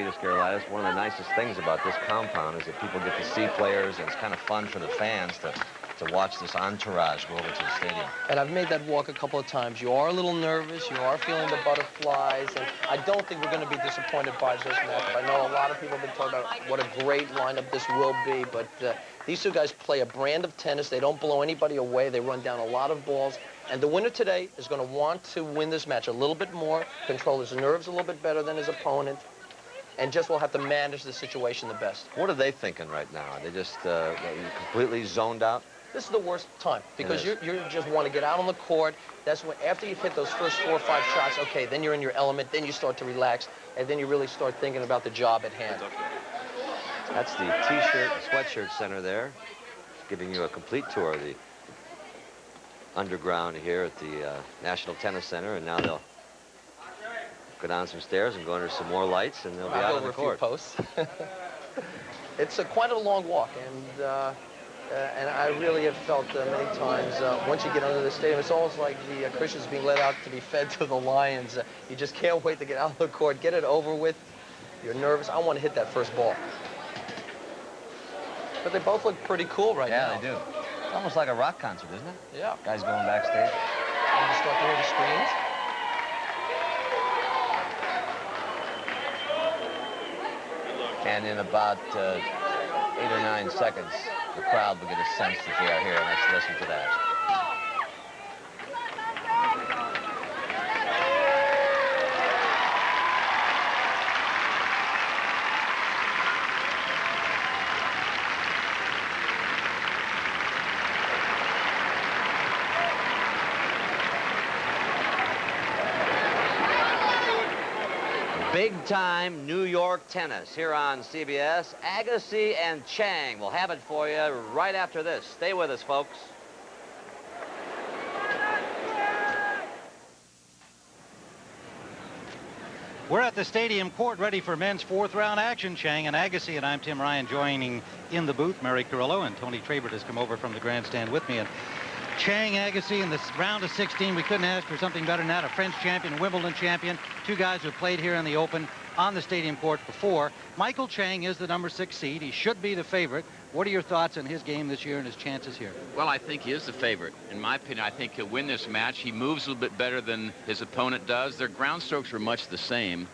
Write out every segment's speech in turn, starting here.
Beat Carolinas. One of the nicest things about this compound is that people get to see players, and it's kind of fun for the fans to watch this entourage go over to the stadium. And I've made that walk a couple of times. You are a little nervous. You are feeling the butterflies. And I don't think we're going to be disappointed by this matchup. I know a lot of people have been talking about what a great lineup this will be, but these two guys play a brand of tennis. They don't blow anybody away. They run down a lot of balls. And the winner today is going to want to win this match a little bit more, control his nerves a little bit better than his opponent, and just will have to manage the situation the best. What are they thinking right now? Are they just completely zoned out? This is the worst time because you just want to get out on the court. That's when, after you've hit those first 4 or 5 shots, okay, then you're in your element, then you start to relax, and then you really start thinking about the job at hand. That's the T-shirt and sweatshirt center there, giving you a complete tour of the underground here at the National Tennis Center, and now they'll go down some stairs and go under some more lights, and they'll be out on the court. Posts. It's quite a long walk, and I really have felt many times once you get under the stadium, it's almost like the Christians being let out to be fed to the lions. You just can't wait to get out of the court, get it over with. You're nervous. I want to hit that first ball. But they both look pretty cool right now. Yeah, they do. It's almost like a rock concert, isn't it? Yeah. Guys going backstage. And you start to hear the screams. And in about 8 or 9 seconds, the crowd will get a sense that they are here. Let's listen to that. Big-time New York tennis here on CBS. Agassi and Chang will have it for you right after this. Stay with us, folks. We're at the stadium court ready for men's 4th round action. Chang and Agassi, and I'm Tim Ryan, joining in the booth Mary Carrillo, and Tony Trabert has come over from the grandstand with me. And Chang, Agassi in this round of 16. We couldn't ask for something better than that. A French champion, Wimbledon champion. 2 guys who played here in the Open on the stadium court before. Michael Chang is the number 6 seed. He should be the favorite. What are your thoughts on his game this year and his chances here? Well, I think he is the favorite. In my opinion, I think he'll win this match. He moves a little bit better than his opponent does. Their ground strokes are much the same.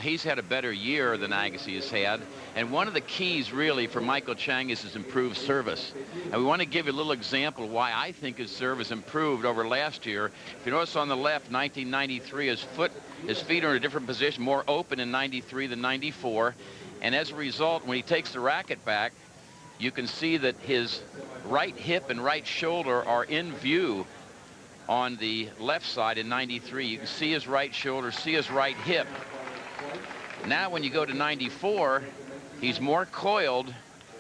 He's had a better year than Agassi has had. And one of the keys, really, for Michael Chang is his improved service. And we want to give you a little example why I think his serve has improved over last year. If you notice on the left, 1993, his feet are in a different position, more open in 93 than 94. And as a result, when he takes the racket back, you can see that his right hip and right shoulder are in view on the left side in 93. You can see his right shoulder, see his right hip. Now when you go to 94, he's more coiled,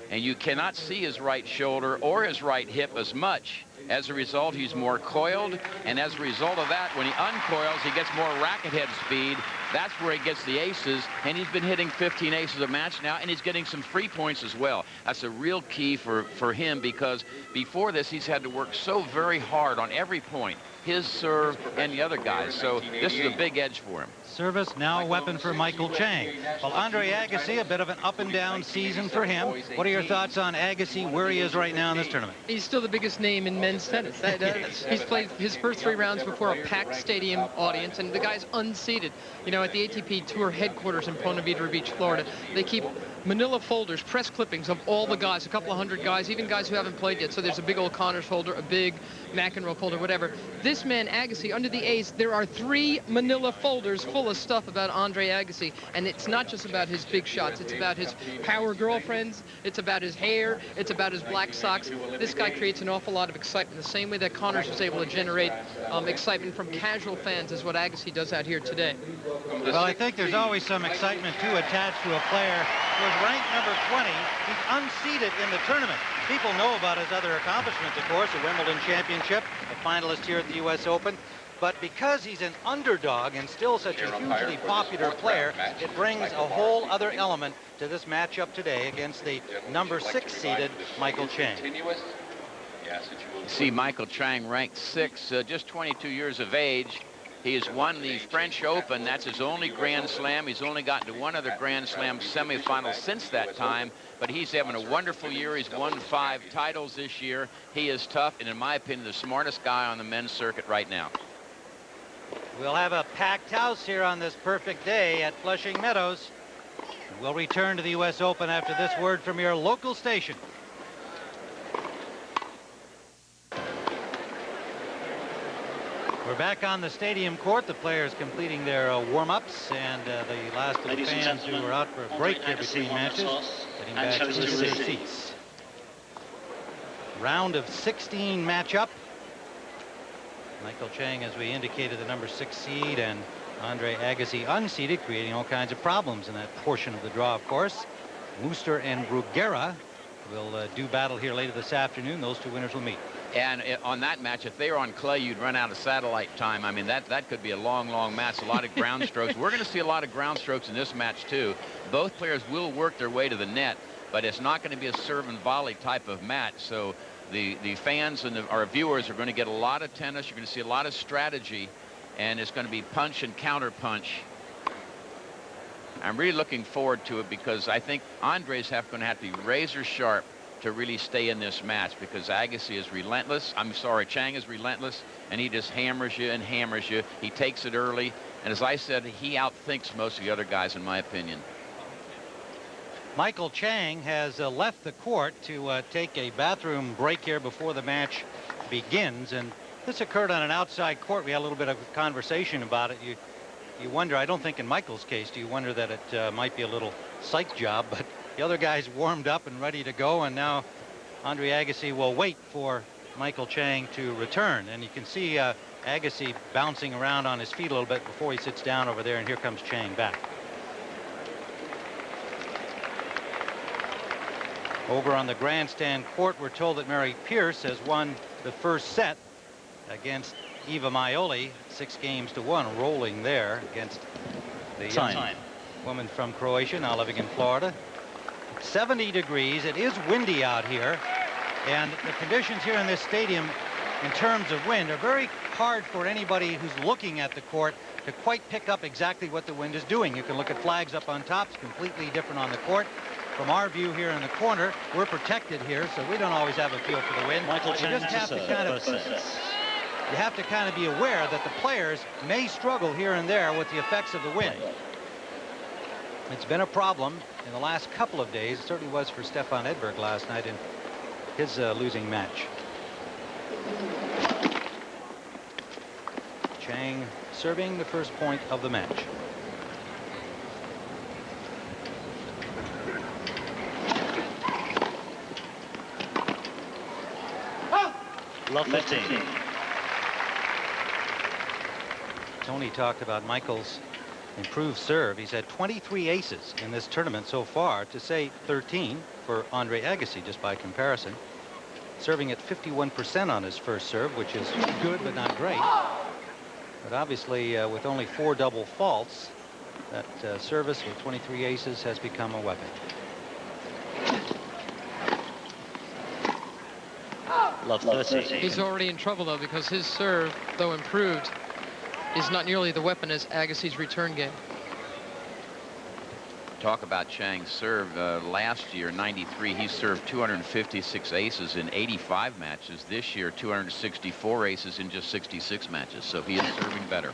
and you cannot see his right shoulder or his right hip as much. As a result, he's more coiled, and as a result of that, when he uncoils, he gets more racket head speed. That's where he gets the aces, and he's been hitting 15 aces a match now, and he's getting some free points as well. That's a real key for him, because before this, he's had to work so very hard on every point, his serve and the other guys. So this is a big edge for him. Service now a weapon for Michael Chang. Well, Andre Agassi, a bit of an up-and-down season for him. What are your thoughts on Agassi, where he is right now in this tournament? He's still the biggest name in men's tennis. He's played his first 3 rounds before a packed stadium audience, and the guy's unseated. You know, at the ATP Tour headquarters in Ponte Vedra Beach, Florida, they keep manila folders, press clippings of all the guys, a couple of hundred guys, even guys who haven't played yet. So there's a big old Connors folder, a big McEnroe folder, whatever. This man, Agassi, under the A's, there are 3 manila folders full of stuff about Andre Agassi. And it's not just about his big shots. It's about his power girlfriends. It's about his hair. It's about his black socks. This guy creates an awful lot of excitement. The same way that Connors was able to generate excitement from casual fans is what Agassi does out here today. Well, I think there's always some excitement, too, attached to a player who is ranked number 20. He's unseeded in the tournament. People know about his other accomplishments, of course, a Wimbledon championship, a finalist here at the U.S. Open. But because he's an underdog and still such a hugely popular player, it brings a whole other element to this matchup today against the number 6 seeded Michael Chang. See Michael Chang ranked 6, just 22 years of age. He has won the French Open. That's his only Grand Slam. He's only gotten to one other Grand Slam semifinal since that time, but he's having a wonderful year. He's won 5 titles this year. He is tough, and in my opinion, the smartest guy on the men's circuit right now. We'll have a packed house here on this perfect day at Flushing Meadows. We'll return to the U.S. Open after this word from your local station. We're back on the stadium court. The players completing their warm-ups, and the last of the fans who were out for a break here between matches getting back to their seats. Round of 16 matchup. Michael Chang, as we indicated, the number 6 seed, and Andre Agassi unseeded, creating all kinds of problems in that portion of the draw, of course. Wooster and Bruguera will do battle here later this afternoon. Those 2 winners will meet. And on that match, if they were on clay, you'd run out of satellite time. I mean, that could be a long, long match. A lot of ground strokes. We're going to see a lot of ground strokes in this match, too. Both players will work their way to the net, but it's not going to be a serve and volley type of match. So the fans and our viewers are going to get a lot of tennis. You're going to see a lot of strategy, and it's going to be punch and counter punch. I'm really looking forward to it because I think Andre's going to have to be razor sharp to really stay in this match, because Agassi is relentless. I'm sorry, Chang is relentless, and he just hammers you and hammers you. He takes it early, and as I said, he outthinks most of the other guys, in my opinion. Michael Chang has left the court to take a bathroom break here before the match begins, and this occurred on an outside court. We had a little bit of a conversation about it. You wonder, I don't think in Michael's case, do you wonder that it might be a little psych job, but the other guy's warmed up and ready to go, and now Andre Agassi will wait for Michael Chang to return. And you can see Agassi bouncing around on his feet a little bit before he sits down over there, and here comes Chang back. Over on the grandstand court, we're told that Mary Pierce has won the first set against Eva Maioli, 6-1, rolling there against the young woman from Croatia, now living in Florida. 70 degrees. It is windy out here, and the conditions here in this stadium in terms of wind are very hard for anybody who's looking at the court to quite pick up exactly what the wind is doing. You can look at flags up on top. It's completely different on the court. From our view here in the corner, we're protected here, so we don't always have a feel for the wind. Michael Chang just have to kind of you have to kind of be aware that the players may struggle here and there with the effects of the wind. It's been a problem in the last couple of days. It certainly was for Stefan Edberg last night in his losing match. Chang serving the first point of the match. Love 15. Tony talked about Michael's improved serve. He's had 23 aces in this tournament so far, to say 13 for Andre Agassi, just by comparison. Serving at 51% on his first serve, which is good but not great. But obviously, with only 4 double faults, that service with 23 aces has become a weapon. Love 30. He's already in trouble, though, because his serve, though improved, is not nearly the weapon as Agassi's return game. Talk about Chang's serve. Last year, 93, he served 256 aces in 85 matches. This year, 264 aces in just 66 matches. So he is serving better.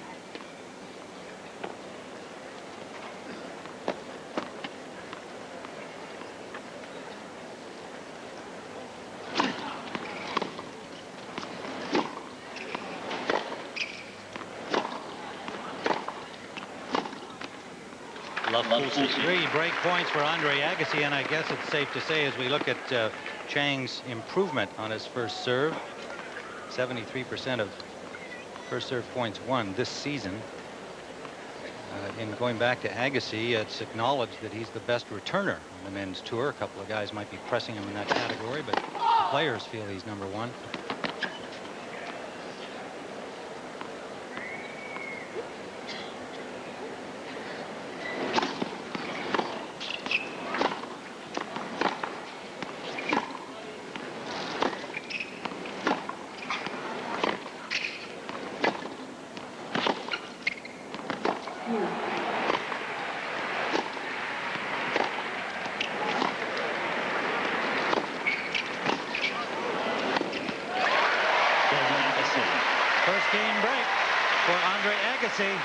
Love 40. 3 break points for Andre Agassi, and I guess it's safe to say, as we look at Chang's improvement on his first serve, 73% of first serve points won this season. In going back to Agassi, it's acknowledged that he's the best returner on the men's tour. A couple of guys might be pressing him in that category, but the players feel he's number 1. Agassi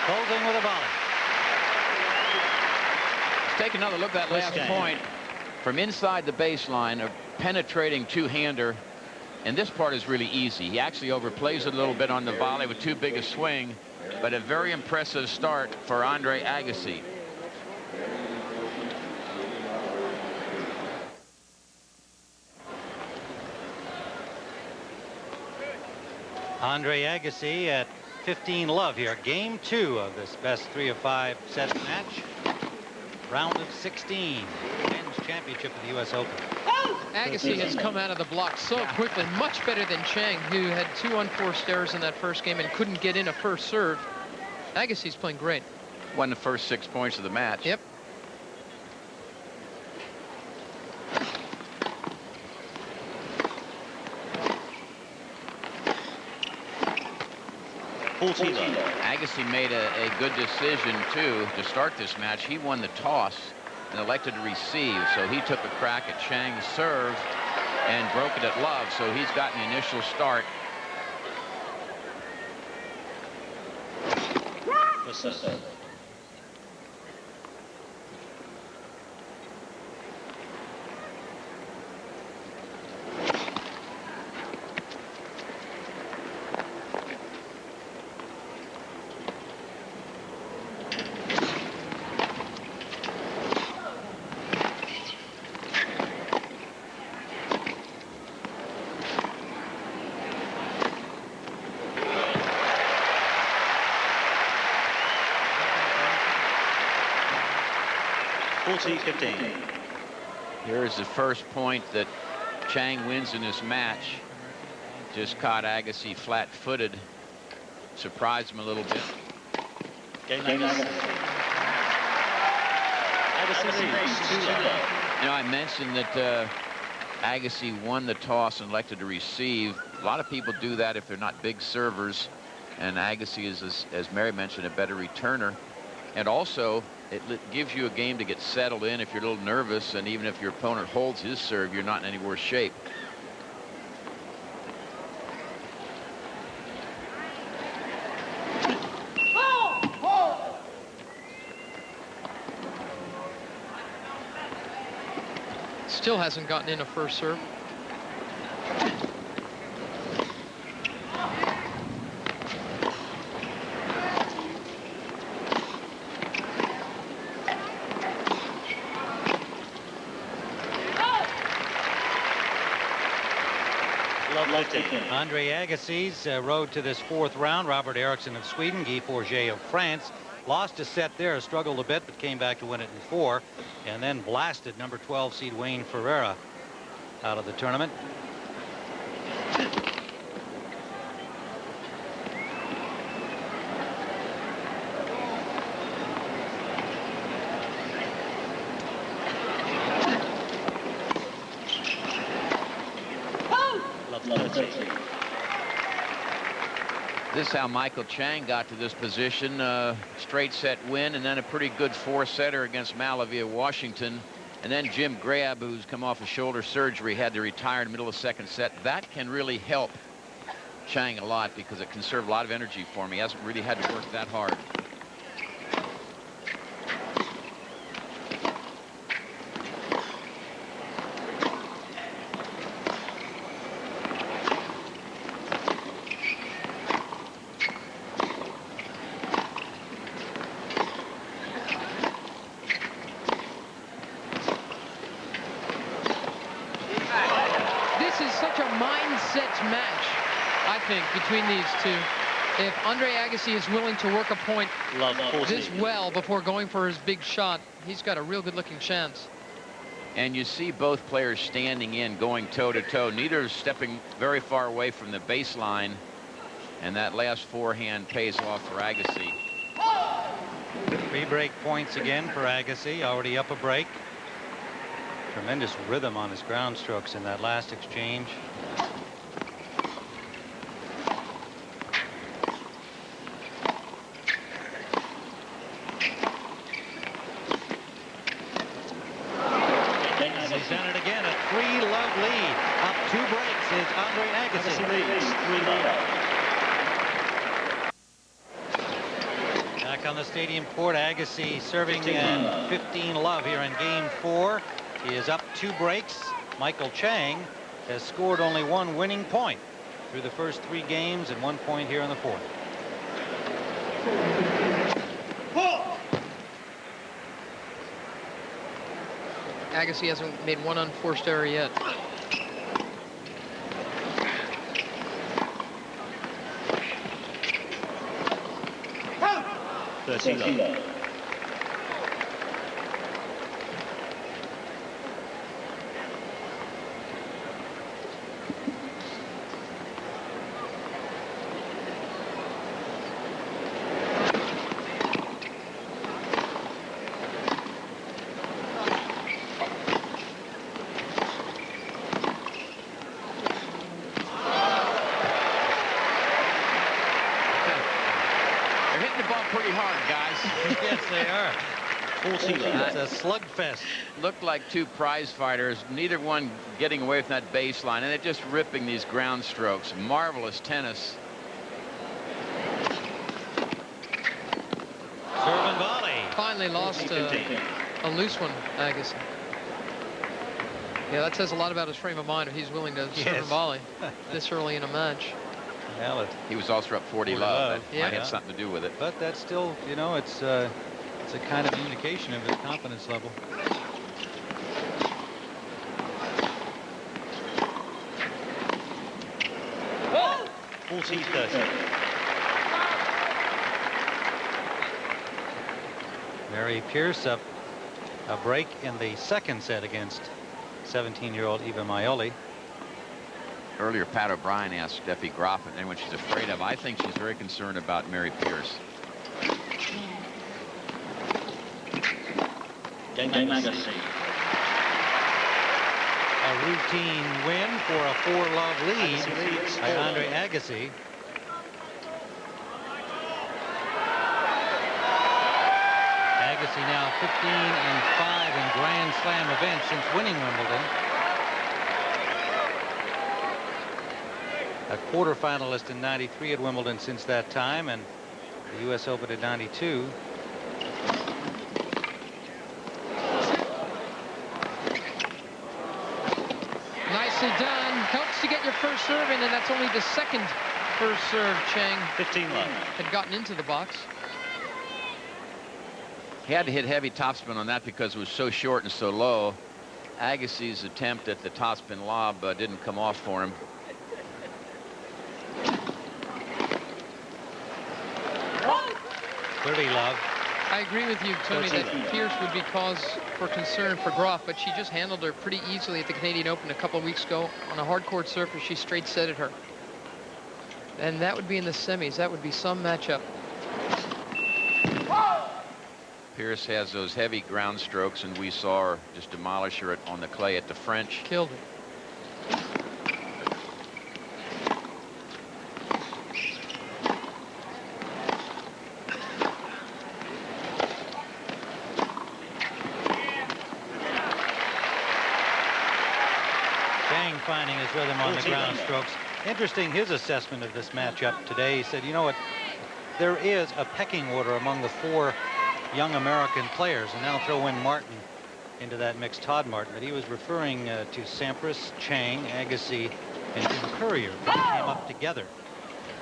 closing with a volley. Let's take another look at that last point. From inside the baseline, a penetrating two-hander. And this part is really easy. He actually overplays it a little bit on the volley with too big a swing, but a very impressive start for Andre Agassi. Andre Agassi at 15 love here. Game 2 of this best 3 of 5 set match. Round of 16. Men's championship of the U.S. Open. Agassi has come out of the block so quickly, much better than Chang, who had 2 unforced errors in that first game and couldn't get in a first serve. Agassi's playing great. Won the first 6 points of the match. Yep. Agassi made a good decision, too, to start this match. He won the toss and elected to receive, so he took a crack at Chang's serve and broke it at love, so he's gotten the initial start. Here is the first point that Chang wins in this match. Just caught Agassi flat-footed. Surprised him a little bit. Game You know, I mentioned that Agassi won the toss and elected to receive. A lot of people do that if they're not big servers. And Agassi is, as Mary mentioned, a better returner. And also, it gives you a game to get settled in if you're a little nervous, and even if your opponent holds his serve, you're not in any worse shape. Still hasn't gotten in a first serve. Andre Agassi's road to this 4th round. Robert Eriksson of Sweden, Guy Forget of France. Lost a set there, struggled a bit, but came back to win it in 4, and then blasted number 12 seed Wayne Ferreira out of the tournament. This is how Michael Chang got to this position. Straight set win, and then a pretty good 4-setter against Malavia Washington. And then Jim Grab, who's come off a shoulder surgery, had to retire in the middle of the 2nd set. That can really help Chang a lot because it conserved a lot of energy for him. He hasn't really had to work that hard. Between these two, if Andre Agassi is willing to work a point this well before going for his big shot, he's got a real good-looking chance. And you see both players standing in, going toe-to-toe. Neither is stepping very far away from the baseline, and that last forehand pays off for Agassi. 3 break points again for Agassi, already up a break. Tremendous rhythm on his ground strokes in that last exchange. He's done it again, a 3-love lead. Up 2 breaks is Andre Agassi. back on the stadium court. Agassi serving and 15 love here in game 4. He is up 2 breaks. Michael Chang has scored only 1 winning point through the first 3 games and 1 point here in the 4th. Agassi hasn't made 1 unforced error yet. Pretty hard, guys. Yes, they are. It's a slugfest. Looked like 2 prize fighters, neither one getting away from that baseline, and they're just ripping these ground strokes. Marvelous tennis. Serve and volley. Finally lost a loose one, Agassi. Yeah, that says a lot about his frame of mind if he's willing to serve and volley this early in a match. Well, he was also up 40 love. That might have something to do with it. But that's still, you know, it's a kind of indication of his confidence level. Oh! 14-30. Mary Pierce up a break in the 2nd set against 17-year-old Eva Maioli. Earlier, Pat O'Brien asked Steffi Graf anyone she's afraid of. I think she's very concerned about Mary Pierce. Agassi. A routine win for a 4-love lead by Andre Agassi. Agassi now 15-5 in Grand Slam events since winning Wimbledon. A quarterfinalist in '93 at Wimbledon since that time, and the U.S. Open in '92. Nicely done. Helps to get your first serve in, and that's only the 2nd first serve Chang 15 love. had gotten into the box. He had to hit heavy topspin on that because it was so short and so low. Agassi's attempt at the topspin lob didn't come off for him. Love. I agree with you, Tony, that Pierce would be cause for concern for Graf, but she just handled her pretty easily at the Canadian Open a couple of weeks ago. On a hard court surface, she straight setted her. And that would be in the semis. That would be some matchup. Pierce has those heavy ground strokes, and we saw her just demolish her on the clay at the French. Killed her. Finding his rhythm on the ground strokes. Interesting, his assessment of this matchup today. He said, you know what, there is a pecking order among the 4 young American players, and now throw in Martin into that mix, Todd Martin, but he was referring to Sampras, Chang, Agassi, and Tim Courier. They came up together.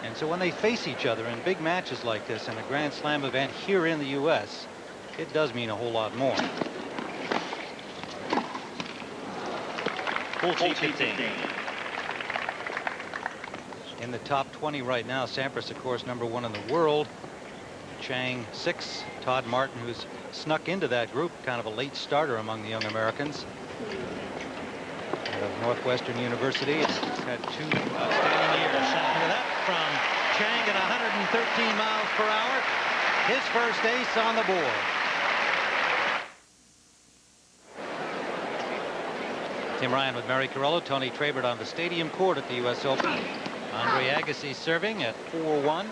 And so when they face each other in big matches like this in a Grand Slam event here in the U.S., it does mean a whole lot more. 14-15. In the top 20 right now, Sampras, of course, #1 in the world. Chang 6. Todd Martin, who's snuck into that group, kind of a late starter among the young Americans. Out of Northwestern University, he's had 2 outstanding years. Look at that from Chang at 113 miles per hour. His first ace on the board. Tim Ryan with Mary Carollo, Tony Trabert on the stadium court at the U.S. Open. Andre Agassi serving at 4-1.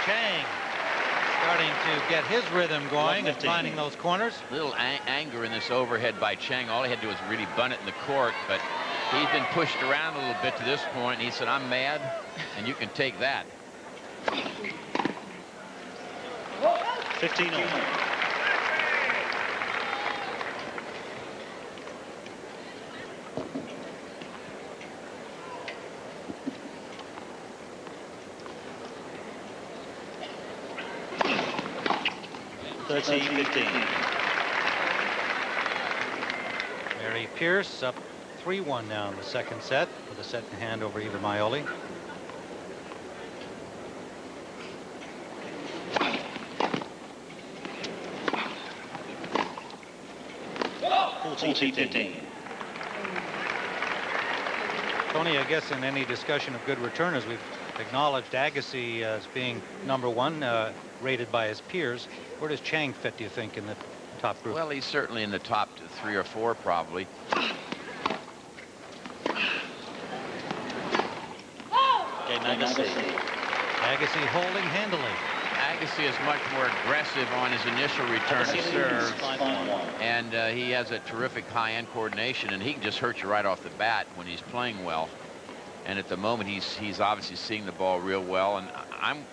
Chang starting to get his rhythm going and finding those corners. Little anger in this overhead by Chang. All he had to do was really bunt it in the court, but he's been pushed around a little bit to this point, and he said, I'm mad, and you can take that. 15 all. Mary Pierce up 3-1 now in the second set with a set in hand over Eva Maioli. Tony, I guess in any discussion of good returners, we've acknowledged Agassi as being #1 rated by his peers. Where does Chang fit, do you think, in the top group? Well, he's certainly in the top 3 or 4, probably. Agassi holding handily. Agassi is much more aggressive on his initial return to serve, and he has a terrific high-end coordination, and he can just hurt you right off the bat when he's playing well. And at the moment, he's obviously seeing the ball real well, and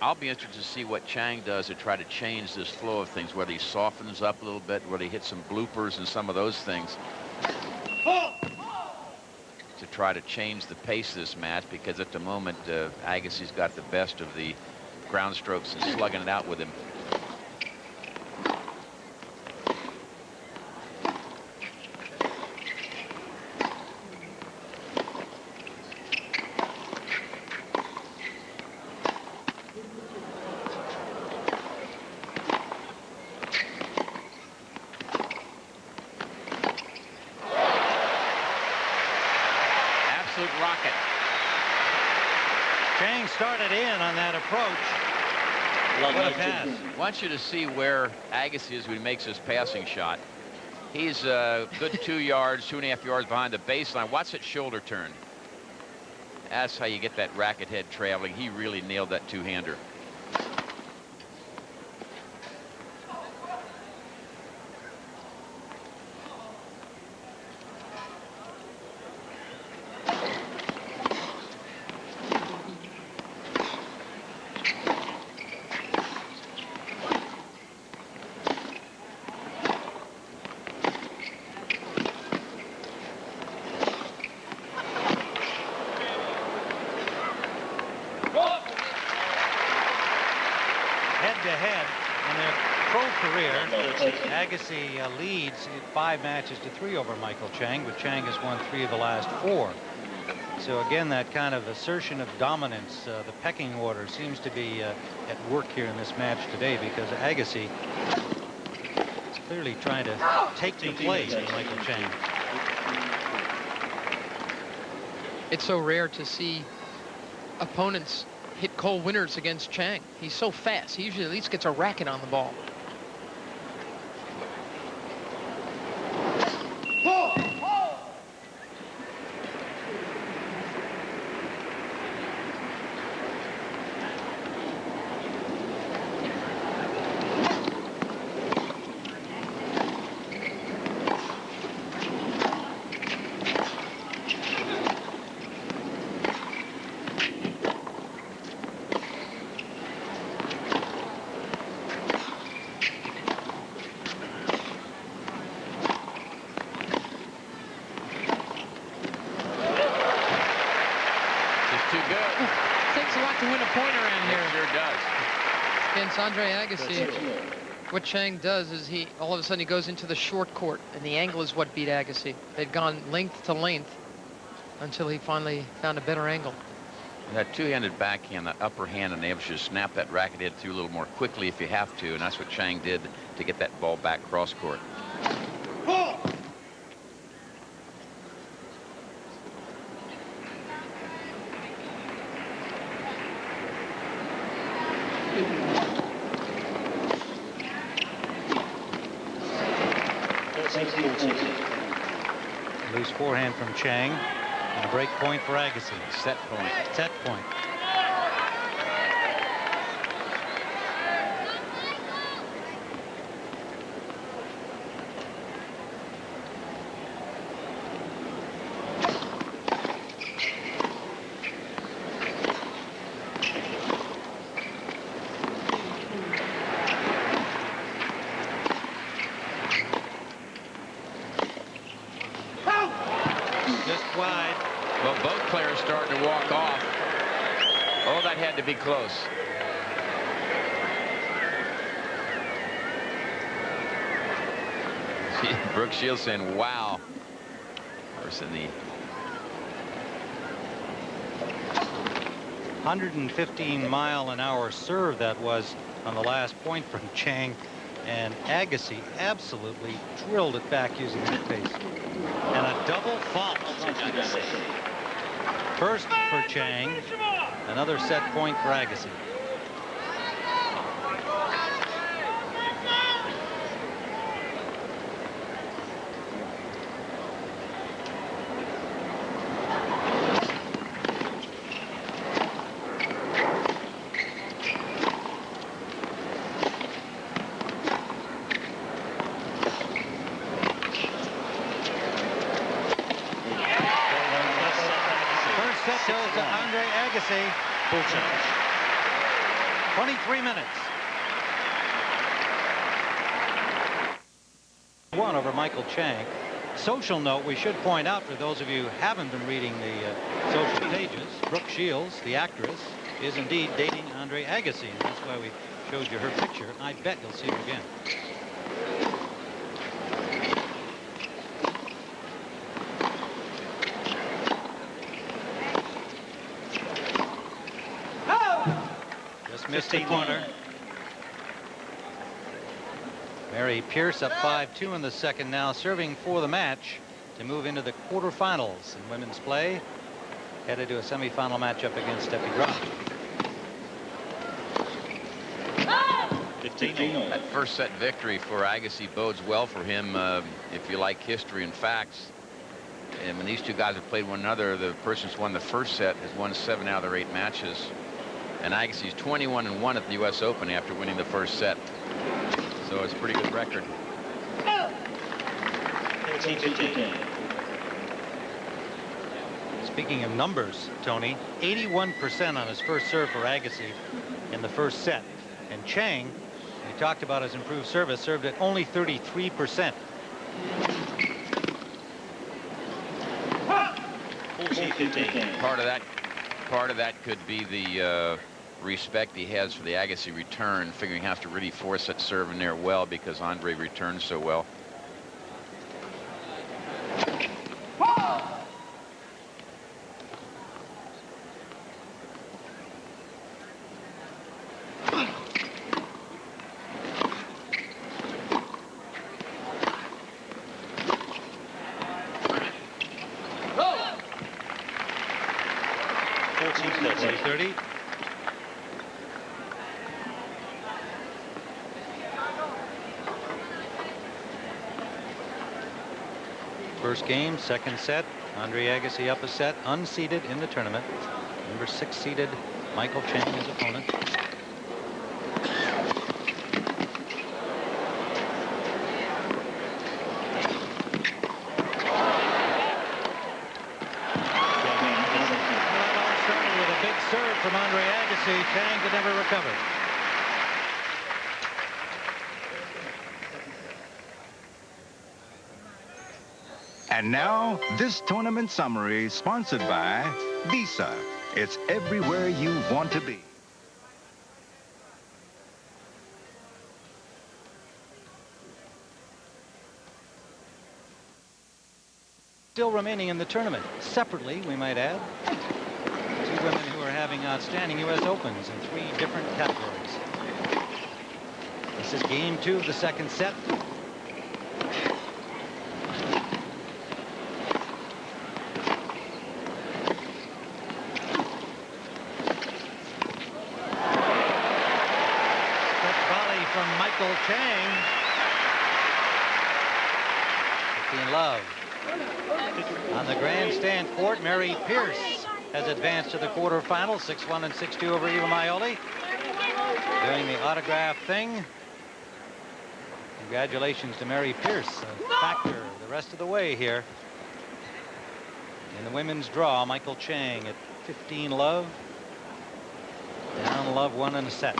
I'll be interested to see what Chang does to try to change this flow of things, whether he softens up a little bit, whether he hits some bloopers and some of those things, to try to change the pace of this match, because at the moment, Agassi's got the best of the ground strokes and slugging it out with him. Absolute rocket. Chang started in on that approach. What a pass. I want you to see where Agassi is when he makes his passing shot. He's a good 2 yards, 2.5 yards behind the baseline. Watch that shoulder turn. That's how you get that racket head traveling. He really nailed that two-hander. Head-to-head in their pro career, Agassi leads 5 matches to 3 over Michael Chang, but Chang has won 3 of the last 4. So again, that kind of assertion of dominance, the pecking order, seems to be at work here in this match today, because Agassi is clearly trying to take the place of Michael Chang. It's so rare to see opponents hit cold winners against Chang. He's so fast. He usually at least gets a racket on the ball. Andre Agassi, what Chang does is all of a sudden he goes into the short court, and the angle is what beat Agassi. They'd gone length to length until he finally found a better angle. That two-handed backhand, that upper hand, enables you to snap that racket head through a little more quickly if you have to, and that's what Chang did to get that ball back cross court. Loose forehand from Chang, and a break point for Agassi. Set point. Set point. both players starting to walk off. Oh, that had to be close. Brooke Shields saying, wow. Of course, in the 115-mile-an-hour serve that was on the last point from Chang, and Agassi absolutely drilled it back using that pace. And a double fault. First for Chang, another set point for Agassi. Goes to Andre Agassi. 23 minutes. One over Michael Chang. Social note, we should point out for those of you who haven't been reading the social pages, Brooke Shields, the actress, is indeed dating Andre Agassi. And that's why we showed you her picture. I bet you'll see her again. Missed the corner. Mary Pierce up 5-2 in the second now, serving for the match to move into the quarterfinals in women's play. Headed to a semifinal matchup against Steffi Graf. 15. That first set victory for Agassi bodes well for him if you like history and facts. And when these two guys have played one another, the person who's won the first set has won 7 out of their 8 matches. And Agassi's 21-1 at the U.S. Open after winning the first set. So it's a pretty good record. 15. Speaking of numbers, Tony, 81% on his first serve for Agassi in the first set. And Chang, we talked about his improved service, served at only 33%. 15. Part of that could be the respect he has for the Agassi return, figuring he has to really force that serve in there well because Andre returns so well. First game, second set. Andre Agassi up a set, unseeded in the tournament. Number 6 seeded Michael Chang, his opponent. Started with a big serve from Andre Agassi. Chang could never recover. And now, this tournament summary sponsored by Visa. It's everywhere you want to be. Still remaining in the tournament. Separately, we might add, 2 women who are having outstanding U.S. Opens in 3 different categories. This is game 2 of the second set. Michael Chang. 15 love. On the grandstand court, Mary Pierce has advanced to the quarterfinals, 6-1 and 6-2 over Eva Maioli. Doing the autograph thing. Congratulations to Mary Pierce, a factor the rest of the way here. In the women's draw, Michael Chang at 15 love. Down love 1 in a set.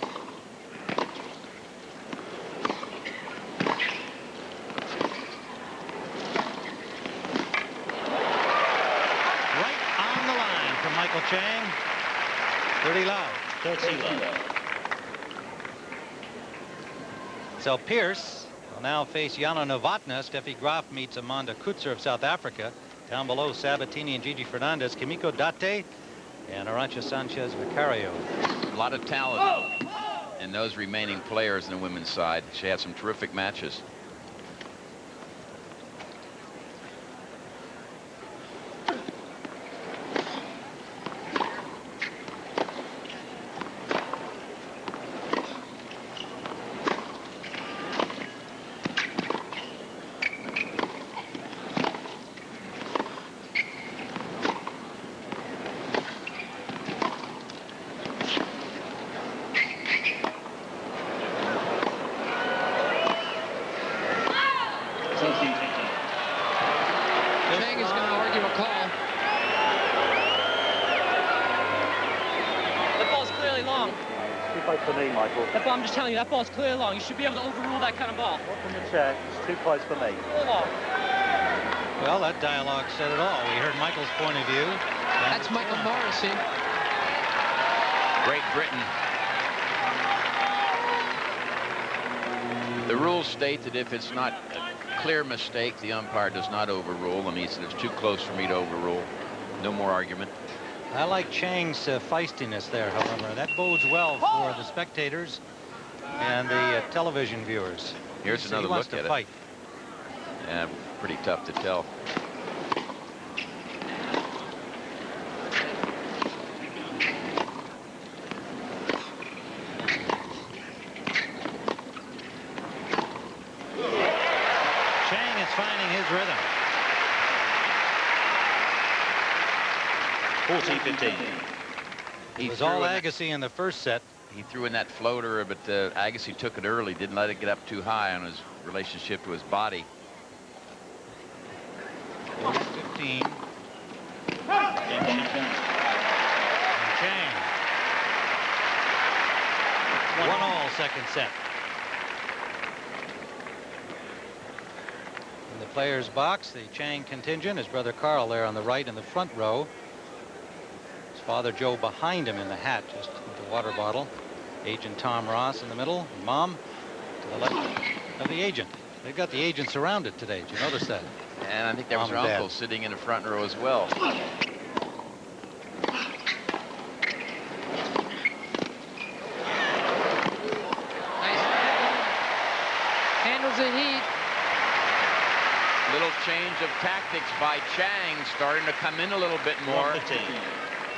line from Michael Chang. 30 love. 30 love. So Pierce will now face Jana Novotná. Steffi Graf meets Amanda Kutzer of South Africa. Down below, Sabatini and Gigi Fernandez, Kimiko Date, and Arantxa Sanchez Vicario. A lot of talent in those remaining players in the women's side. She had some terrific matches. Chang is going to argue a call. That ball's clearly long. Too close for me, Michael. That's why I'm just telling you, that ball's clearly long. You should be able to overrule that kind of ball. Not from the chair. It's too close for me. Clearly long. Well, that dialogue said it all. We heard Michael's point of view. That's Michael Morrissey. Great Britain. The rules state that if it's not a clear mistake, the umpire does not overrule. And he said it's too close for me to overrule. No more argument. I like Chang's feistiness there, however. That bodes well for the spectators and the television viewers. Here's He another wants look to at fight. it. Yeah, pretty tough to tell. Chang is finding his rhythm. 40-15. It was all Agassi in the first set. He threw in that floater, but Agassi took it early, didn't let it get up too high on his relationship to his body. 15. And Chang. 1-all second set. In the players' box, the Chang contingent, his brother Carl there on the right in the front row. His father Joe behind him in the hat, just with the water bottle. Agent Tom Ross in the middle, and Mom to the left of the agent. They've got the agent surrounded today. Did you notice that? And I think there was Mom her and Dad. uncle sitting in the front row as well. Nice. Handles the heat. Little change of tactics by Chang, starting to come in a little bit more. 115.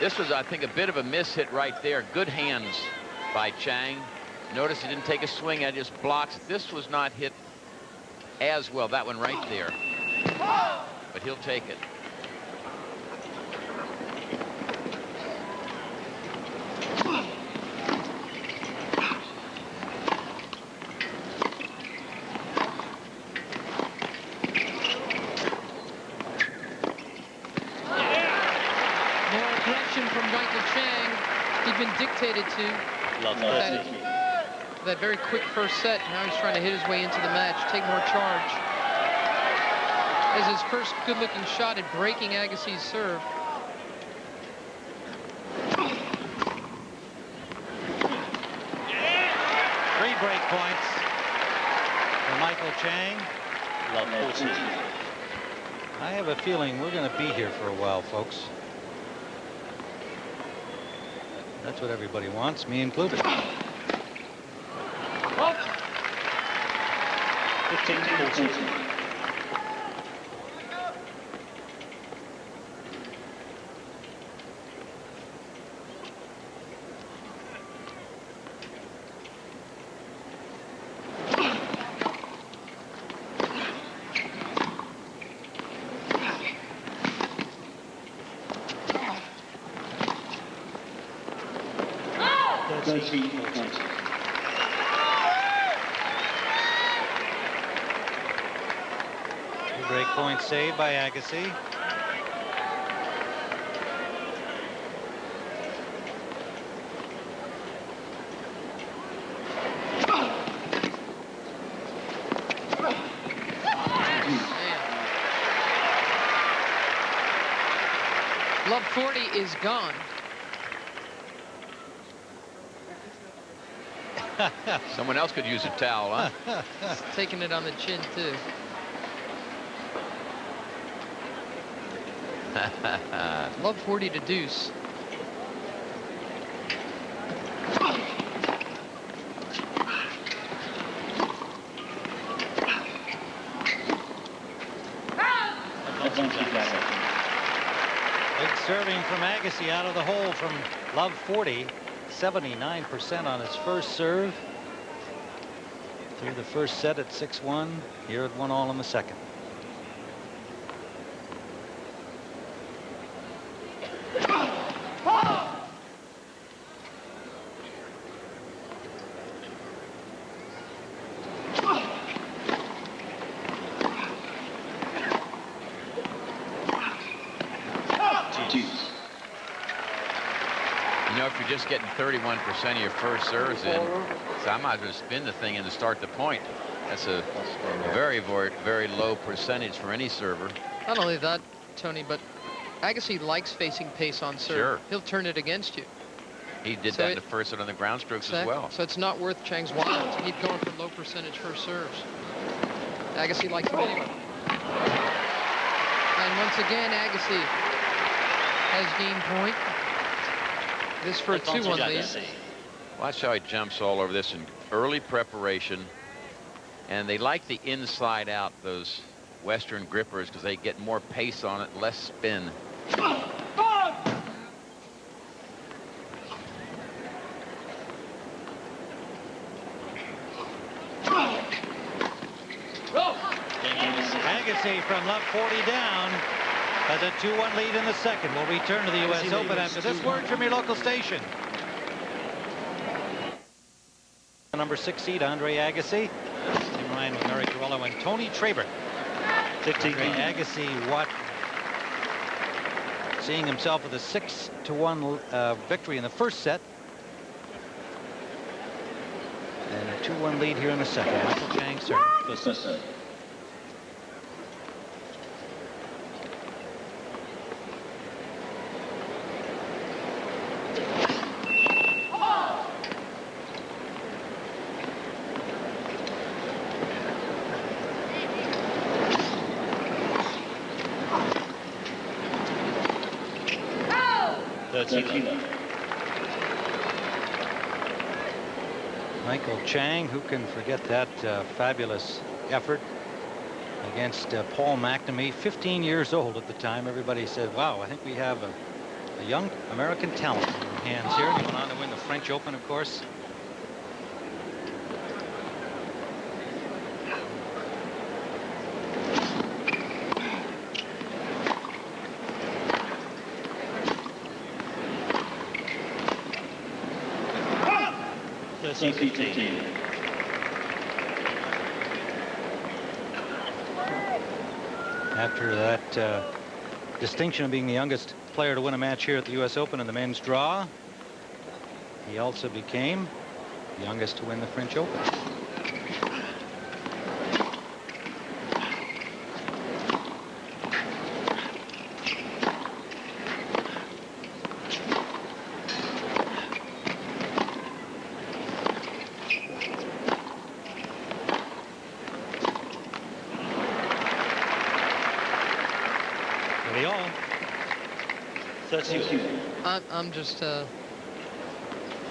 This was, I think, a bit of a miss hit right there. Good hands by Chang. Notice he didn't take a swing at it, just blocks. This was not hit as well. That one right there. But he'll take it. More aggression from Michael Chang. He'd been dictated to Love that, 30. that very quick first set. Now he's trying to hit his way into the match, take more charge. As his first good-looking shot at breaking Agassi's serve. Three break points for Michael Chang. Love 14. I have a feeling we're going to be here for a while, folks. That's what everybody wants, me included. 15-14. Two break points saved by Agassi. Love 40 is gone. Someone else could use a towel, huh? He's taking it on the chin, too. Love 40 to deuce. Big serving from Agassi out of the hole from Love 40. 79% on his first serve. Through the first set at 6-1. Here at 1-all in the second. You know, if you're just getting 31% of your first serves in, so I might as well spin the thing in to start the point. That's a very, very, very low percentage for any server. Not only that, Tony, but Agassi likes facing pace on serve. Sure. He'll turn it against you. He did that in the first set on the ground strokes as well. So it's not worth Chang's while to keep going for low percentage first serves. Agassi likes him anyway. And once again, Agassi has gained point. This for a 2-1 lead. Watch how he jumps all over this in early preparation. And they like the inside out, those Western grippers, because they get more pace on it, less spin. Agassi from Love 40 down. Has a 2-1 lead in the second. We'll return to the U.S. Open after this word from your local station. Number 6 seed, Andre Agassi. Tim Ryan with Mary Carollo and Tony Traber. 15. Andre Agassi, what? Seeing himself with a 6-1 victory in the first set. And a 2-1 lead here in the second. Michael Chang serve. Michael Chang, who can forget that fabulous effort against Paul McNamee, 15 years old at the time. Everybody said, wow, I think we have a young American talent in our hands here. He went on to win the French Open, of course. After that distinction of being the youngest player to win a match here at the U.S. Open in the men's draw, he also became the youngest to win the French Open.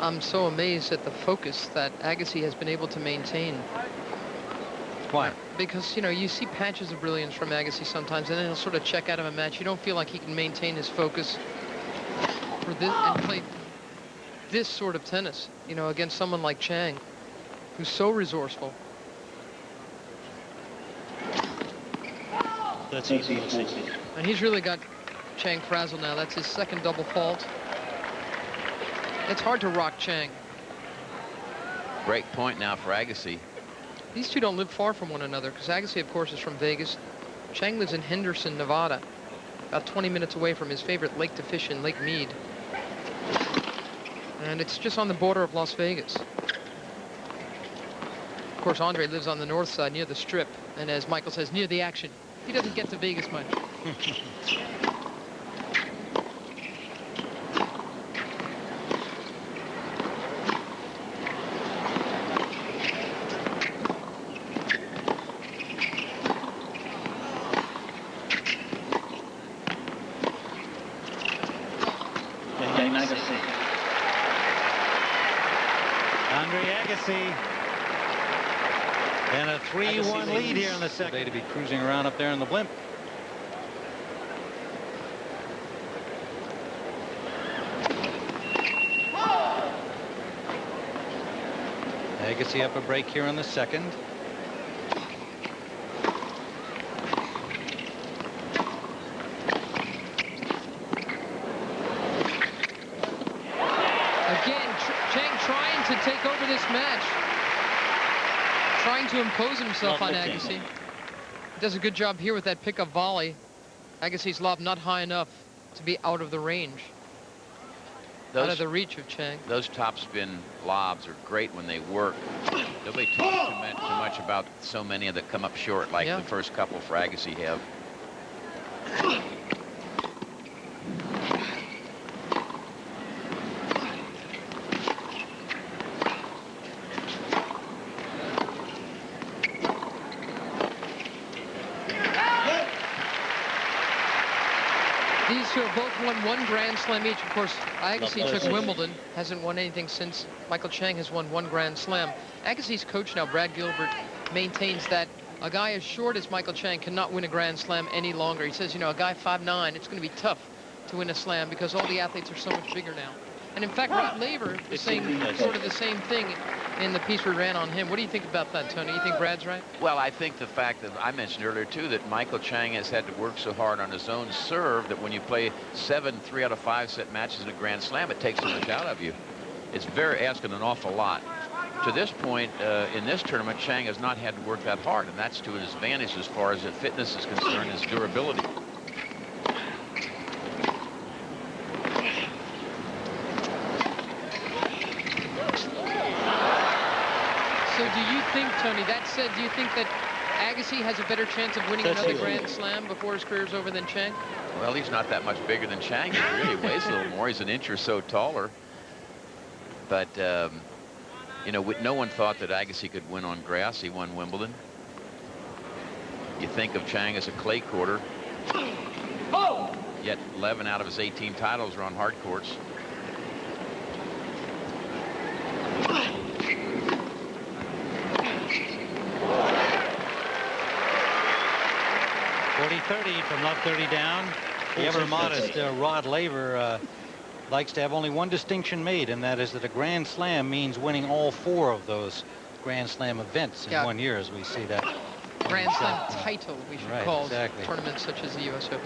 I'm so amazed at the focus that Agassi has been able to maintain. Why? Because, you know, you see patches of brilliance from Agassi sometimes, and then he'll sort of check out of a match. You don't feel like he can maintain his focus for this and play this sort of tennis, you know, against someone like Chang, who's so resourceful. 13-40. And he's really got Chang frazzled now. That's his second double fault. It's hard to rock Chang. Great point now for Agassi. These two don't live far from one another, because Agassi, of course, is from Vegas. Chang lives in Henderson, Nevada, about 20 minutes away from his favorite lake to fish in, Lake Mead. And it's just on the border of Las Vegas. Of course, Andre lives on the north side near the Strip, and as Michael says, near the action. He doesn't get to Vegas much. Andre Agassi. And a 3-1 lead here in the second. Day to be cruising around up there in the blimp. Agassi up a break here in the second. Again, Chang trying to take over this match. Trying to impose himself on Agassi. He does a good job here with that pickup volley. Agassi's lob not high enough to be out of the range. Out of the reach of Chang. Those topspin lobs are great when they work. Nobody talks too much about so many that come up short, like the first couple for Agassi have. These two have both won 1 Grand Slam each. Of course, Agassi took Wimbledon, hasn't won anything since. Michael Chang has won 1 Grand Slam. Agassi's coach now, Brad Gilbert, maintains that a guy as short as Michael Chang cannot win a Grand Slam any longer. He says, you know, a guy 5'9", it's going to be tough to win a slam because all the athletes are so much bigger now. And in fact, Rod Laver was saying sort of the same thing in the piece we ran on him. What do you think about that, Tony? You think Brad's right? Well, I think the fact that I mentioned earlier, too, that Michael Chang has had to work so hard on his own serve that when you play 7 3 out of 5 set matches in a Grand Slam, it takes so much out of you. It's very asking an awful lot. To this point, in this tournament, Chang has not had to work that hard, and that's to his advantage as far as the fitness is concerned, his durability. So do you think, Tony, that said, do you think that Agassi has a better chance of winning another Grand Slam before his career's over than Chang? Well, he's not that much bigger than Chang. He really weighs a little more. He's an inch or so taller. But, you know, no one thought that Agassi could win on grass. He won Wimbledon. You think of Chang as a clay courter. Yet 11 out of his 18 titles are on hard courts. 40-30 from love 30 down. The ever modest Rod Laver likes to have only one distinction made, and that is that a Grand Slam means winning all 4 of those Grand Slam events in 1 year, as we see that. Grand Slam title, we should call exactly. tournaments such as the U.S. Open.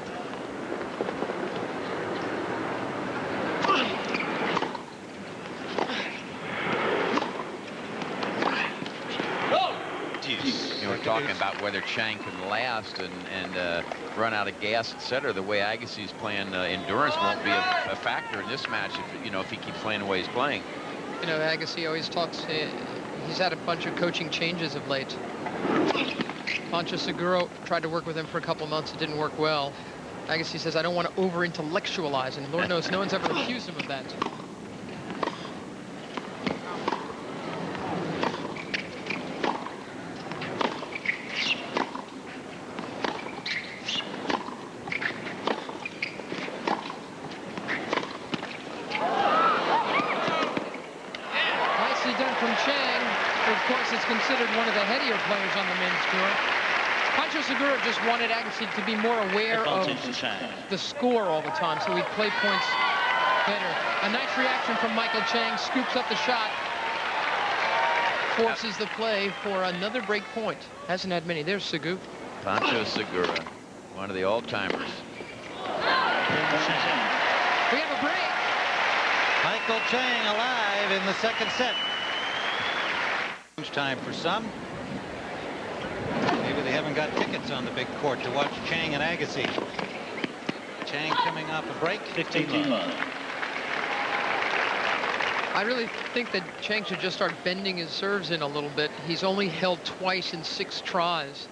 You were talking about whether Chang can last and run out of gas, etc. The way Agassi's playing, endurance won't be a factor in this match if, you know, if he keeps playing the way he's playing. You know, Agassi always talks, he's had a bunch of coaching changes of late. Pancho Seguro tried to work with him for a couple months. It didn't work well. Agassi says, I don't want to over-intellectualize, and Lord knows no one's ever accused him of that. Considered one of the headier players on the men's tour. Pancho Segura just wanted Agassi to be more aware of the score all the time, so he'd play points better. A nice reaction from Michael Chang, scoops up the shot, forces the play for another break point. Hasn't had many. There's Segura. Pancho Segura, one of the all-timers. We have a break. Michael Chang alive in the second set. Time for some. Maybe they haven't got tickets on the big court to watch Chang and Agassi. Chang coming off a break. 15 love. I really think that Chang should just start bending his serves in a little bit. He's only held twice in 6 tries.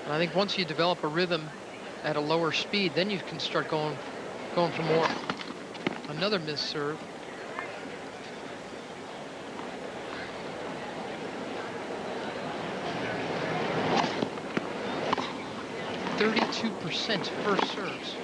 And I think once you develop a rhythm at a lower speed, then you can start going for more. Another missed serve. 32% first serves.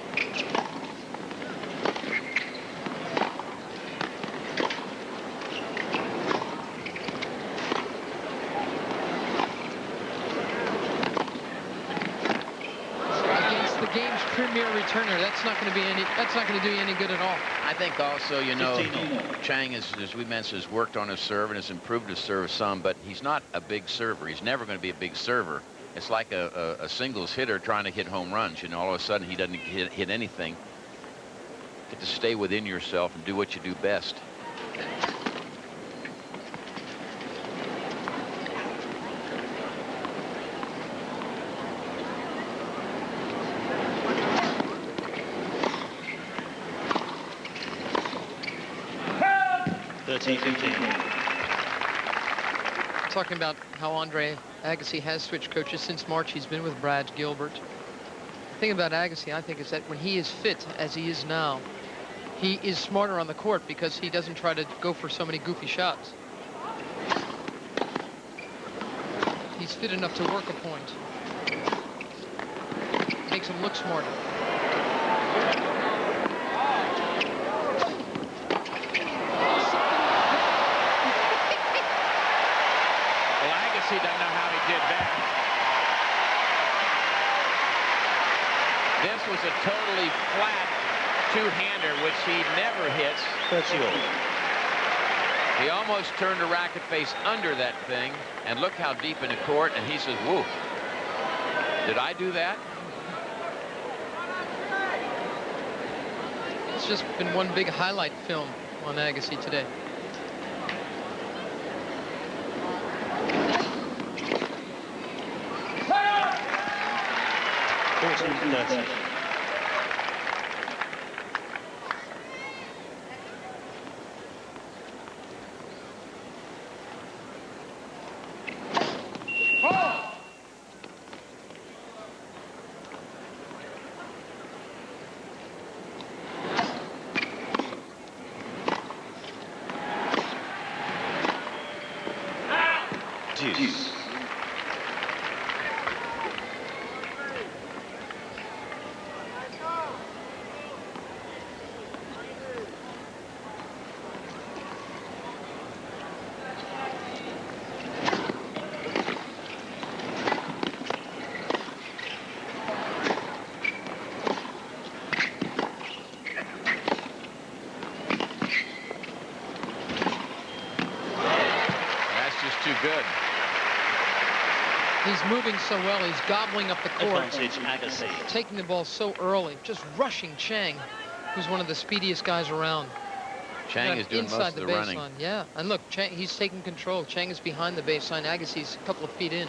return there. That's not going to be any. That's not going to do you any good at all. I think also, you know, 15. Chang, as we mentioned, has worked on his serve and has improved his serve some, but he's not a big server. He's never going to be a big server. It's like a singles hitter trying to hit home runs. You know, all of a sudden he doesn't hit anything. You get to stay within yourself and do what you do best. Talking about how Andre Agassi has switched coaches since March. He's been with Brad Gilbert. The thing about Agassi, I think, is that when he is fit, as he is now, he is smarter on the court because he doesn't try to go for so many goofy shots. He's fit enough to work a point. Makes him look smarter. He doesn't know how he did that. This was a totally flat two-hander, which he never hits. 30. He almost turned a racket face under that thing, and look how deep in the court, and he says, whoa, did I do that? It's just been one big highlight film on Agassi today. Deuce. Good. He's moving so well. He's gobbling up the court. Advantage Agassi. Taking the ball so early. Just rushing Chang, who's one of the speediest guys around. Chang is doing most of the running. Yeah, and look, Chang, he's taking control. Chang is behind the baseline. Agassi's a couple of feet in.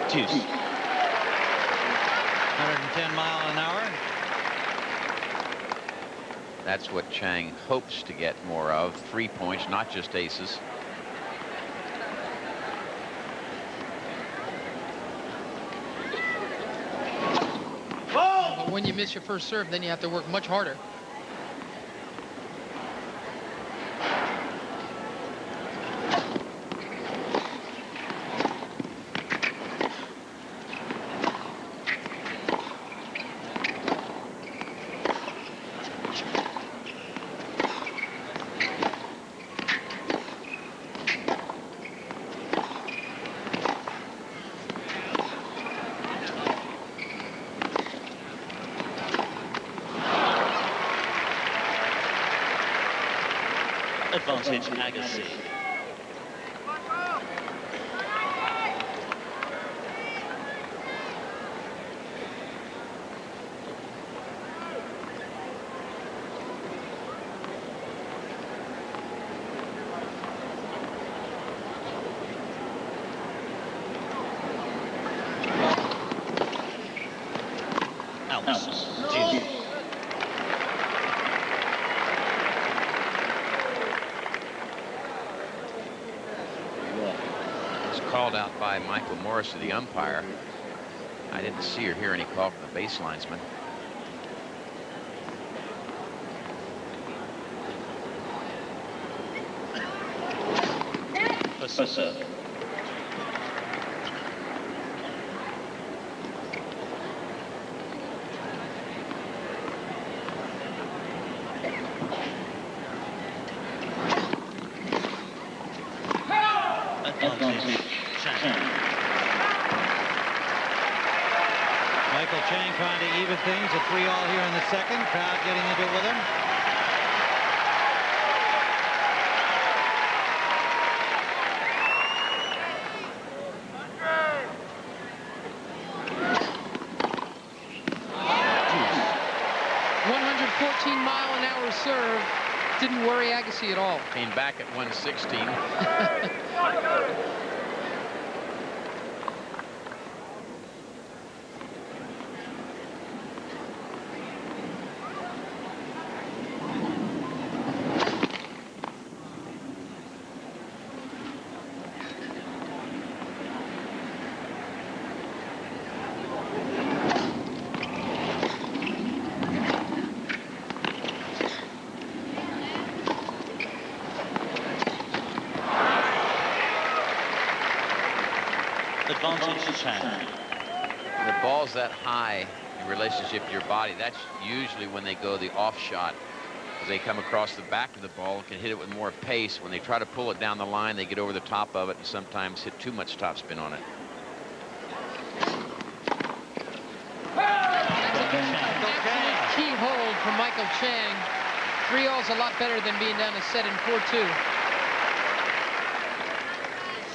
Deuce. 110 mile an hour. That's what Chang hopes to get more of. 3 points, not just aces. But when you miss your first serve, then you have to work much harder. Advantage Agassi. Out. Deuce. Called out by Michael Morris, the umpire. I didn't see or hear any call from the baselinesman. Advantage. Michael Chang trying to even things. A 3-all here in the second. Crowd getting into it with him. .14-mile-an-hour serve didn't worry Agassi at all. Came back at 116. Advantage Chang. The ball's that high in relationship to your body. That's usually when they go the off shot. As they come across the back of the ball and can hit it with more pace. When they try to pull it down the line, they get over the top of it and sometimes hit too much topspin on it. Excellent key hold from Michael Chang. 3-all's a lot better than being down a set in 4-2.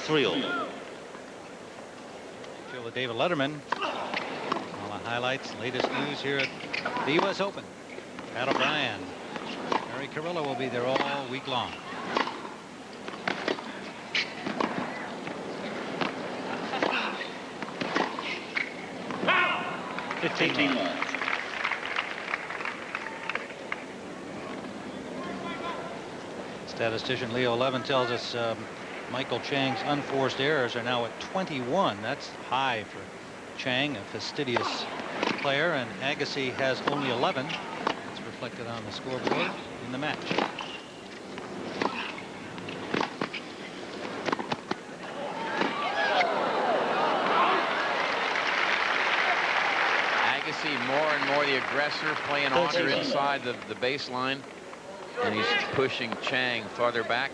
3-all. With David Letterman. All the highlights, latest news here at the U.S. Open. Pat O'Brien. Mary Carrillo will be there all week long. Statistician Leo Levin tells us Michael Chang's unforced errors are now at 21. That's high for Chang, a fastidious player, and Agassi has only 11. It's reflected on the scoreboard in the match. Agassi more and more the aggressor, playing on or inside the baseline, and he's pushing Chang farther back.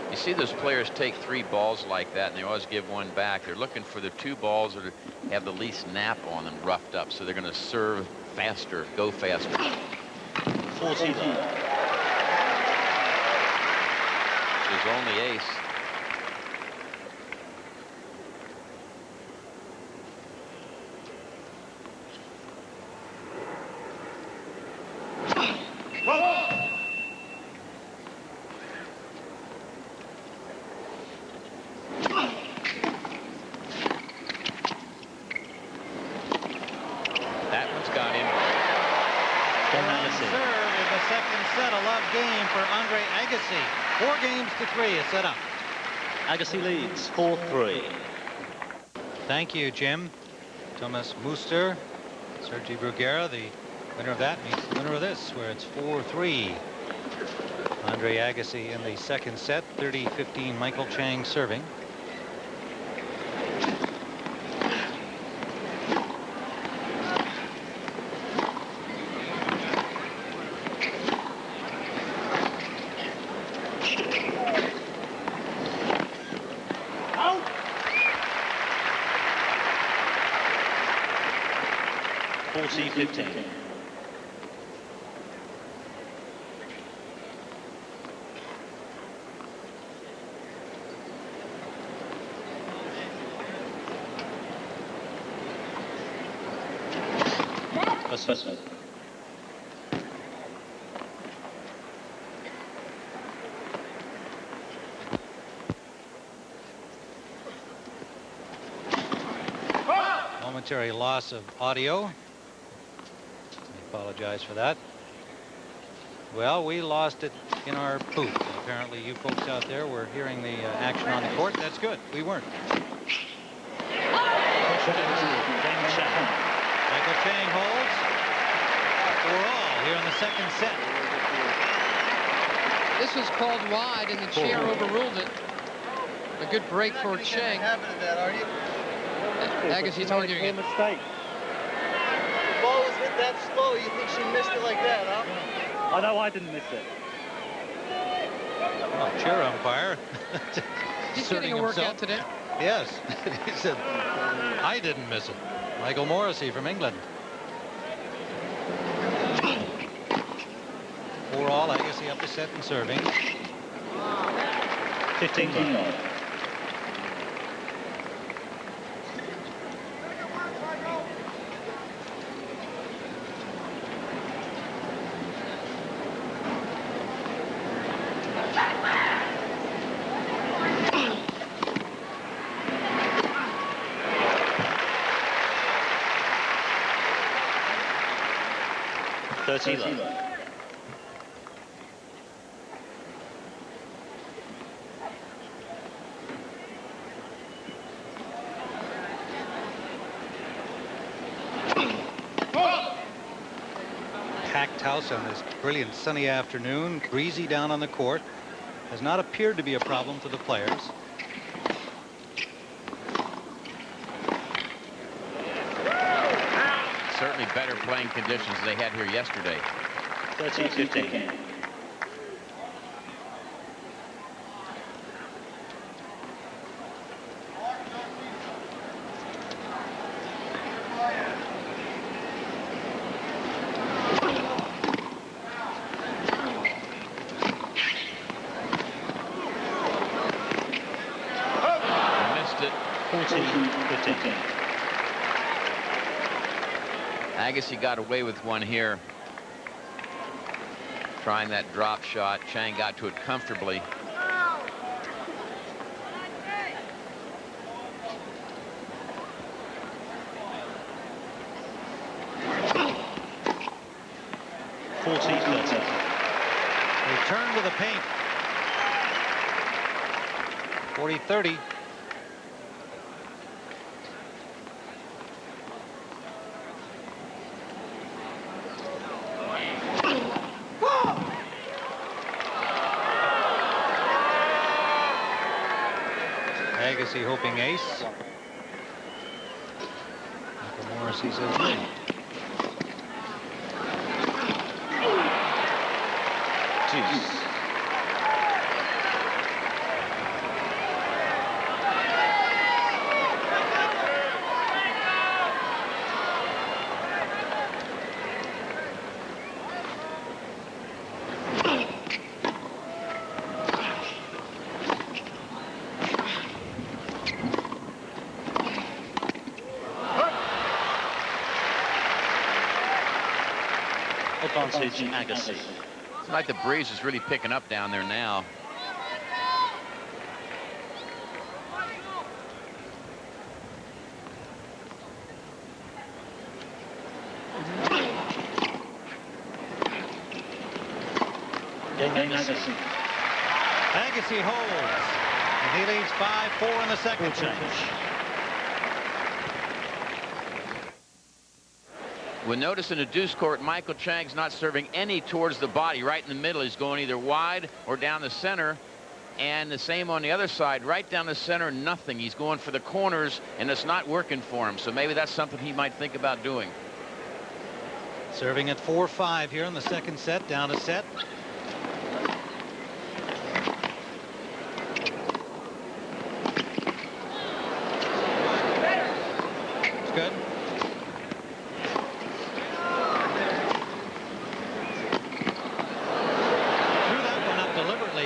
You see those players take 3 balls like that, and they always give one back. They're looking for the 2 balls that have the least nap on them, roughed up, so they're going to serve faster, go faster. 40. His only ace. Agassi, 4 games to 3 is set up. Agassi leads 4-3. Thank you, Jim. Thomas Muster, Sergi Bruguera, the winner of that meets the winner of this, where it's 4-3. Andre Agassi in the second set, 30-15. Michael Chang serving. .40-15. Assessment. Momentary loss of audio. Apologize for that. Well, we lost it in our booth. Apparently you folks out there were hearing the action on the court. That's good. We weren't. Michael Chang holds. 4-all here in the second set. This was called wide and the chair overruled it. A good break for Chang. Agassi's arguing it. Ball was hit that slow. You think she missed it like that, huh? I know I didn't miss it. Well, chair umpire. He's getting a workout today. Yes. He said, I didn't miss it. Michael Morrissey from England. 4-all. Agassi up to set and serving. 15 love. Packed house on this brilliant sunny afternoon. Breezy down on the court. Has not appeared to be a problem to the players. Certainly better playing conditions they had here yesterday. 13-15. Missed it. 14-15. Agassi got away with one here. Trying that drop shot. Chang got to it comfortably. Return to the paint. 40-30. Agassi hoping ace. Michael Morrissey says no. Advantage Agassi. It's like the breeze is really picking up down there now. Agassi holds. And he leads 5-4 in the second change. We'll notice in the deuce court, Michael Chang's not serving any towards the body. Right in the middle, he's going either wide or down the center. And the same on the other side, right down the center, nothing. He's going for the corners, and it's not working for him. So maybe that's something he might think about doing. Serving at 4-5 here in the second set, down a set. It's good.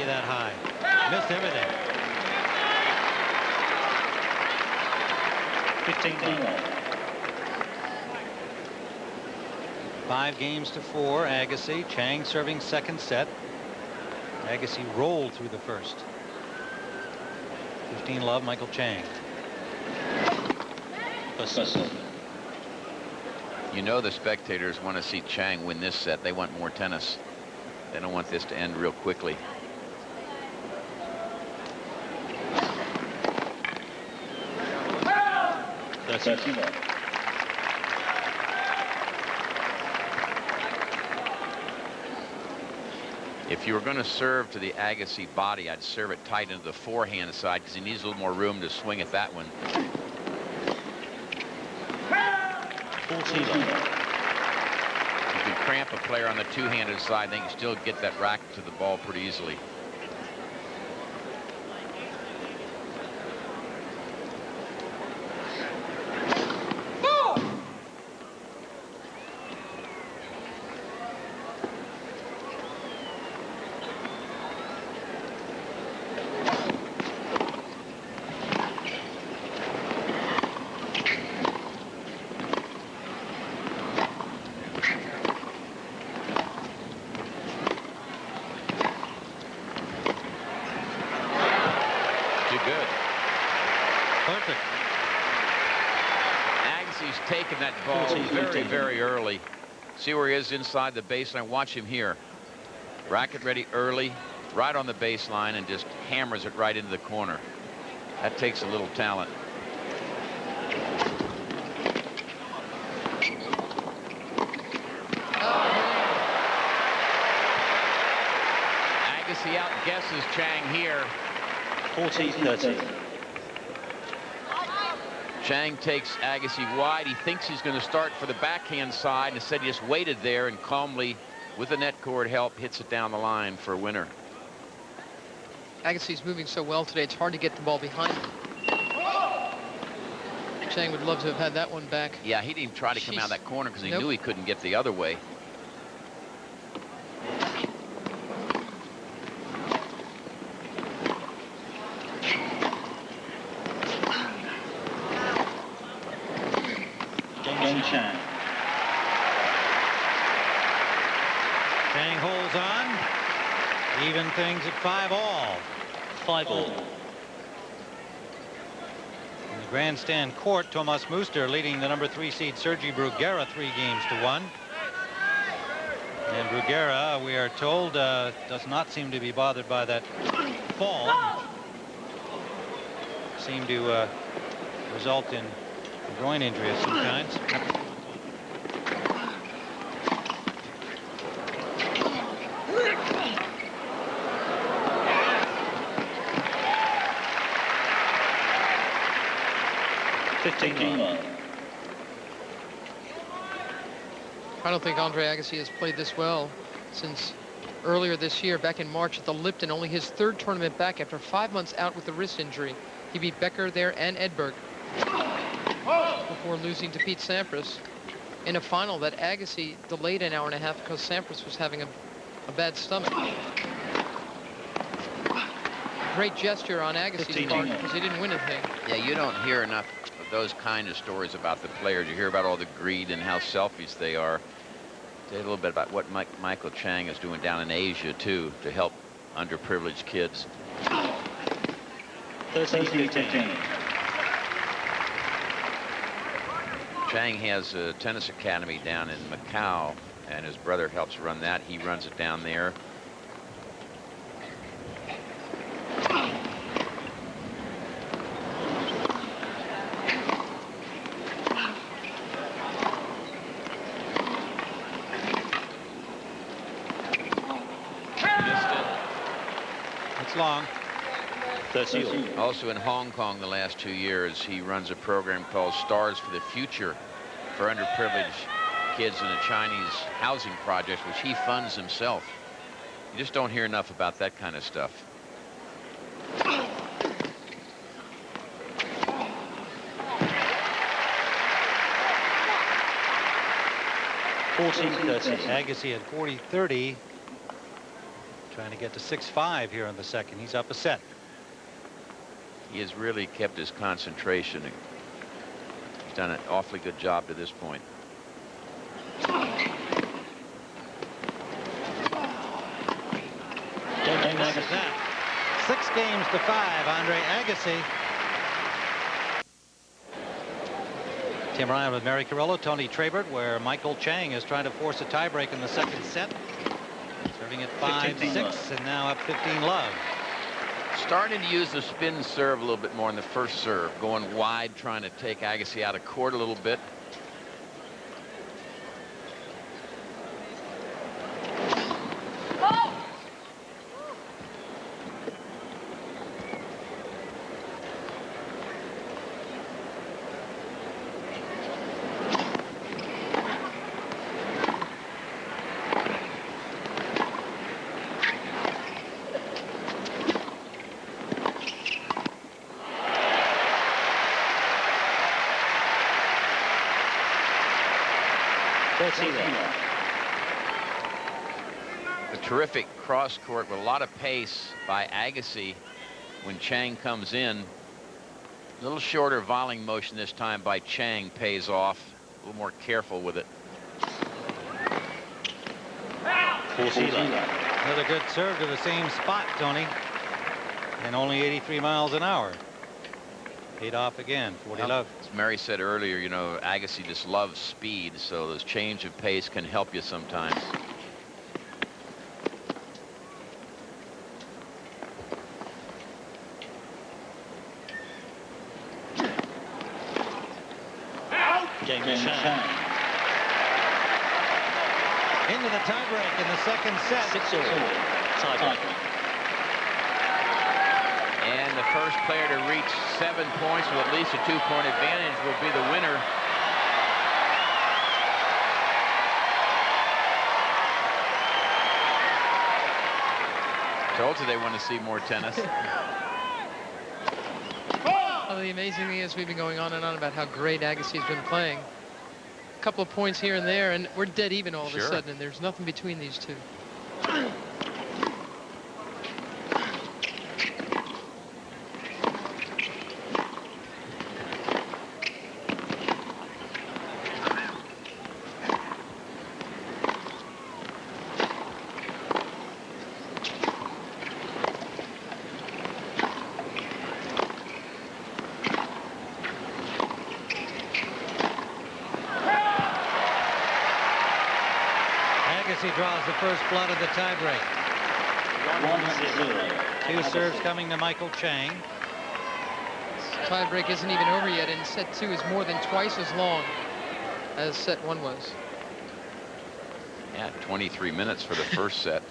That high. Missed everything. 5 games to 4. Agassi. Chang serving second set. Agassi rolled through the first. 15-love, Michael Chang. You know the spectators want to see Chang win this set. They want more tennis. They don't want this to end real quickly. If you were going to serve to the Agassi body, I'd serve it tight into the forehand side because he needs a little more room to swing at that one. 14. You can cramp a player on the two-handed side, they can still get that rack to the ball pretty easily. taken that ball very, very early. See where he is inside the baseline. Watch him here. Racket ready early, right on the baseline, and just hammers it right into the corner. That takes a little talent. Agassi outguesses Chang here. 40-30. Chang takes Agassi wide. He thinks he's going to start for the backhand side. Instead, he just waited there and calmly, with the net cord help, hits it down the line for a winner. Agassi's moving so well today, it's hard to get the ball behind him. Chang would love to have had that one back. Yeah, he didn't even try to come out of that corner because he knew he couldn't get the other way. Chang. Chang holds on. Even things at 5-all. 5-all. In the grandstand court, Thomas Muster leading the number 3 seed Sergi Bruguera 3-1. And Bruguera, we are told, does not seem to be bothered by that fall. Seemed to result in a groin injury of some kinds. I don't think Andre Agassi has played this well since earlier this year, back in March at the Lipton, only his 3rd tournament back after 5 months out with the wrist injury. He beat Becker there and Edberg before losing to Pete Sampras in a final that Agassi delayed an hour and a half because Sampras was having a bad stomach. Great gesture on Agassi's part because he didn't win anything. Yeah, you don't hear enough of those kind of stories about the players. You hear about all the greed and how selfish they are. Say a little bit about what Michael Chang is doing down in Asia, too, to help underprivileged kids. 30-15. Chang has a tennis academy down in Macau, and his brother helps run that. He runs it down there. It's long. 30-all. Also in Hong Kong the last 2 years, he runs a program called Stars for the Future for underprivileged kids in a Chinese housing project, which he funds himself. You just don't hear enough about that kind of stuff. 40-30. Agassi at 40-30. Trying to get to 6-5 here in the second. He's up a set. He has really kept his concentration. He's done an awfully good job to this point. This is that. 6-5, Andre Agassi. Tim Ryan with Mary Carrillo, Tony Trabert, where Michael Chang is trying to force a tiebreak in the second set. Serving at 5-6 and now up 15-love. Starting to use the spin serve a little bit more in the first serve, going wide, trying to take Agassi out of court a little bit. A terrific cross court with a lot of pace by Agassi when Chang comes in. A little shorter volleying motion this time by Chang pays off. A little more careful with it. Another good serve to the same spot, Tony. And only 83 miles an hour. Paid off again, 40 love. As Mary said earlier, you know, Agassi just loves speed, so those change of pace can help you sometimes. Game Chang. Into the tiebreak in the second set. 6-all. Tiebreak. And the first player to reach 7 points with at least a 2-point advantage will be the winner. Told you they want to see more tennis. Well, the amazing thing is we've been going on and on about how great Agassi's been playing. A couple of points here and there, and we're dead even all of a sudden, and there's nothing between these two. Agassi draws the first blood of the tiebreak. 1-0. Two serves coming to Michael Chang. Tiebreak isn't even over yet, and set 2 is more than twice as long as set 1 was. Yeah, 23 minutes for the first set.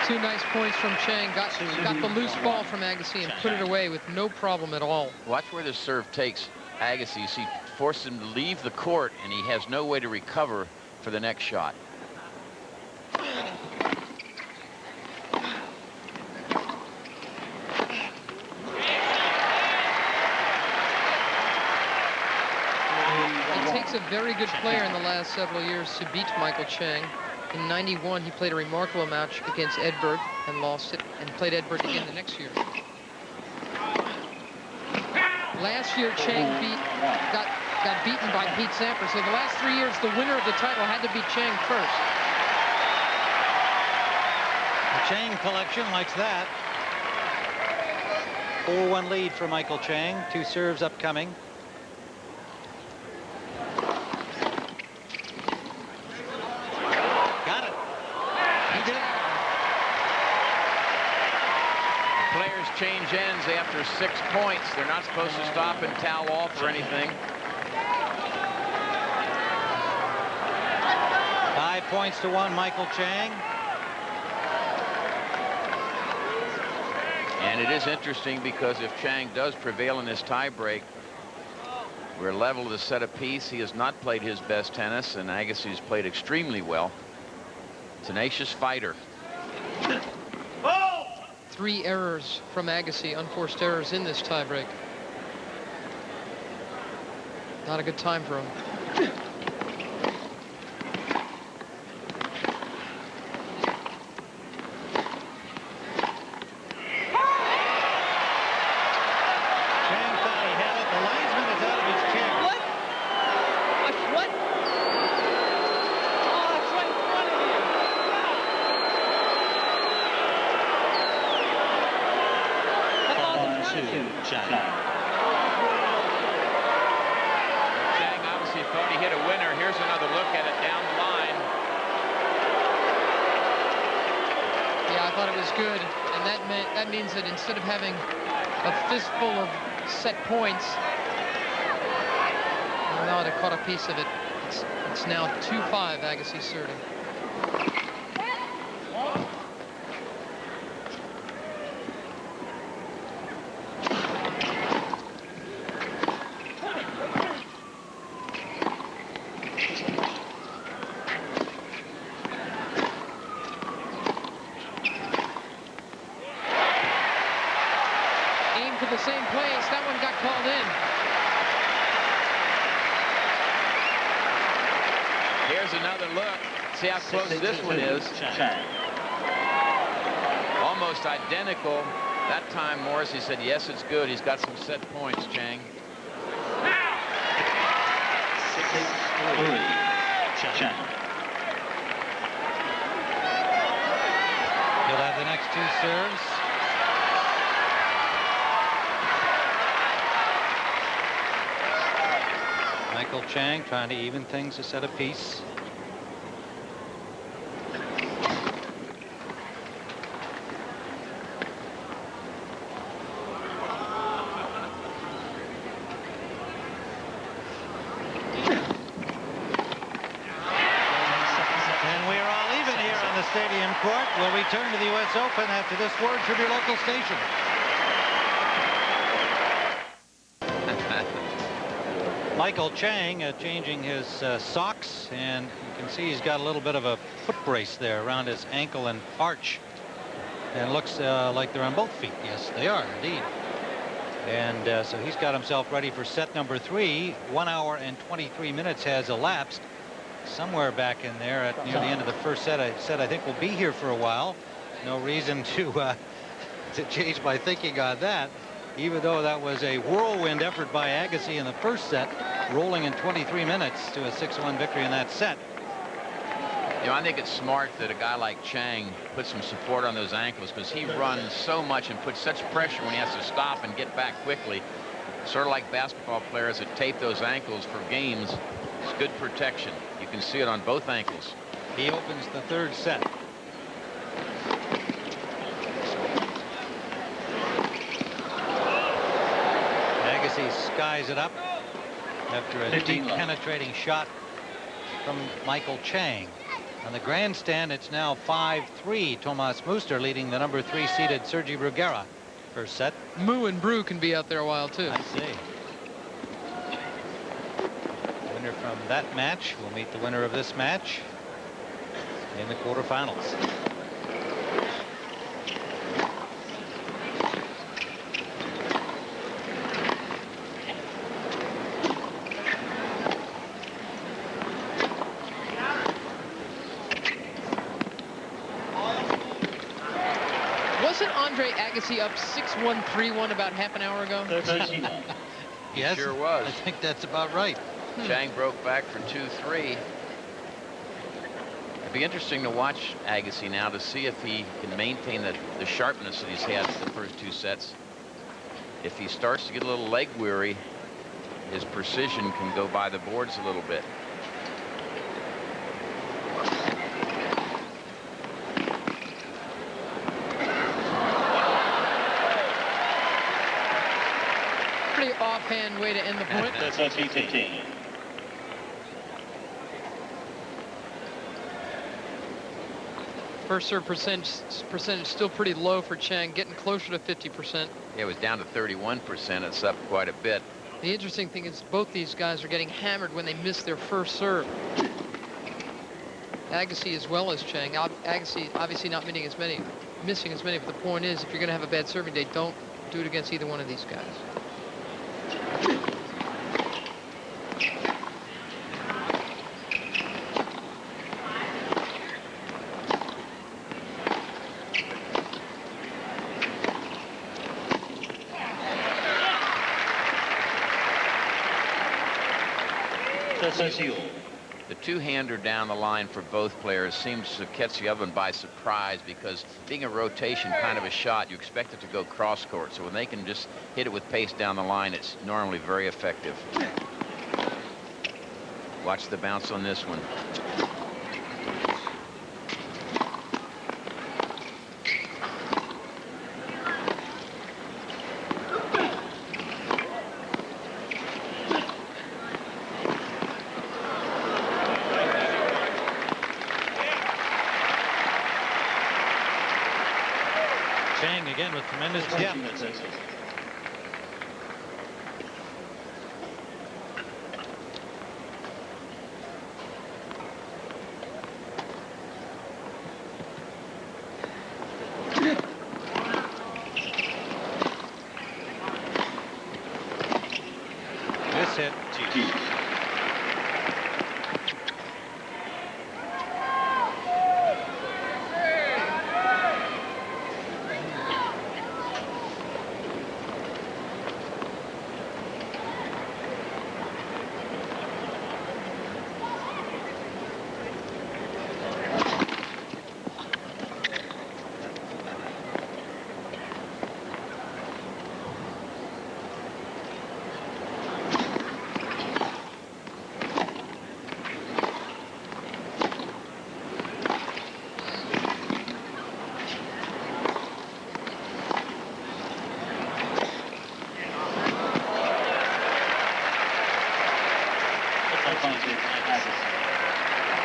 Two nice points from Chang. Got the loose ball from Agassi and put it away with no problem at all. Watch where the serve takes Agassi. You see, forces him to leave the court, and he has no way to recover for the next shot. It takes a very good player in the last several years to beat Michael Chang. In '91, he played a remarkable match against Edberg and lost it, and played Edberg again the next year. Last year, Chang got beaten by Pete Sampras. So the last 3 years, the winner of the title had to beat Chang first. The Chang collection likes that. 4-1 lead for Michael Chang. Two serves upcoming. Change ends after 6 points. They're not supposed to stop and towel off or anything. 5 points to 1, Michael Chang. And it is interesting because if Chang does prevail in this tiebreak, we're level to the set apiece. He has not played his best tennis, and Agassi has played extremely well. Tenacious fighter. 3 errors from Agassi, unforced errors in this tiebreak. Not a good time for him. Chang thought he had it. The linesman is out of his chair. What? What? Oh, it's right in front of you. Chang. Chang obviously thought he hit a winner. Here's another look at it down the line. Yeah, I thought it was good, and that means that instead of having a fistful of set points, now they caught a piece of it. It's now 2-5 Agassi serving. aimed for the same place. That one got called in. Here's another look. See how close this one is. Chang. Almost identical. That time Morrissey said, yes, it's good. He's got some set points, Chang. 6-3. Chang. He'll have the next 2 serves. Michael Chang trying to even things a set apiece. Stadium court. We'll return to the U.S. Open after this word from your local station. Michael Chang changing his socks, and you can see he's got a little bit of a foot brace there around his ankle and arch, and looks like they're on both feet. Yes, they are indeed. And so he's got himself ready for set number 3. 1 hour and 23 minutes has elapsed. Somewhere back in there at near the end of the first set, I said I think we'll be here for a while. No reason to change my thinking on that, even though that was a whirlwind effort by Agassi in the first set, rolling in 23 minutes to a 6-1 victory in that set. You know, I think it's smart that a guy like Chang puts some support on those ankles, because he runs so much and puts such pressure when he has to stop and get back quickly. Sort of like basketball players that tape those ankles for games. It's good protection. You can see it on both ankles. He opens the 3rd set. Agassi skies it up after a deep penetrating shot from Michael Chang. On the grandstand, it's now 5-3. Tomas Muster leading the number 3 seeded Sergi Bruguera. First set. Moo and Brew can be out there a while too. I see. Winner from that match will meet the winner of this match in the quarterfinals. Wasn't Andre Agassi up 6-1, 3-1 about half an hour ago? Yes, sure was. I think that's about right. Chang broke back for 2-3. It'd be interesting to watch Agassi now to see if he can maintain the sharpness that he's had the first 2 sets. If he starts to get a little leg weary, his precision can go by the boards a little bit. Pretty offhand way to end the point. That's 15. First serve percentage still pretty low for Chang, getting closer to 50%. Yeah, it was down to 31%. It's up quite a bit. The interesting thing is both these guys are getting hammered when they miss their first serve. Agassi as well as Chang. Agassi obviously not missing as many, but the point is if you're going to have a bad serving day, don't do it against either one of these guys. The 2-hander down the line for both players seems to catch the other one by surprise, because being a rotation kind of a shot, you expect it to go cross court. So when they can just hit it with pace down the line, it's normally very effective. Watch the bounce on this one. Chang again with tremendous depth. base hit.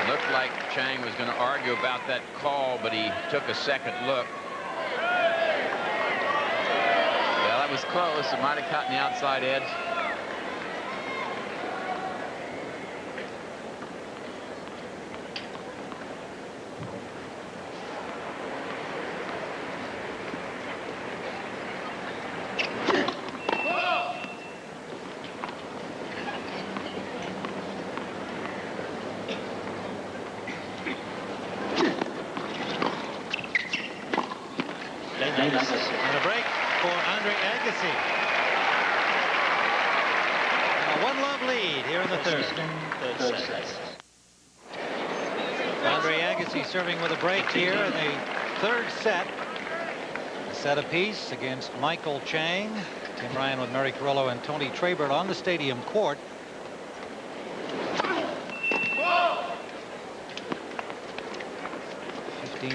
Looked like Chang was going to argue about that call, but he took a second look. Well, that was close. It might have caught in the outside edge. And a break for Agassi. A one-love lead here in the third. Agassi serving with a break here in the third set. A set apiece against Michael Chang. Tim Ryan with Mary Carrillo and Tony Trabert on the stadium court.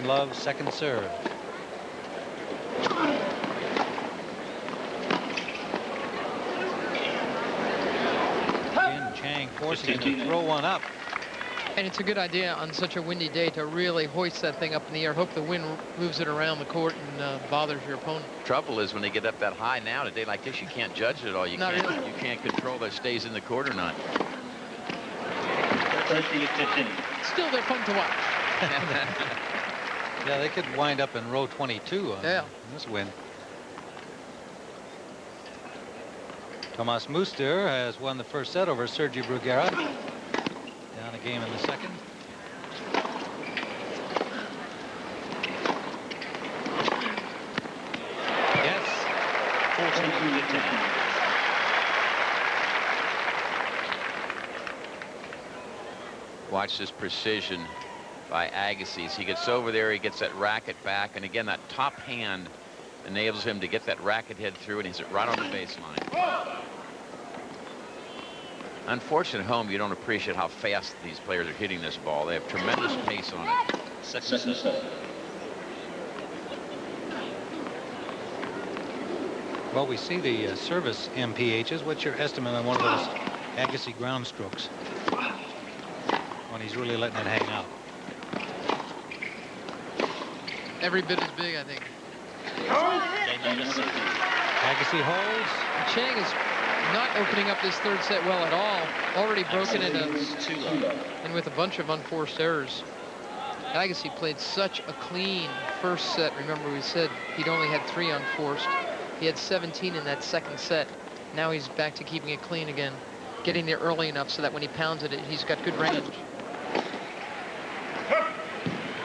Love, second serve. Again, Chang forcing him to throw one up. And it's a good idea on such a windy day to really hoist that thing up in the air. Hope the wind moves it around the court and bothers your opponent. Trouble is when they get up that high now, in a day like this, you can't judge it at all. You can't control that stays in the court or not. Still, they're fun to watch. Yeah, they could wind up in row 22 on this win. Tomas Muster has won the first set over Sergio Bruguera. Down a game in the second. Yes. 14-10. Watch this precision by Agassi. He gets over there, he gets that racket back, and again that top hand enables him to get that racket head through and hits it right on the baseline. Unfortunately, at home you don't appreciate how fast these players are hitting this ball. They have tremendous pace on it. Second set. Well, we see the service MPHs. What's your estimate on one of those Agassi ground strokes when he's really letting it hang out? Every bit as big, I think. Agassi holds. Chang is not opening up this third set well at all. Already broken into and with a bunch of unforced errors. Agassi played such a clean first set. Remember, we said he'd only had 3 unforced. He had 17 in that second set. Now he's back to keeping it clean again, getting there early enough so that when he pounds it, he's got good range.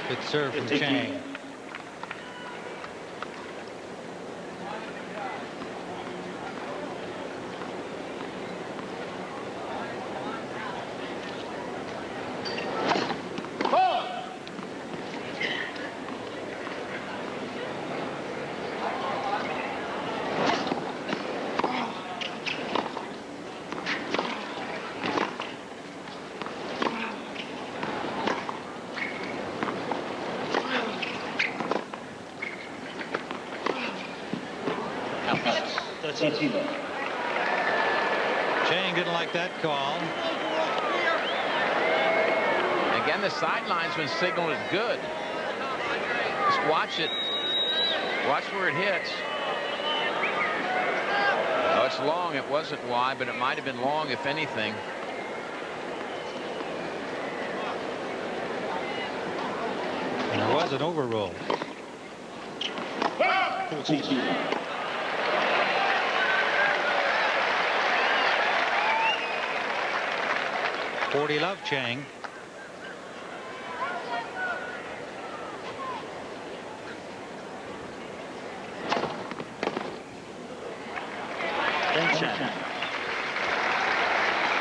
Good serve from Chang. Chang didn't like that call. Again, the sidelinesman signaled it good. Just watch it. Watch where it hits. Oh, it's long. It wasn't wide, but it might have been long, if anything. And there was an overrule. 14. 40 love Chang.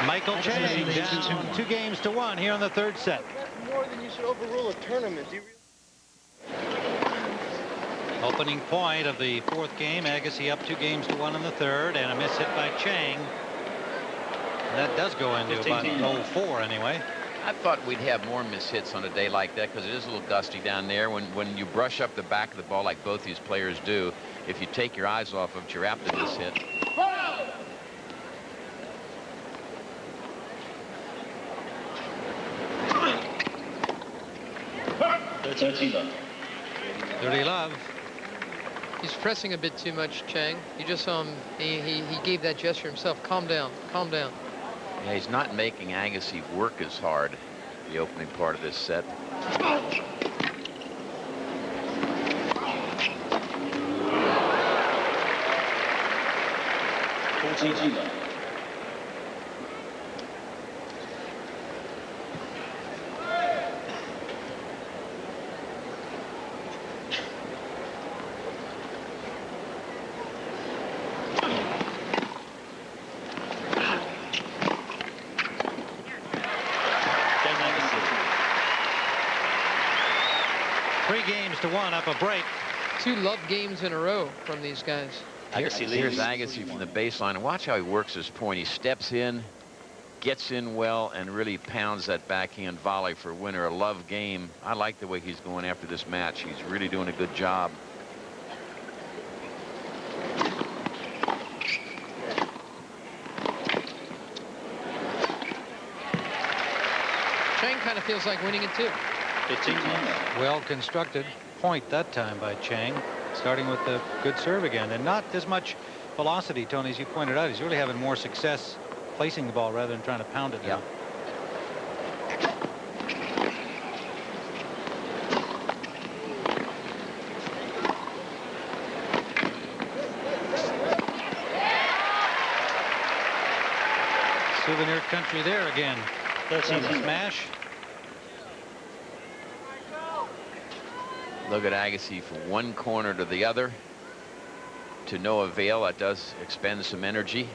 Michael Chang down 2-1 here in the third set. That's more than you should overrule a tournament. Do you Opening point of the fourth game. Agassi up 2-1 in the third, and a miss hit by Chang. And that does go into about 0-4 anyway. I thought we'd have more mishits on a day like that because it is a little gusty down there. When you brush up the back of the ball like both these players do, if you take your eyes off of it, you're apt to miss hit. Dirty love. He's pressing a bit too much, Chang. You just saw him. He gave that gesture himself. Calm down. Calm down. Yeah, he's not making Agassi work as hard the opening part of this set. To 1 up a break. 2 love games in a row from these guys. Here's Agassi from the baseline, and watch how he works his point. He steps in, gets in well, and really pounds that backhand volley for a winner. A love game. I like the way he's going after this match. He's really doing a good job. Chang kind of feels like winning it too. Well constructed point that time by Chang, starting with the good serve again, and not as much velocity, Tony, as you pointed out. He's really having more success placing the ball rather than trying to pound it down. Souvenir country there again. Smash. Look at Agassi from one corner to the other to no avail. That does expend some energy.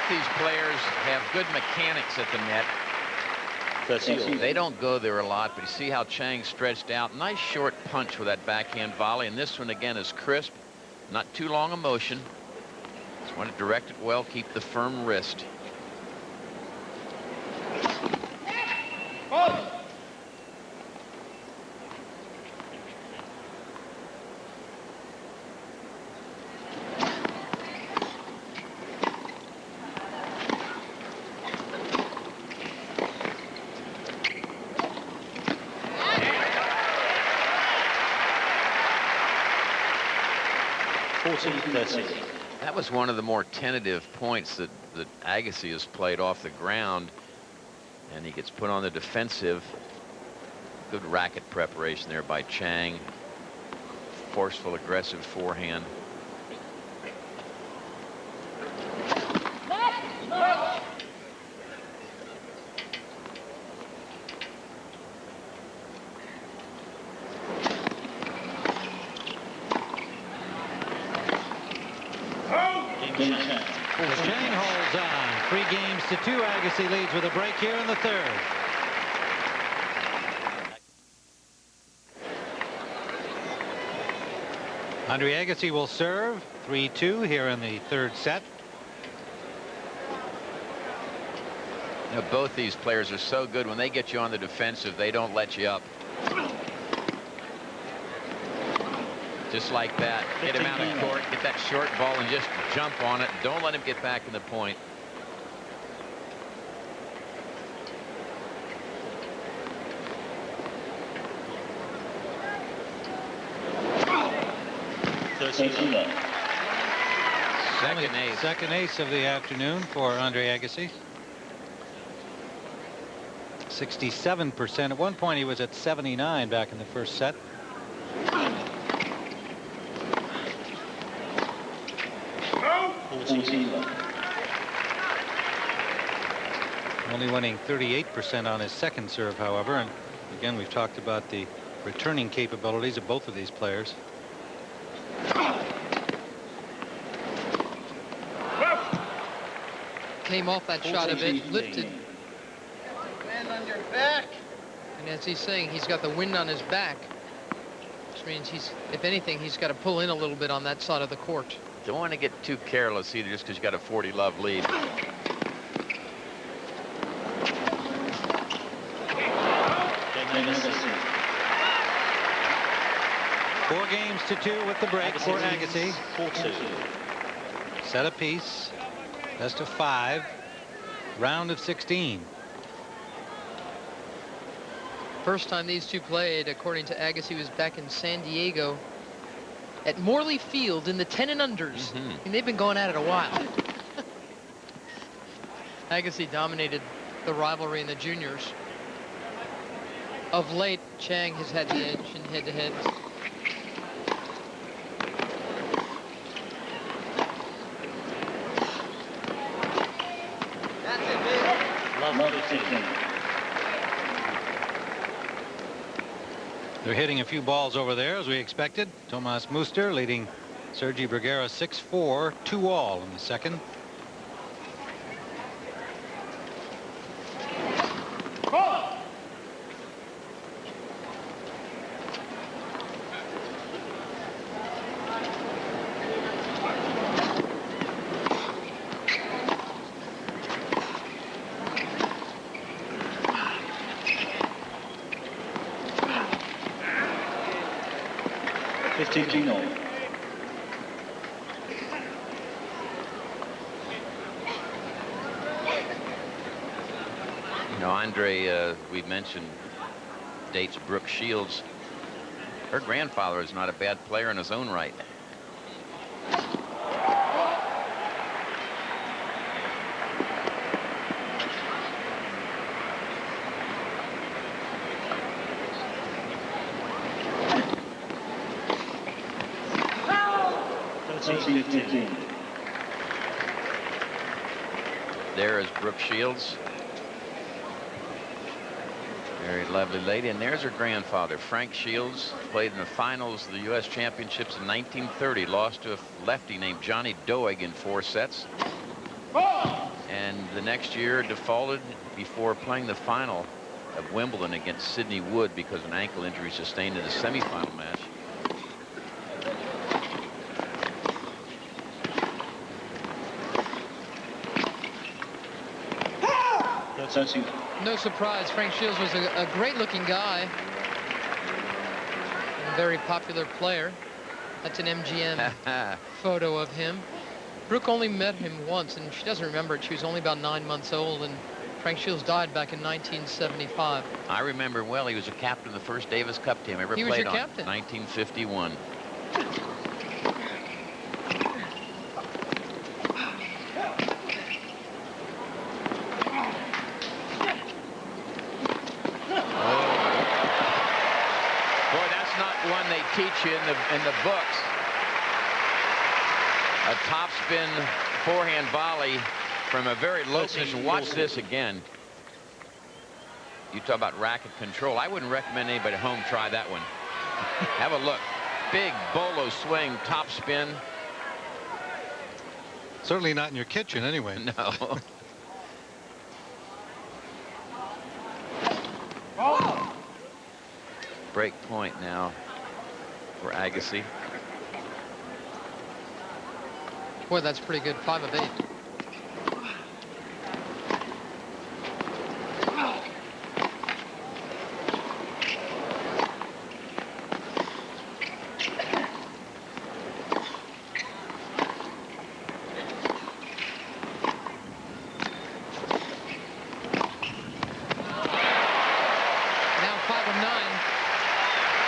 These players have good mechanics at the net. They don't go there a lot, but you see how Chang stretched out. Nice short punch with that backhand volley, and this one again is crisp, not too long a motion. Just want to direct it well, keep the firm wrist. That was one of the more tentative points that Agassi has played off the ground, and he gets put on the defensive. Good racket preparation there by Chang. Forceful, aggressive forehand. Chang holds on. 3-2. Agassi leads with a break here in the third. Andre Agassi will serve 3-2 here in the third set. You know, both these players are so good. When they get you on the defensive, they don't let you up. Just like that. Get him out of court, get that short ball, and just jump on it. Don't let him get back in the point. Second ace of the afternoon for Andre Agassi. 67%. At one point he was at 79 back in the first set. Only winning 38% on his second serve, however. And again, we've talked about the returning capabilities of both of these players. Came off that shot a bit, lifted. Wind on your back. And as he's saying, he's got the wind on his back, which means he's, if anything, he's got to pull in a little bit on that side of the court. Don't want to get too careless either, just because you got a 40-love lead. Four games to 2 with the break for Agassi. 4-2. Set apiece. Best of 5. Round of 16. First time these two played, according to Agassi, was back in San Diego at Morley Field in the 10 and unders. And they've been going at it a while. Agassi dominated the rivalry in the juniors. Of late, Chang has had the edge in head-to-head. They're hitting a few balls over there, as we expected. Tomas Muster leading Sergi Bruguera 6-4, 2-all in the second. Now, Andre, we mentioned dates Brooke Shields. Her grandfather is not a bad player in his own right. There is Brooke Shields. Very lovely lady. And there's her grandfather, Frank Shields. Played in the finals of the U.S. Championships in 1930. Lost to a lefty named Johnny Doig in 4 sets. And the next year defaulted before playing the final of Wimbledon against Sidney Wood because of an ankle injury sustained in the semifinal match. No surprise, Frank Shields was a great-looking guy. And a very popular player. That's an MGM photo of him. Brooke only met him once, and she doesn't remember it. She was only about 9 months old, and Frank Shields died back in 1975. I remember him well. He was a captain of the first Davis Cup team I ever played on. Captain. 1951. One they teach you in the books. A topspin forehand volley from a very low position. Watch this again. You talk about racket control. I wouldn't recommend anybody at home try that one. Have a look. Big bolo swing, topspin. Certainly not in your kitchen anyway. No. Break point now for Agassi. Boy, that's pretty good. 5 of 8.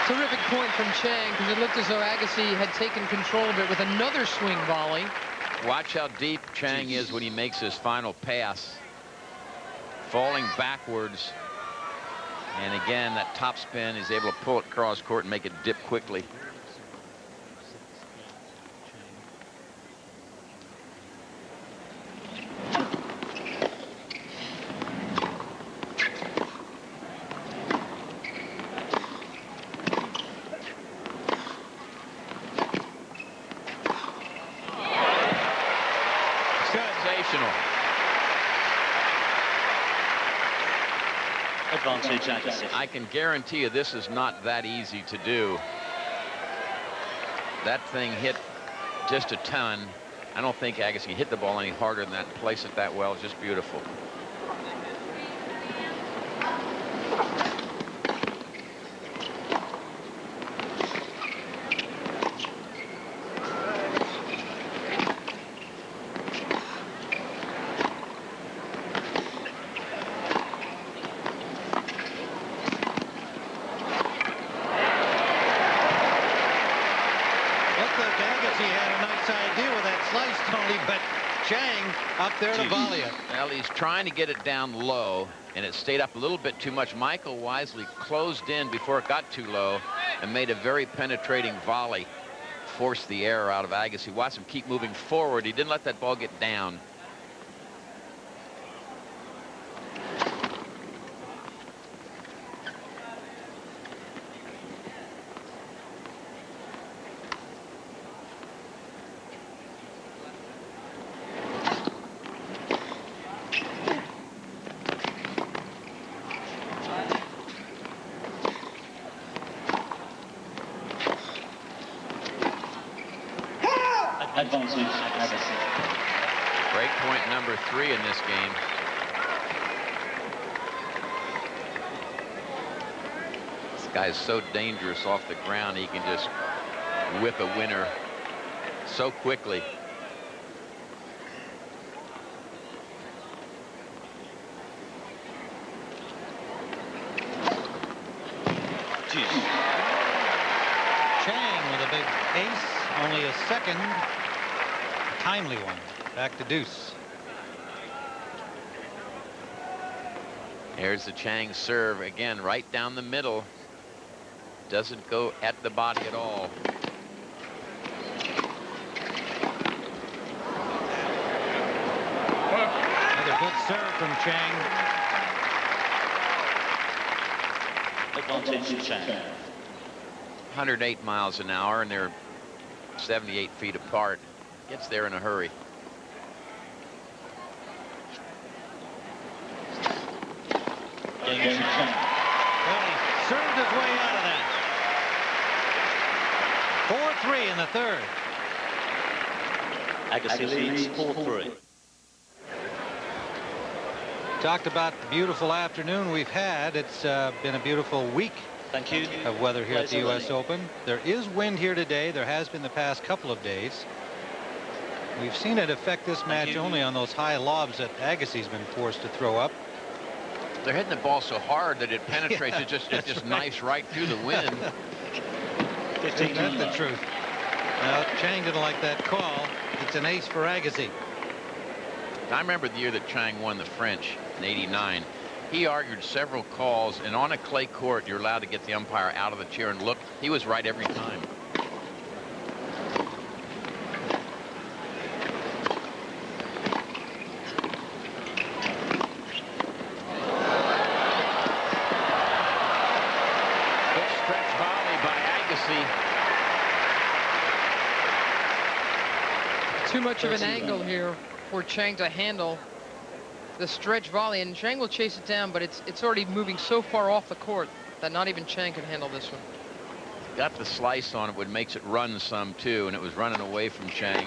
Terrific point from Chang, because it looked as though Agassi had taken control of it with another swing volley. Watch how deep Chang is when he makes his final pass. Falling backwards. And again, that top spin, he's able to pull it cross court and make it dip quickly. Advantage Agassi. I can guarantee you this is not that easy to do. That thing hit just a ton. I don't think Agassi can hit the ball any harder than that and place it that well. It's just beautiful. Chang up there to volley it. Well, he's trying to get it down low, and it stayed up a little bit too much. Michael wisely closed in before it got too low and made a very penetrating volley. Forced the error out of Agassi. Watch him keep moving forward. He didn't let that ball get down. Advantage Agassi. Break point number 3 in this game. This guy is so dangerous off the ground. He can just whip a winner so quickly. Chang with a big ace. Only a second, timely one. Back to deuce. Here's the Chang serve again, right down the middle. Doesn't go at the body at all. Another good serve from Chang. Advantage Chang. 108 miles an hour, and they're 78 feet apart. Gets there in a hurry. Well, he served his way out of that. 4-3 in the third. Agassi leads 4-3. Talked about the beautiful afternoon we've had. It's been a beautiful week. Thank you. Of weather here at the U.S. Open. There is wind here today. There has been the past couple of days. We've seen it affect this match only on those high lobs that Agassi's been forced to throw up. They're hitting the ball so hard that it penetrates. Yeah, it's just nice right through the wind. Isn't that the truth? Well, Chang didn't like that call. It's an ace for Agassi. I remember the year that Chang won the French in '89. He argued several calls, and on a clay court, you're allowed to get the umpire out of the chair and look. He was right every time. Good stretch volley by Agassi. Too much of an angle here for Chang to handle the stretch volley, and Chang will chase it down, but it's already moving so far off the court that not even Chang can handle this one. Got the slice on it, which makes it run some too, and it was running away from Chang.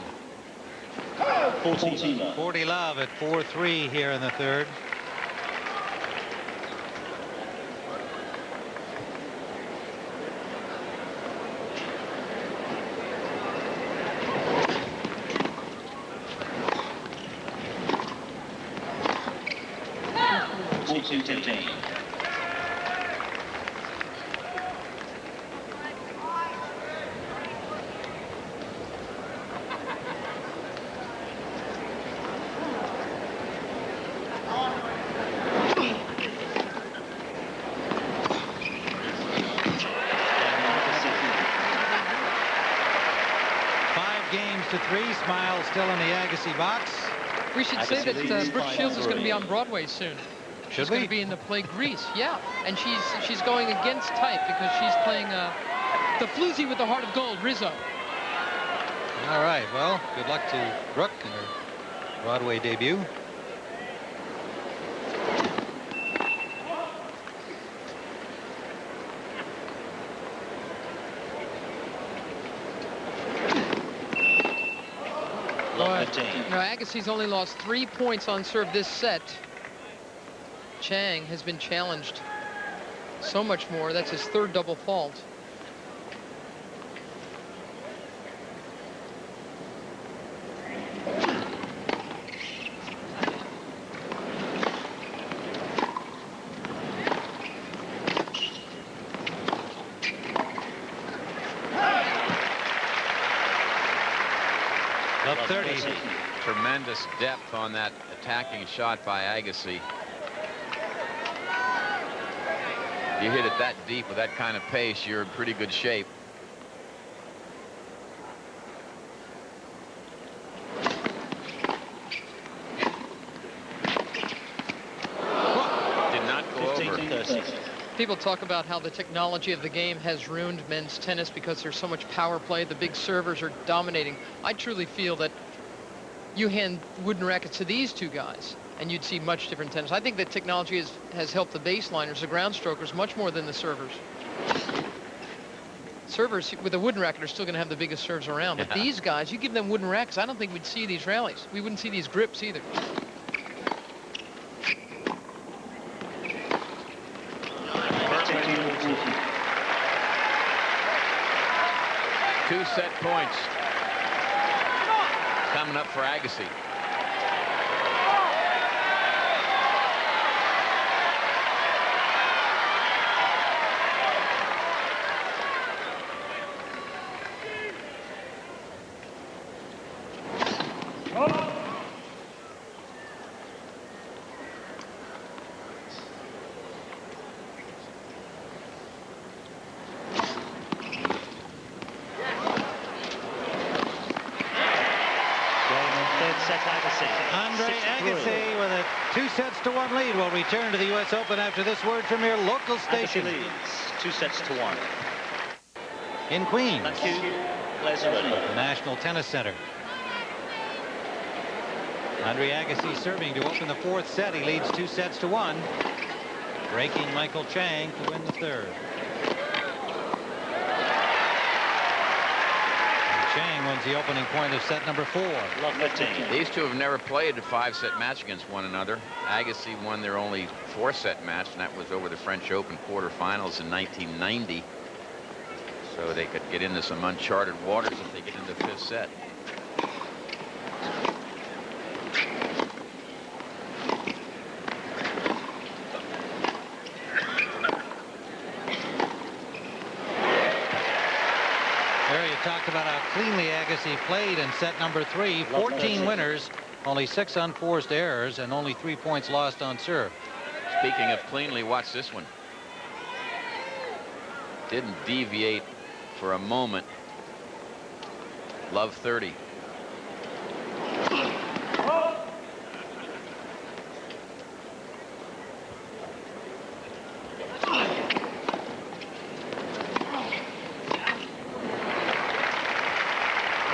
40 love at 4-3 here in the third. To 3. Smile still in the Agassi box. We should say that Brooke Shields is going to be on Broadway soon. She's going to be in the play Grease. Yeah, and she's going against type because she's playing the floozy with the heart of gold, Rizzo. All right, well, good luck to Brooke in her Broadway debut. Now, Agassi's only lost 3 points on serve this set. Chang has been challenged so much more. That's his third double fault. Love 30. Tremendous depth on that attacking shot by Agassi. You hit it that deep with that kind of pace, you're in pretty good shape. Did not go over. People talk about how the technology of the game has ruined men's tennis because there's so much power play. The big servers are dominating. I truly feel that you hand wooden rackets to these two guys and you'd see much different tennis. I think that technology has helped the baseliners, the ground strokers, much more than the servers. Servers with a wooden racket are still going to have the biggest serves around. But these guys, you give them wooden rackets, I don't think we'd see these rallies. We wouldn't see these grips either. Two set points coming up for Agassi. Agassi with a 2-1 lead will return to the U.S. Open after this word from your local station. Agassi leads 2-1. In Queens. Thank you. The National Tennis Center. Andre Agassi serving to open the fourth set. He leads 2-1. Breaking Michael Chang to win the third. Chang wins the opening point of set number 4. Love 15. These two have never played a 5-set match against one another. Agassi won their only 4-set match, and that was over the French Open quarterfinals in 1990. So they could get into some uncharted waters if they get into the 5th set. Talked about how cleanly Agassi played in set number 3. 14 winners, only 6 unforced errors, and only 3 points lost on serve. Speaking of cleanly, watch this one. Didn't deviate for a moment. Love 30.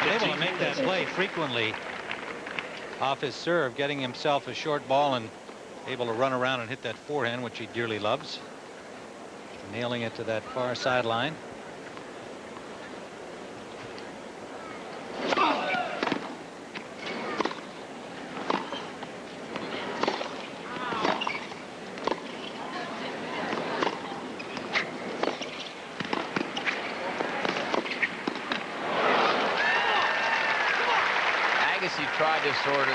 Able to make that play frequently off his serve, getting himself a short ball and able to run around and hit that forehand, which he dearly loves. Nailing it to that far sideline. tried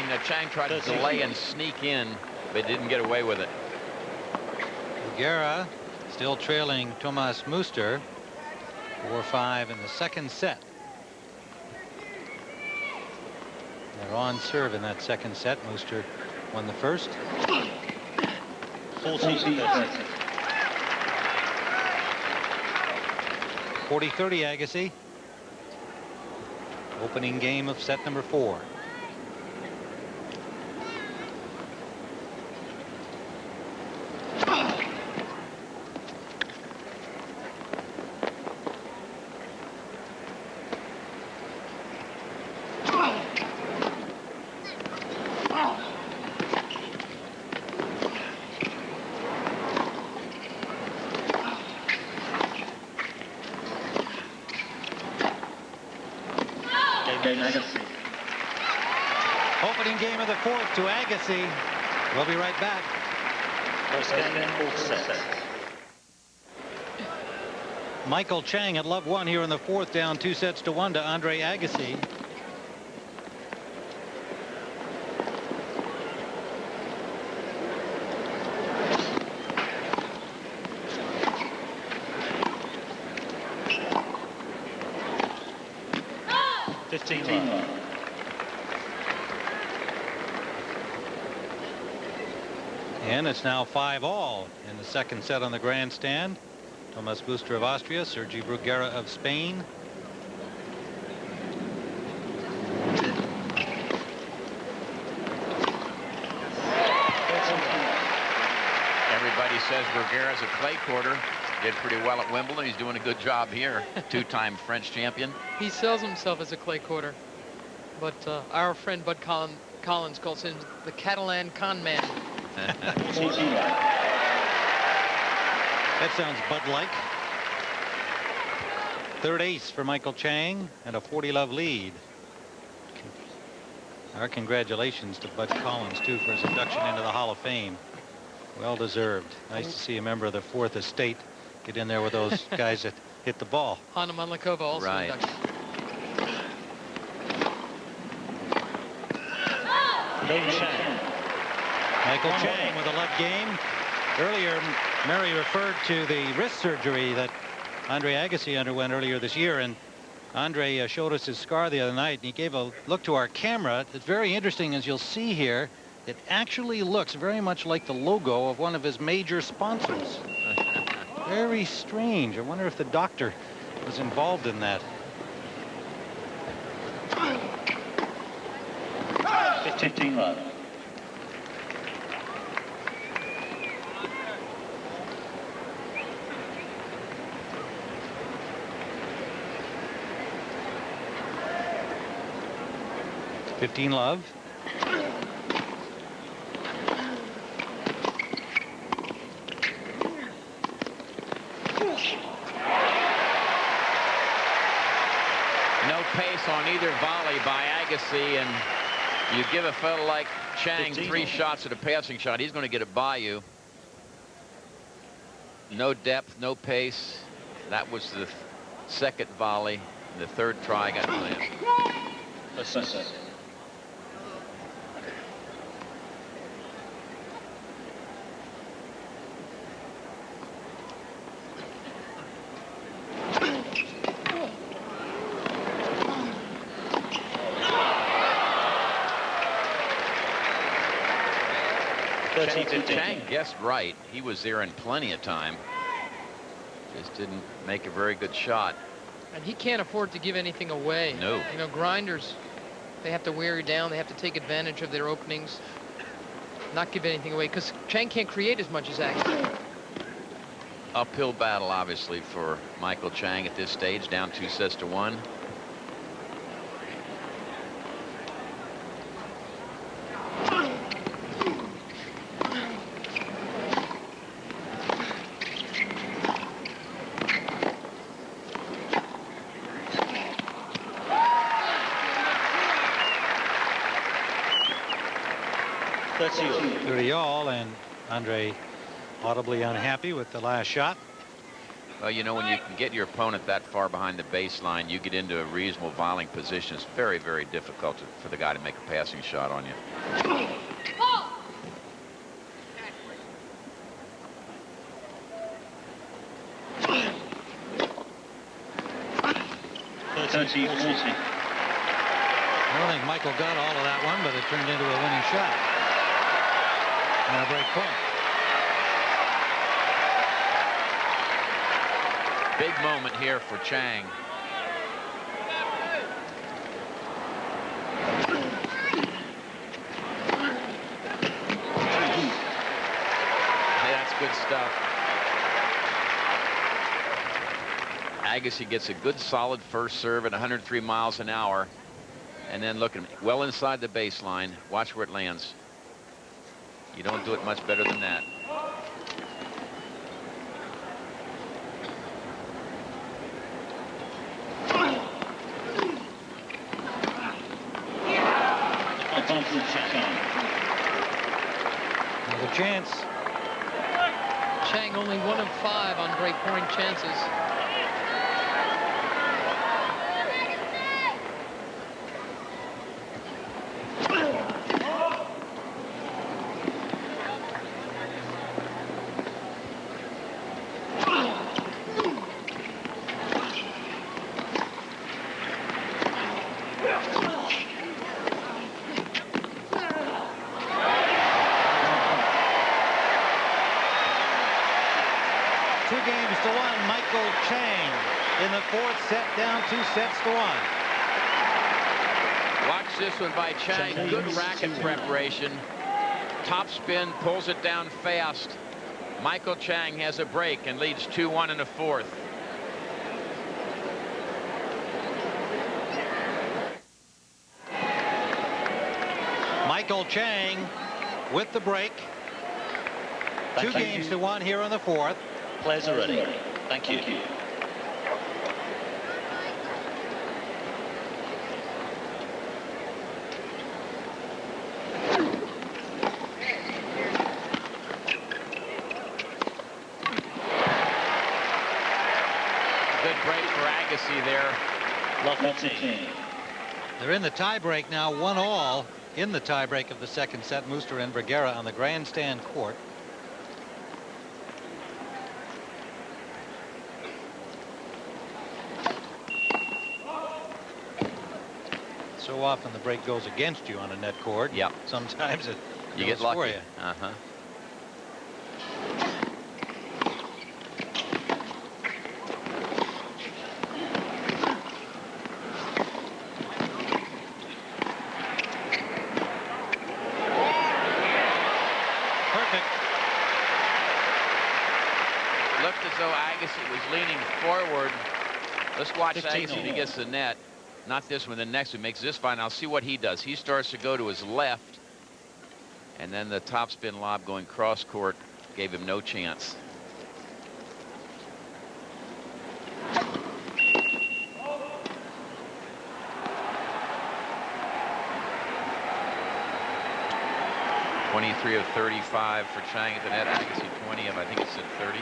to Chang tried to delay and sneak in, but didn't get away with it. Bruguera still trailing Thomas Muster 4-5 in the second set. They're on serve in that second set. Muster won the first. 40-30 Agassi. Opening game of set number 4. Opening game of the 4th to Agassi. We'll be right back. Michael Chang at love 1 here in the 4th, down 2-1 to Andre Agassi. And it's now 5-all in the second set on the grandstand. Thomas Muster of Austria, Sergi Bruguera of Spain. Everybody says Bruguera's a clay courter. Did pretty well at Wimbledon. He's doing a good job here. 2-time French champion. He sells himself as a clay courter, but our friend Bud Collins calls him the Catalan con man. That sounds Bud-like. Third ace for Michael Chang and a 40-love lead. Our congratulations to Bud Collins, too, for his induction into the Hall of Fame. Well deserved. Nice to see a member of the 4th Estate get in there with those guys that hit the ball. Hanna Mandlikova also Right. inducted. Michael Chang with a love game. Earlier, Mary referred to the wrist surgery that Andre Agassi underwent earlier this year, and Andre showed us his scar the other night, and he gave a look to our camera. It's very interesting, as you'll see here. It actually looks very much like the logo of one of his major sponsors. Very strange. I wonder if the doctor was involved in that. 15 love. $15 love. No pace on either volley by Agassi, and you give a fellow like Chang 3 shots at a passing shot, he's going to get it by you. No depth, no pace. That was the second volley. The third try got played. Chang guessed right. He was there in plenty of time. Just didn't make a very good shot. And he can't afford to give anything away. No. You know, grinders, they have to wear you down. They have to take advantage of their openings, not give anything away, because Chang can't create as much as Agassi. Uphill battle, obviously, for Michael Chang at this stage, down 2-1. $30 all, and Andre audibly unhappy with the last shot. Well, you know, when you can get your opponent that far behind the baseline, you get into a reasonable volleying position. It's very, very difficult for the guy to make a passing shot on you. I don't think Michael got all of that one, but it turned into a winning shot. And a break point. Big moment here for Chang. Hey, that's good stuff. Agassi gets a good solid first serve at 103 miles an hour. And then look at him, well inside the baseline. Watch where it lands. You don't do it much better than that. There's a chance. Chang only 1 of 5 on break point chances. Chang in the 4th set, down 2 sets to 1. Watch this one by Chang. Good racket preparation. Top spin, pulls it down fast. Michael Chang has a break and leads 2-1 in the 4th. Michael Chang with the break. 2 games to 1 here in the 4th. Players are ready. Thank you. Good break for Agassi there. They're in the tiebreak now, 1-1 in the tiebreak of the 2nd set. Muster and Vergara on the grandstand court. So often the break goes against you on a net court. Yep. Sometimes it You goes get lucky. for you. Uh-huh. Perfect. Looked as though Agassi was leaning forward. Let's watch Agassi if he gets the net. Not this one, the next one makes this fine. I'll see what he does. He starts to go to his left, and then the topspin lob going cross court gave him no chance. (23 of 35 for Chang at the net. Agassi 20 of, I think it's at 30.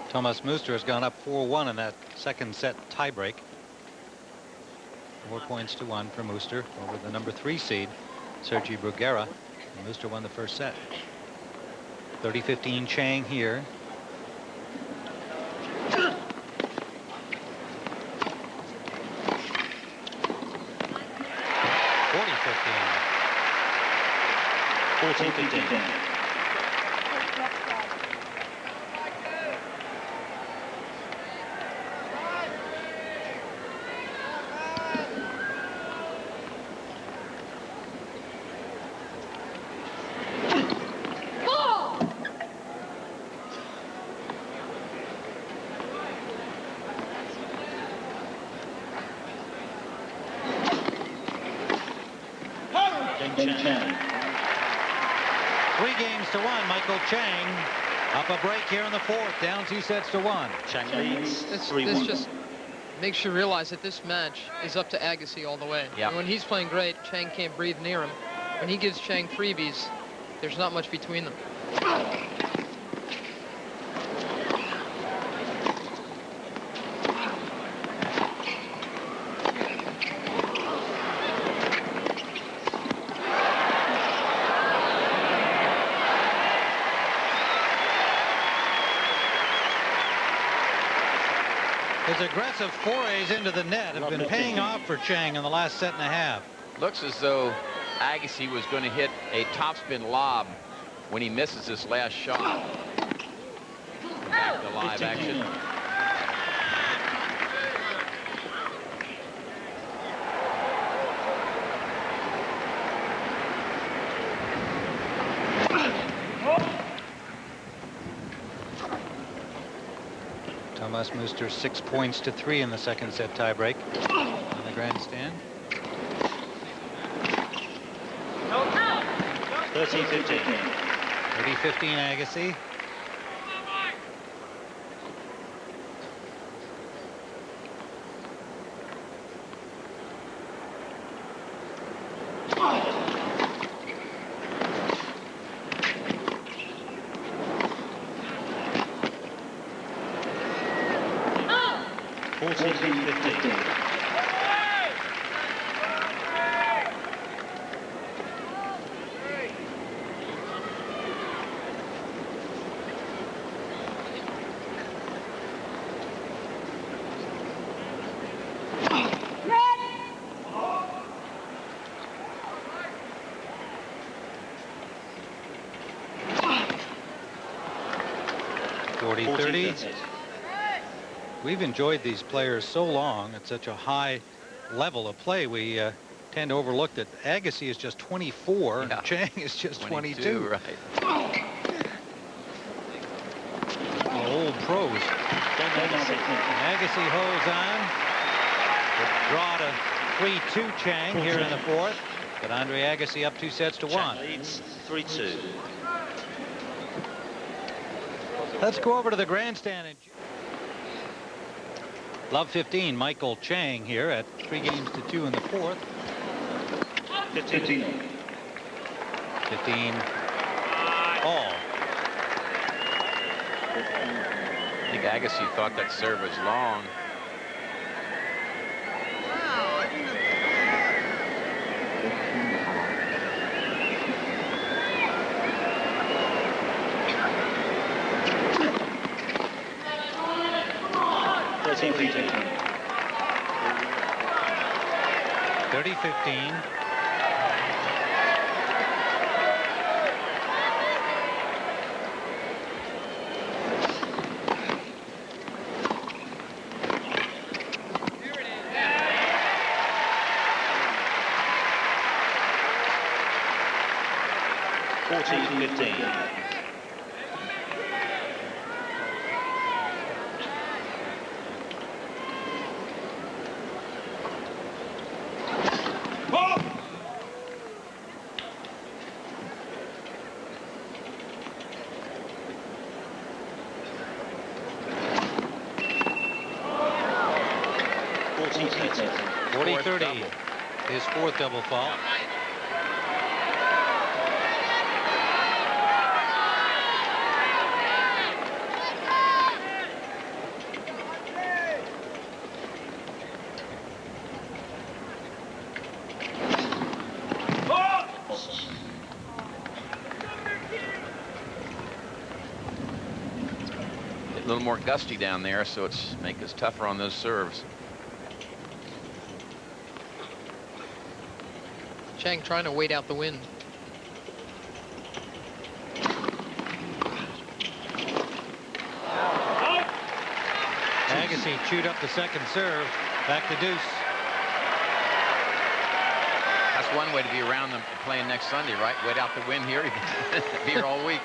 Thomas Muster has gone up 4-1 in that 2nd set tiebreak. 4 points to 1 for Muster over the number 3 seed, Sergi Bruguera. And Muster won the 1st set. 30-15 Chang here. Chang. 3 games to 1. Michael Chang up a break here in the 4th, down 2 sets to 1. Chang leads This 3-1. just Makes you realize that this match is up to Agassi all the way. Yep. And when he's playing great, Chang can't breathe near him. When he gives Chang freebies, there's not much between them. His aggressive forays into the net have been paying off for Chang in the last set and a half. Looks as though Agassi was going to hit a topspin lob when he misses this last shot. Back to live action. Thomas Muster 6 points to 3 in the second set tiebreak on the grandstand. 30-15. 30-15 Agassi. We've enjoyed these players so long at such a high level of play. We tend to overlook that Agassi is just 24 and Chang is just 22. Right. Old pros. Agassi holds on. The draw to 3-2 Chang here in the fourth. But Andre Agassi up 2 sets to 1. Leads 3-2. Let's go over to the grandstand. And Love 15, Michael Chang here at 3 games to 2 in the fourth. 15 all. I think Agassi thought that serve was long. $13-15. 30-15. His fourth double fault. A little more gusty down there, so it's make us tougher on those serves. Chang trying to wait out the wind. Agassi chewed up the second serve. Back to deuce. That's one way to be around them playing next Sunday, right? Wait out the wind here. Be here all week.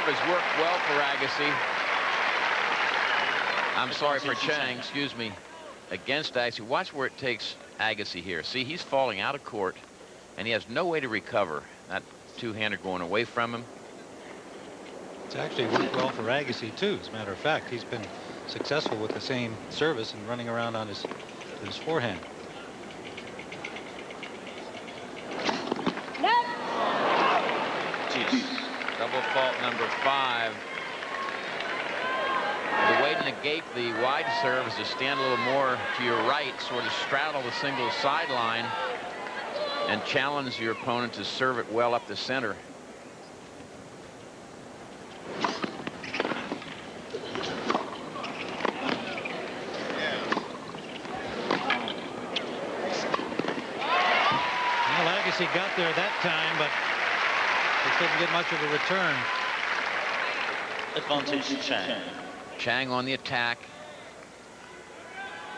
Has worked well for Agassi. I'm sorry, for Chang, excuse me, against Agassi. Watch where it takes Agassi here. See, he's falling out of court, and he has no way to recover. That two-hander going away from him. It's actually worked well for Agassi, too. As a matter of fact, he's been successful with the same service and running around on his forehand. Double fault number 5. The way to negate the wide serve is to stand a little more to your right, sort of straddle the single sideline, and challenge your opponent to serve it well up the center. Well, Agassi got there that time, but he couldn't get much of a return. Advantage Chang. Chang on the attack.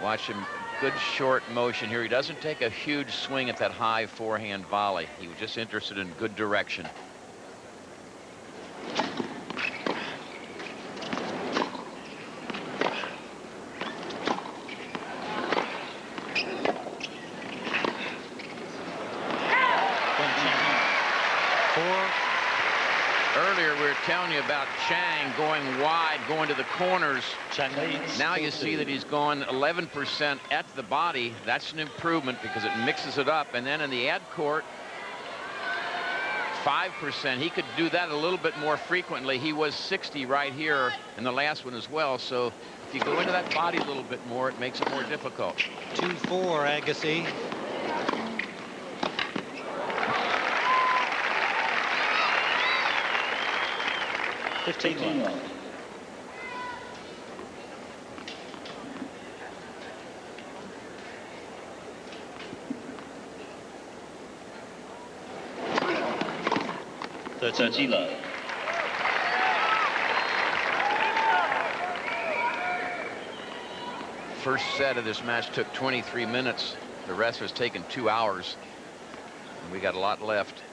Watch him. Good short motion here. He doesn't take a huge swing at that high forehand volley. He was just interested in good direction. Earlier we were telling you about Chang going wide, going to the corners. Chang leads. Now you see that he's gone 11% at the body. That's an improvement because it mixes it up. And then in the ad court, 5%. He could do that a little bit more frequently. He was 60 right here in the last one as well. So if you go into that body a little bit more, it makes it more difficult. 2-4 Agassi. Fifteen. First set of this match took 23 minutes. The rest has taken 2 hours. And we got a lot left.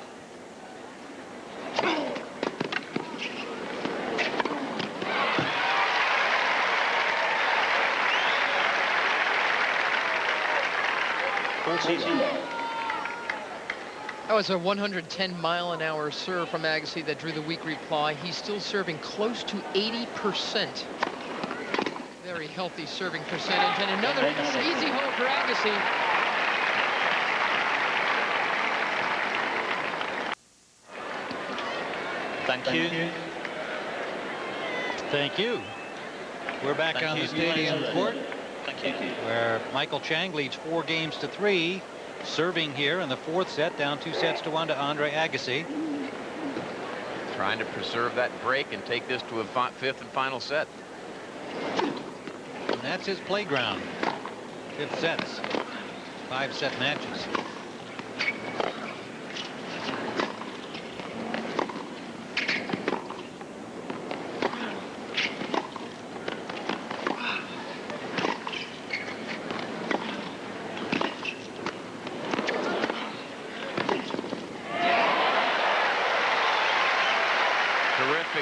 That was a 110-mile-an-hour serve from Agassi that drew the weak reply. He's still serving close to 80%. Very healthy serving percentage, and another easy hole for Agassi. Thank you. Thank you. We're back Thank on you. the stadium court, Thank you. where Michael Chang leads 4 games to 3, serving here in the 4th set, down 2 sets to 1 to Andre Agassi. Trying to preserve that break and take this to a 5th and final set. And that's his playground. 5th sets, 5-set matches.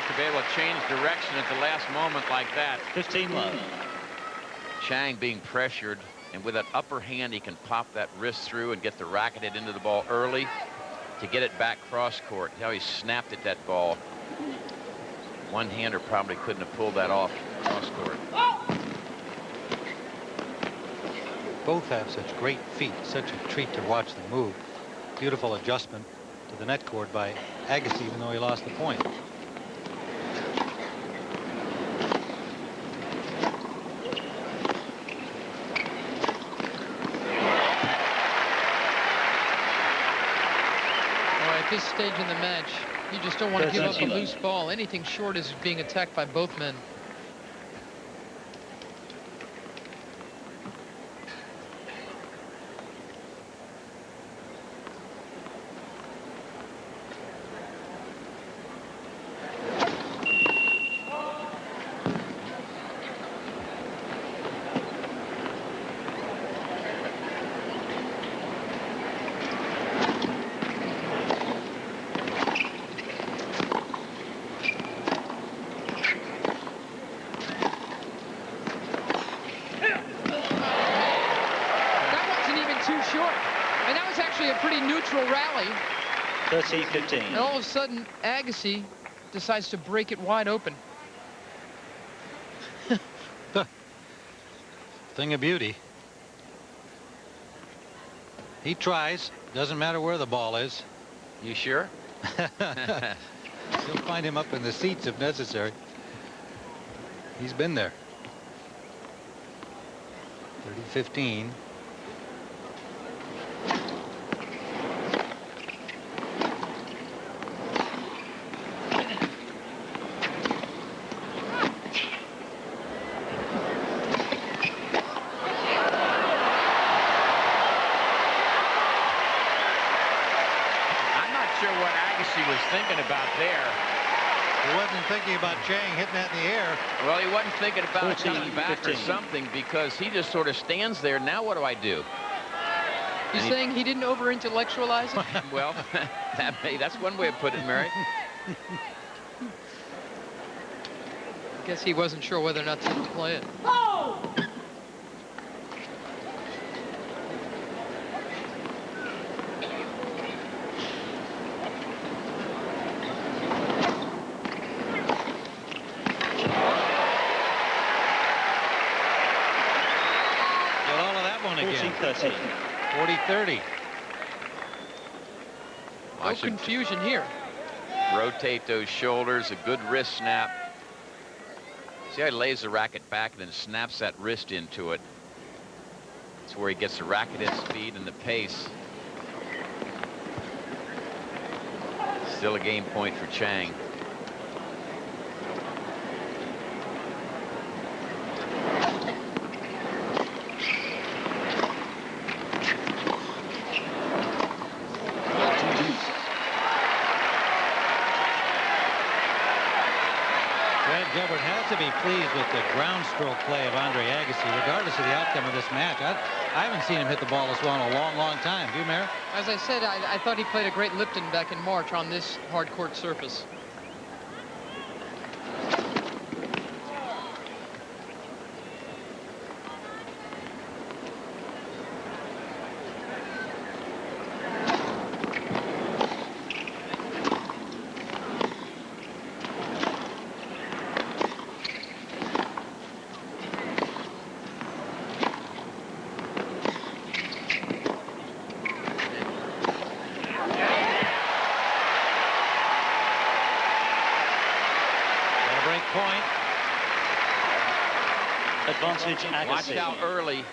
To be able to change direction at the last moment like that. 15-1. Chang being pressured, and with that upper hand he can pop that wrist through and get the racket hit into the ball early to get it back cross court. How he snapped at that ball. One-hander probably couldn't have pulled that off cross court. Both have such great feet, such a treat to watch them move. Beautiful adjustment to the net cord by Agassi, even though he lost the point. At this stage in the match, you just don't want to give up a loose ball. Anything short is being attacked by both men. sure. And that was actually a pretty neutral rally. 30-15. And all of a sudden, Agassi decides to break it wide open. Thing of beauty. He tries. Doesn't matter where the ball is. You sure? You'll find him up in the seats if necessary. He's been there. 30-15. Was thinking about there. He wasn't thinking about Chang hitting that in the air. Well, he wasn't thinking about 14, coming back 15. or something, because he just sort of stands there. Now what do I do? You're saying he didn't over-intellectualize it? Well, that's one way of putting it, Mary. I guess he wasn't sure whether or not to play it. Again. 40-30. 40-30. No confusion here. Rotate those shoulders, a good wrist snap. See how he lays the racket back and then snaps that wrist into it. That's where he gets the racket at speed and the pace. Still a game point for Chang. Gilbert has to be pleased with the ground stroke play of Andre Agassi, regardless of the outcome of this match. I haven't seen him hit the ball this well in a long, long time. Do you, Mary? As I said, I thought he played a great Lipton back in March on this hard court surface. Advantage Agassi. Watch how early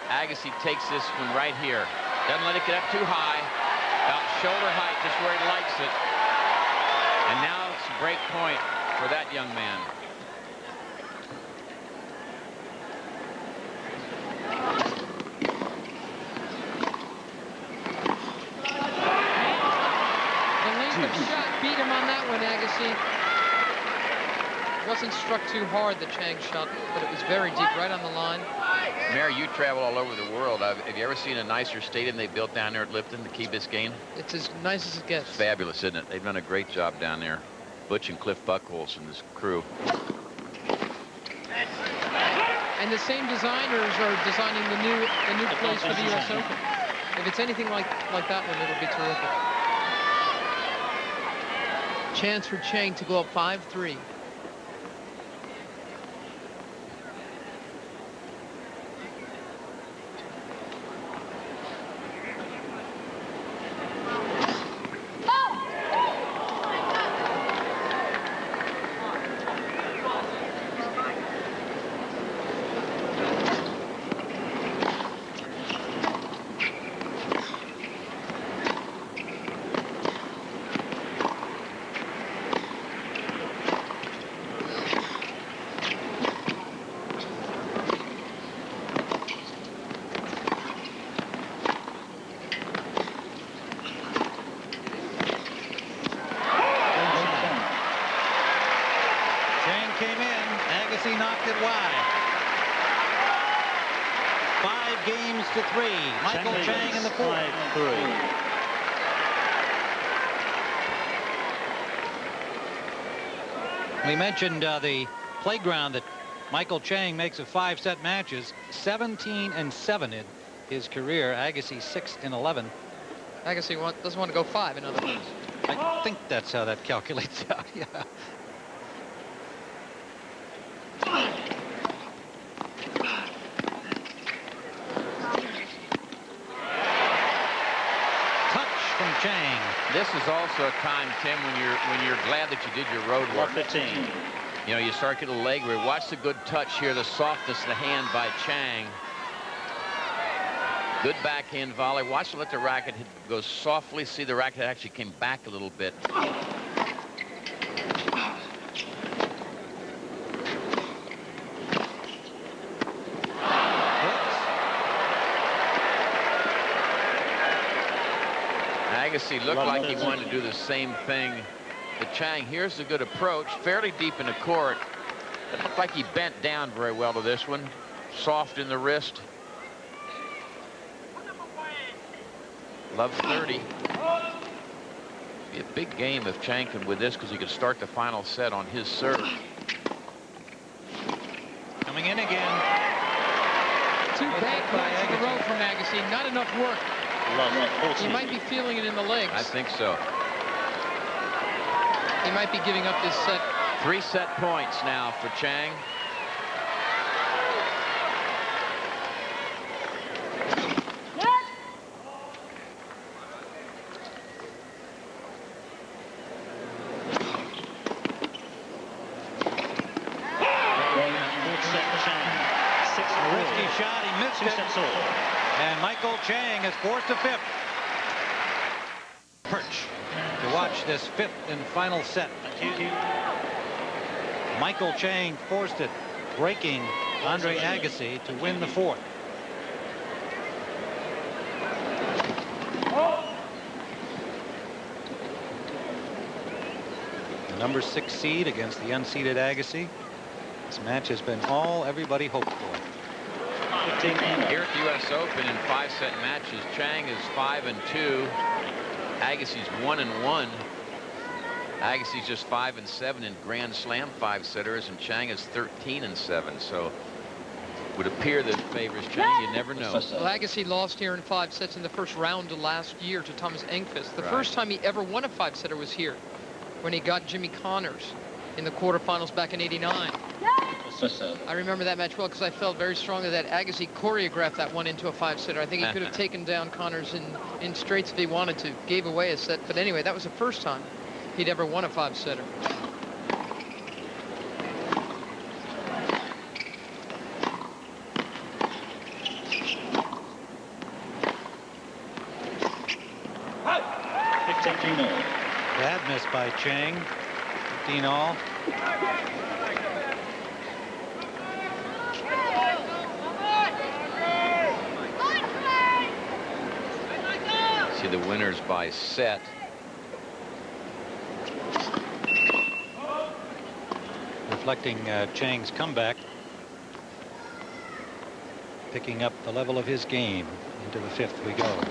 Agassi takes this one right here. Doesn't let it get up too high. About shoulder height, just where he likes it. And now it's a break point for that young man. The length of shot beat him on that one, Agassi. Wasn't struck too hard, the Chang shot, but it was very deep, right on the line. Mary, you travel all over the world. Have you ever seen a nicer stadium they built down there at Lipton, the Key Biscayne? It's as nice as it gets. It's fabulous, isn't it? They've done a great job down there. Butch and Cliff Buckholz and his crew. And the same designers are designing the new place for the U.S. Open. If it's anything like that one, it'll be terrific. Chance for Chang to go up 5-3. Came in. Agassi knocked it wide. 5-3. Michael Chang in the fourth. 5-3. We mentioned the playground that Michael Chang makes of 5-set matches. 17-7 his career. Agassi 6-11. Agassi doesn't want to go 5, in other words. I think that's how that calculates out. Yeah. Touch from Chang. This is also a time, Tim, when you're glad that you did your road work. 15. You know, you start getting a leg where watch the good touch here, the softness of the hand by Chang. Good backhand volley. Watch, let the racket go softly. See, the racket actually came back a little bit. Agassi looked like he wanted to do the same thing. But Chang, here's a good approach, fairly deep in the court. It looked like he bent down very well to this one. Soft in the wrist. Love 30. Be a big game if Chang can win this, because he could start the final set on his serve. Coming in again. 2 bad points in a row from Agassi. Not enough work. Love He might be feeling it in the legs. I think so. He might be giving up this set. 3 set points now for Chang. Risky shot. He missed it. And Michael Chang is forced to 5th. Perch to watch this 5th and final set. Michael Chang forced it, breaking Andre Agassi to win the 4th. The number 6 seed against the unseeded Agassi. This match has been all everybody hoped for. Here at the U.S. Open in 5-set matches, Chang is 5-2. Agassi's 1-1. Agassi's just 5-7 in Grand Slam 5-setters, and Chang is 13-7. So it would appear that favors Chang. You never know. Well, Agassi lost here in 5 sets in the first round of last year to Thomas Engqvist. The first time he ever won a 5-setter was here when he got Jimmy Connors in the quarterfinals back in '89. I remember that match well because I felt very strongly that Agassi choreographed that one into a 5-setter. I think he could have taken down Connors in straights if he wanted to. Gave away a set. But anyway, that was the first time he'd ever won a 5-setter. Bad miss by Chang. 15 all. See the winners by set. Reflecting Chang's comeback. Picking up the level of his game. Into the 5th we go.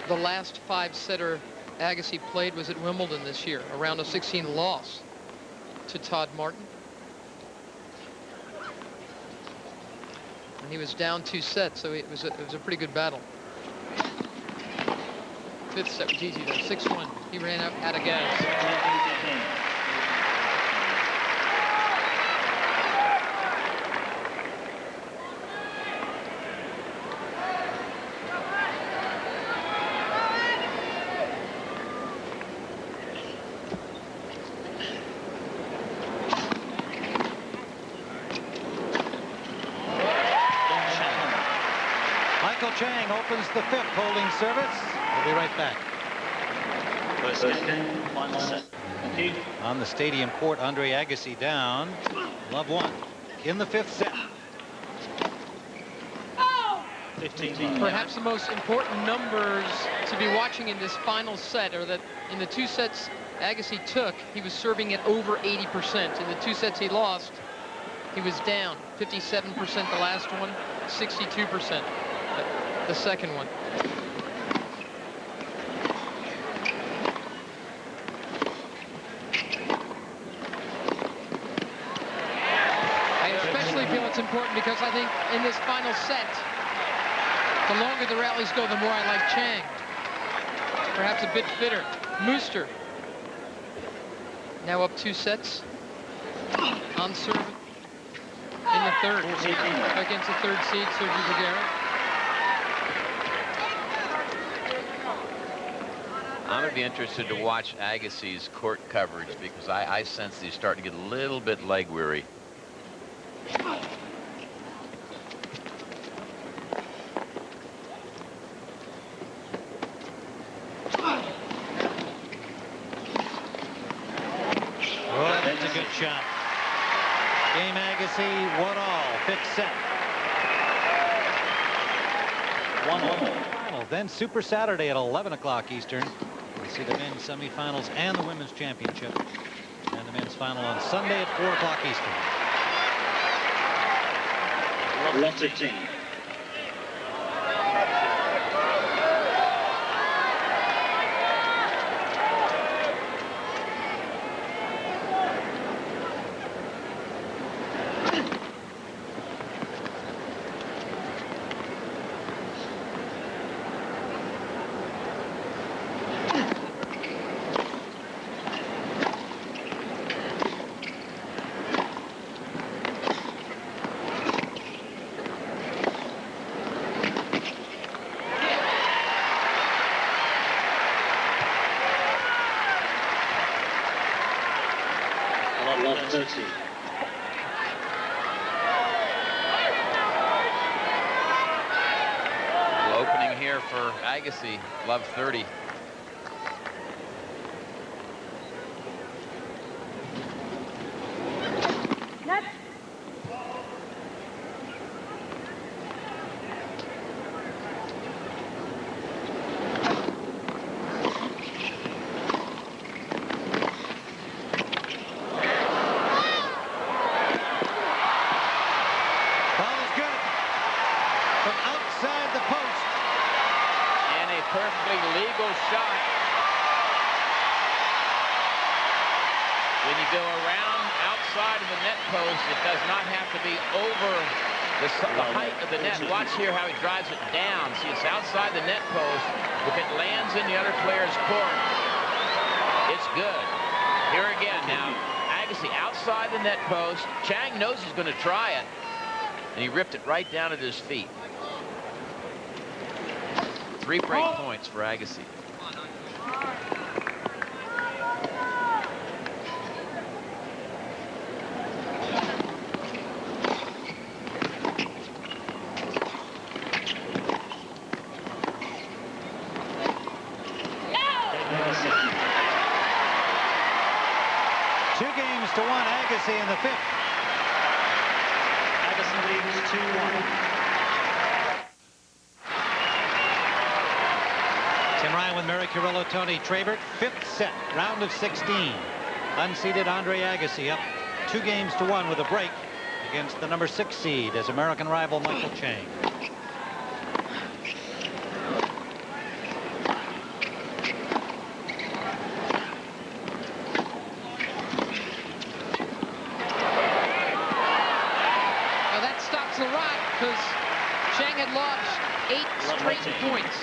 The last 5-setter Agassi played was at Wimbledon this year, a round of 16 loss to Todd Martin. And he was down 2 sets, so it was a pretty good battle. 5th set was easy though, 6-1. He ran out of gas. Chang opens the 5th holding service. We'll be right back. On the stadium court, Andre Agassi down. Love 1 in the 5th set. Perhaps the most important numbers to be watching in this final set are that in the 2 sets Agassi took, he was serving at over 80%. In the 2 sets he lost, he was down 57% the last one, 62% the second one. I especially feel it's important because I think in this final set, the longer the rallies go, the more I like Chang. Perhaps a bit fitter. Mooster. Now up 2 sets. On serve in the third. Against the third seed, Sergio Vergara. I'm going to be interested to watch Agassi's court coverage because I sense that he's starting to get a little bit leg weary. Oh, that's a good shot. Game Agassi, 1-all, 5th set. 1-all. Then Super Saturday at 11 o'clock Eastern. We'll see the men's semifinals and the women's championship. And the men's final on Sunday at 4 o'clock Eastern. Lot 15. Lot 30. Opening here for Agassi, love 30. Perfectly legal shot. When you go around outside of the net post, it does not have to be over the height of the net. Watch here how he drives it down. See, it's outside the net post. If it lands in the other player's court, it's good. Here again now, Agassi outside the net post. Chang knows he's going to try it, and he ripped it right down at his feet. 3 break points for Agassi. Two games to 1, Agassi in the 5th. Agassi leads 2-1. Tim Ryan with Mary Carrillo, Tony Trabert. 5th set, round of 16. Unseeded Andre Agassi up 2 games to 1 with a break against the number 6 seed as American rival Michael Chang. Now that stops the rot because Chang had lost 8 straight points.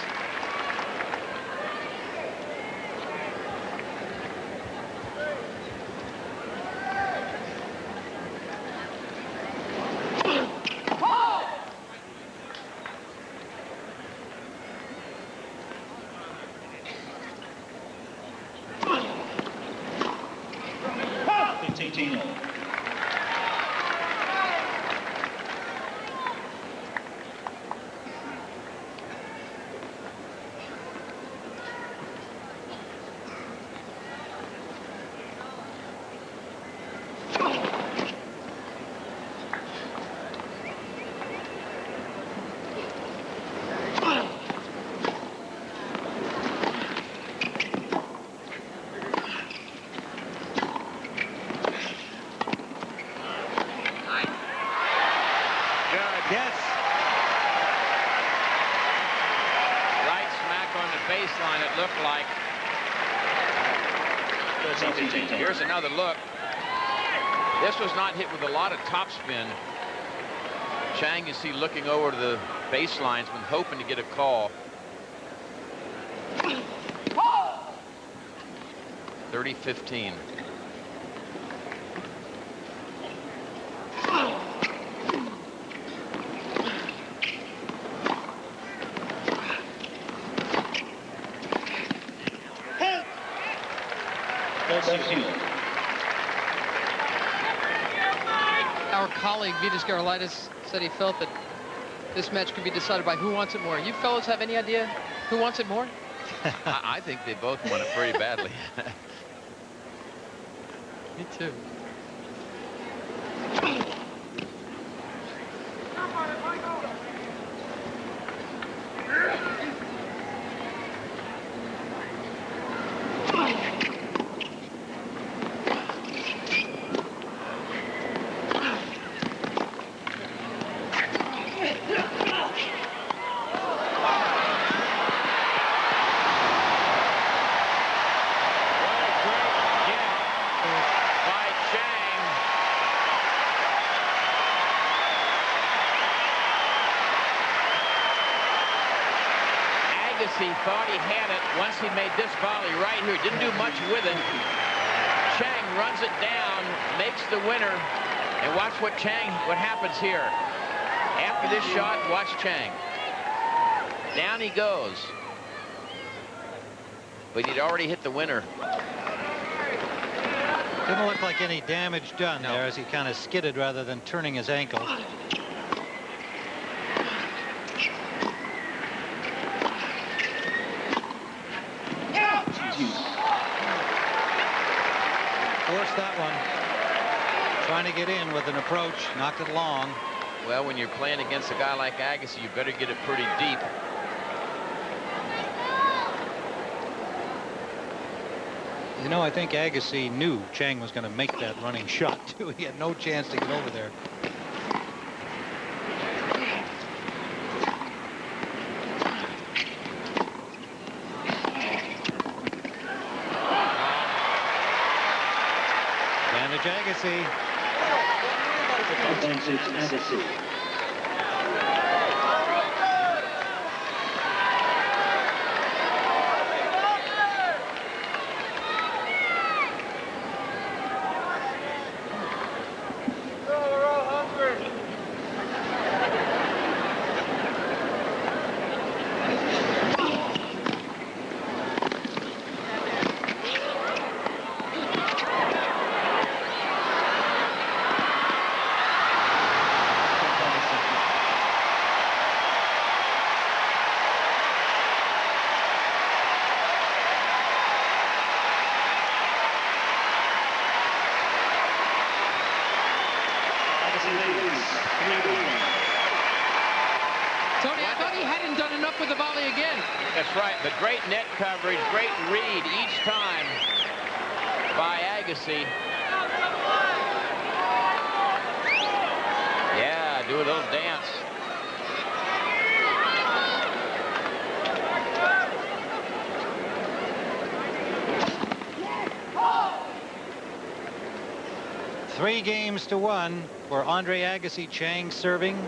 and it looked like. Here's another look. This was not hit with a lot of topspin. Chang, you see, looking over to the baselines, been hoping to get a call. 30-15. Our colleague Vitas Gerulaitis said he felt that this match could be decided by who wants it more. You fellows have any idea who wants it more? I think they both want it pretty badly. Me too. Agassi thought he had it once he made this volley right here. Didn't do much with it. Chang runs it down, makes the winner, and watch what happens here. After this shot, watch Chang. Down he goes. But he'd already hit the winner. Didn't look like any damage done there as he kind of skidded rather than turning his ankle. Forced that one. Trying to get in with an approach, knocked it long. Well, when you're playing against a guy like Agassi, you better get it pretty deep. You know, I think Agassi knew Chang was going to make that running shot, too. He had no chance to get over there. Advantage Agassi. Advantage Agassi. Tony, I thought he hadn't done enough with the volley again. That's right, but great net coverage, great read each time by Agassi. Yeah, do a little dance. Three games to one for Andre Agassi. Chang serving.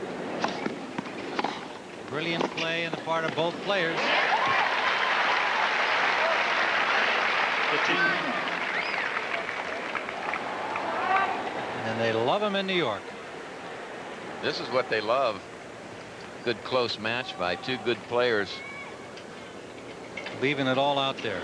Brilliant play on the part of both players. And they love him in New York. This is what they love. Good close match by two good players. Leaving it all out there.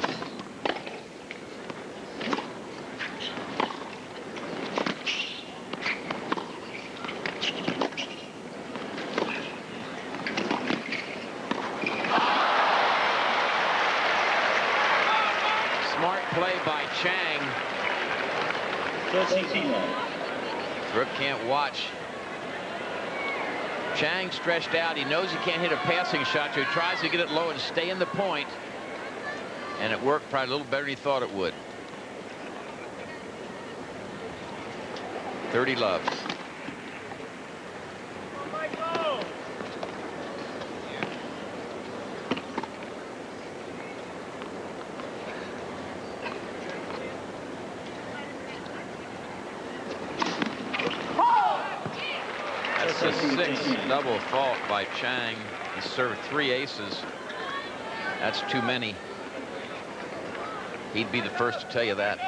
Play by Chang. Brooke can't watch. Chang stretched out. He knows he can't hit a passing shot, so he tries to get it low and stay in the point. And it worked probably a little better than he thought it would. 30 love. a 6 double fault by Chang. He served 3 aces. That's too many. He'd be the first to tell you that.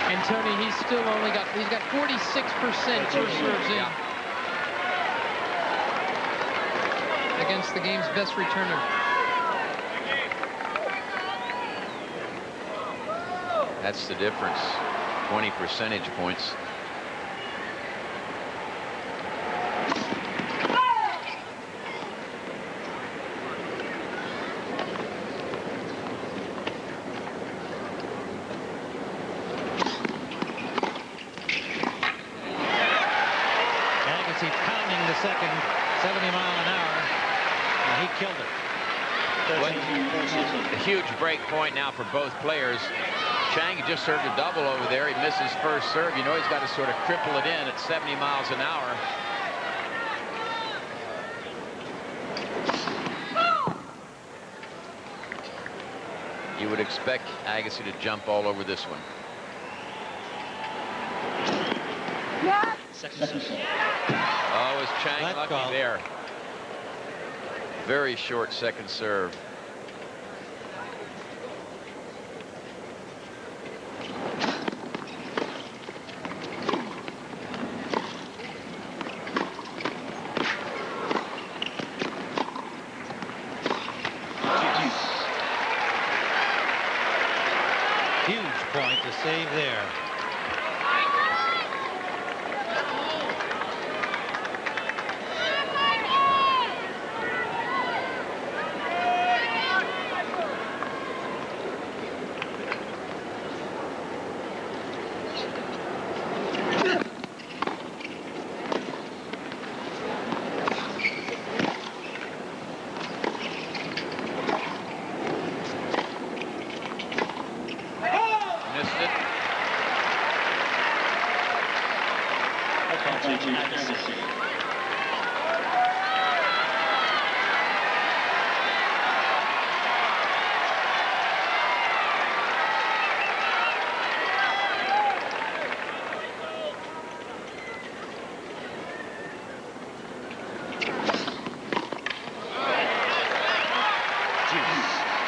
And Tony, he's got 46% first serves in. Against the game's best returner. That's the difference. 20 percentage points. Agassi pounding the second, 70 mile an hour. And he killed it. A huge break point now for both players. Chang just served a double over there. He missed his first serve. You know he's got to sort of cripple it in at 70 miles an hour. You would expect Agassi to jump all over this one. Oh, is Chang lucky there? Very short second serve. Huge point to save there.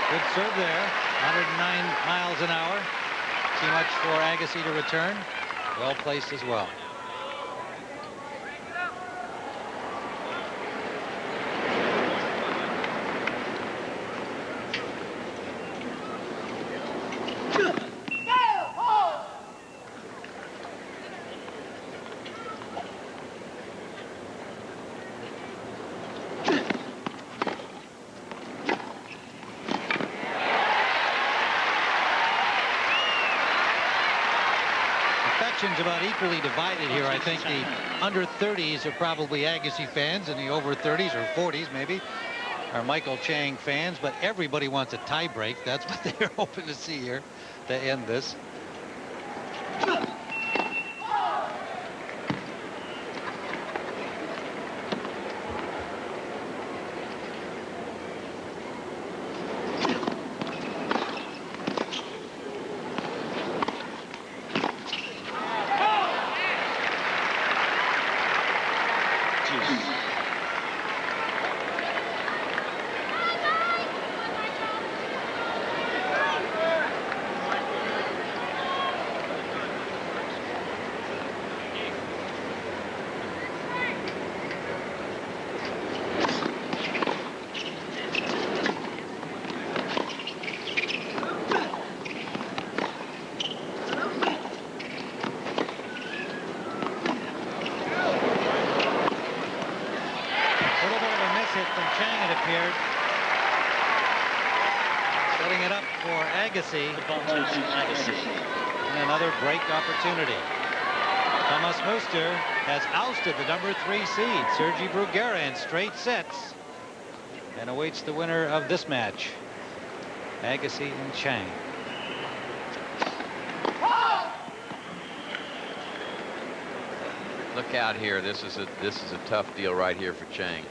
Good serve there. 109 miles an hour. Too much for Agassi to return. Well placed as well. About equally divided here. I think the under 30s are probably Agassi fans, and the over 30s or 40s maybe are Michael Chang fans, but everybody wants a tie break. That's what they're hoping to see here to end this. Setting it up for Agassi. And another break opportunity. Thomas Muster has ousted the number 3 seed, Sergi Bruguera, in straight sets, and awaits the winner of this match, Agassi and Chang. Look out here. This is a tough deal right here for Chang.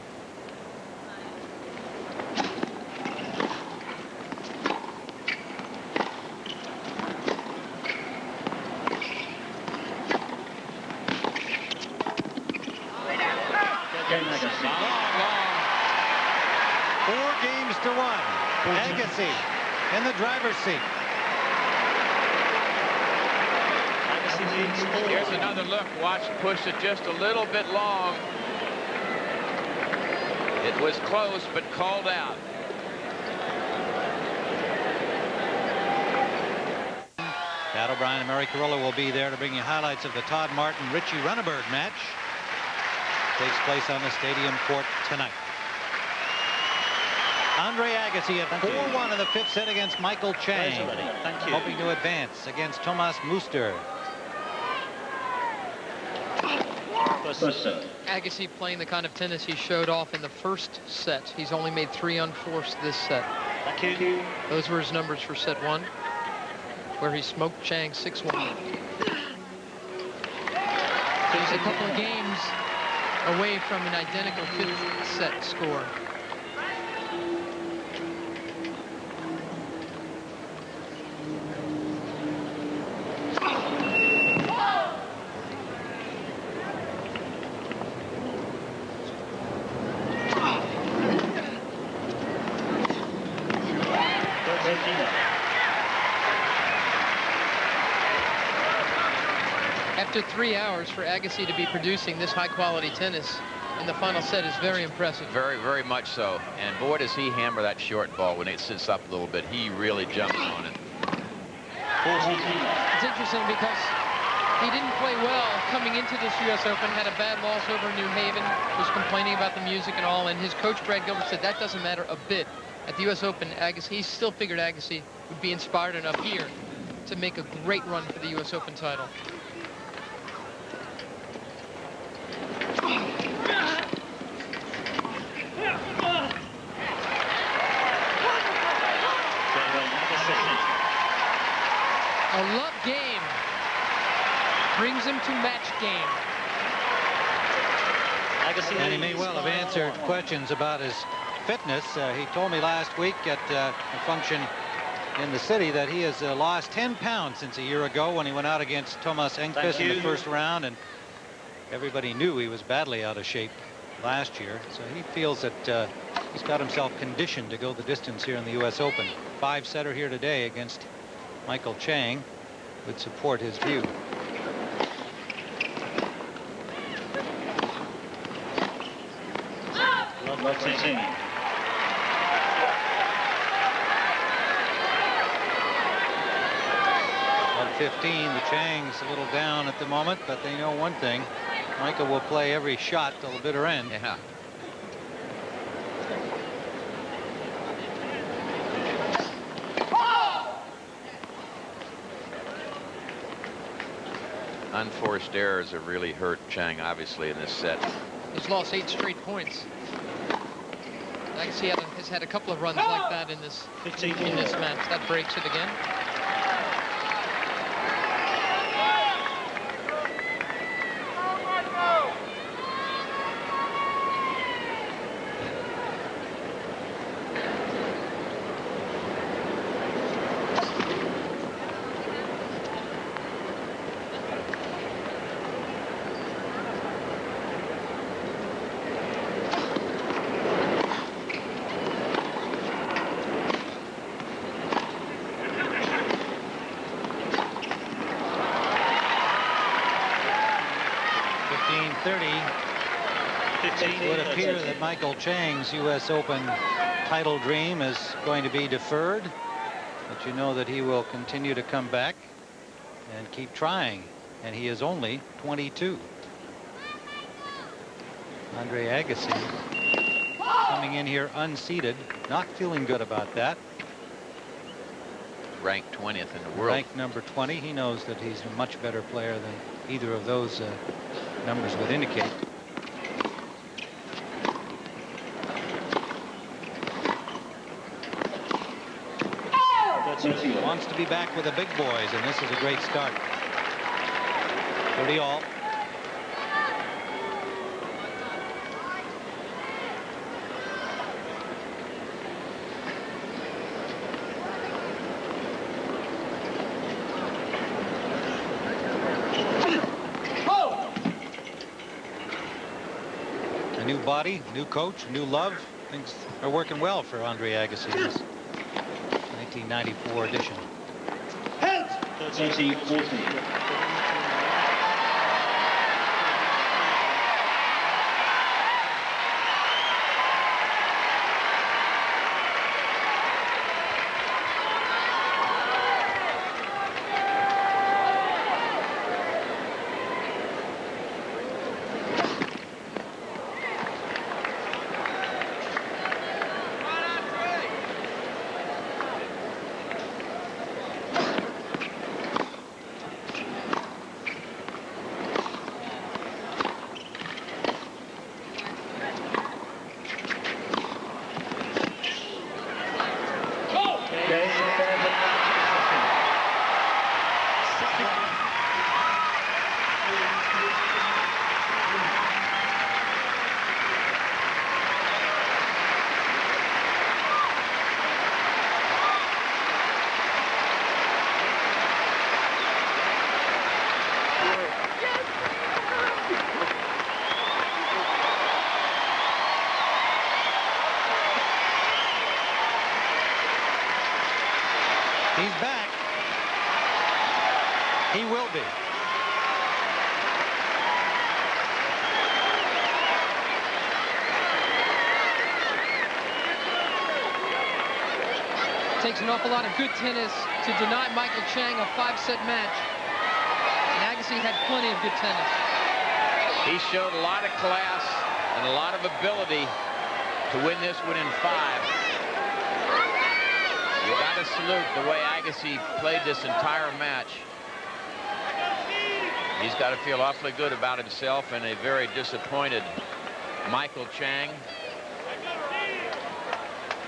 Agassi in the driver's seat. Here's another look. Watch, push it just a little bit long. It was close, but called out. Pat O'Brien and Mary Carrillo will be there to bring you highlights of the Todd Martin-Richie Runneberg match. Takes place on the stadium court tonight. Andre Agassi at 4-1 in the 5th set against Michael Chang. Thank you. Hoping to advance against Thomas Muster. Agassi playing the kind of tennis he showed off in the first set. He's only made 3 unforced this set. Thank you. Those were his numbers for set 1, where he smoked Chang 6-1. He's a couple of games away from an identical 5th set score. After 3 hours for Agassi to be producing this high-quality tennis in the final set is very impressive. Very, very much so. And boy, does he hammer that short ball when it sits up a little bit. He really jumps on it. It's interesting because he didn't play well coming into this U.S. Open, had a bad loss over New Haven, was complaining about the music and all, and his coach, Brad Gilbert, said that doesn't matter a bit. At the U.S. Open, Agassi, he still figured Agassi would be inspired enough here to make a great run for the U.S. Open title. A love game brings him to match game. And he may well have answered questions about his fitness. He told me last week at a function in the city that he has lost 10 pounds since a year ago when he went out against Thomas Engqvist in the first round, and everybody knew he was badly out of shape last year. So he feels that he's got himself conditioned to go the distance here in the U.S. Open. 5-setter here today against Michael Chang would support his view. Love 15. The Chang's a little down at the moment, but they know one thing. Michael will play every shot till the bitter end. Yeah. Unforced errors have really hurt Chang, obviously, in this set. He's lost 8 straight points. Agassi has had a couple of runs like that in this match. That breaks it again. It would appear that Michael Chang's U.S. Open title dream is going to be deferred, but you know that he will continue to come back and keep trying, and he is only 22. Andre Agassi coming in here unseeded, not feeling good about that. Ranked 20th in the world. Ranked number 20. He knows that he's a much better player than either of those numbers would indicate. Wants to be back with the big boys, and this is a great start. 30 all. new body, new coach, new love. Things are working well for Andre Agassi in this 1994 edition. 30-40. He's back. He will be. Takes an awful lot of good tennis to deny Michael Chang a 5-set match. And Agassi had plenty of good tennis. He showed a lot of class and a lot of ability to win this one in 5. You got to salute the way Agassi played this entire match. He's got to feel awfully good about himself and a very disappointed Michael Chang.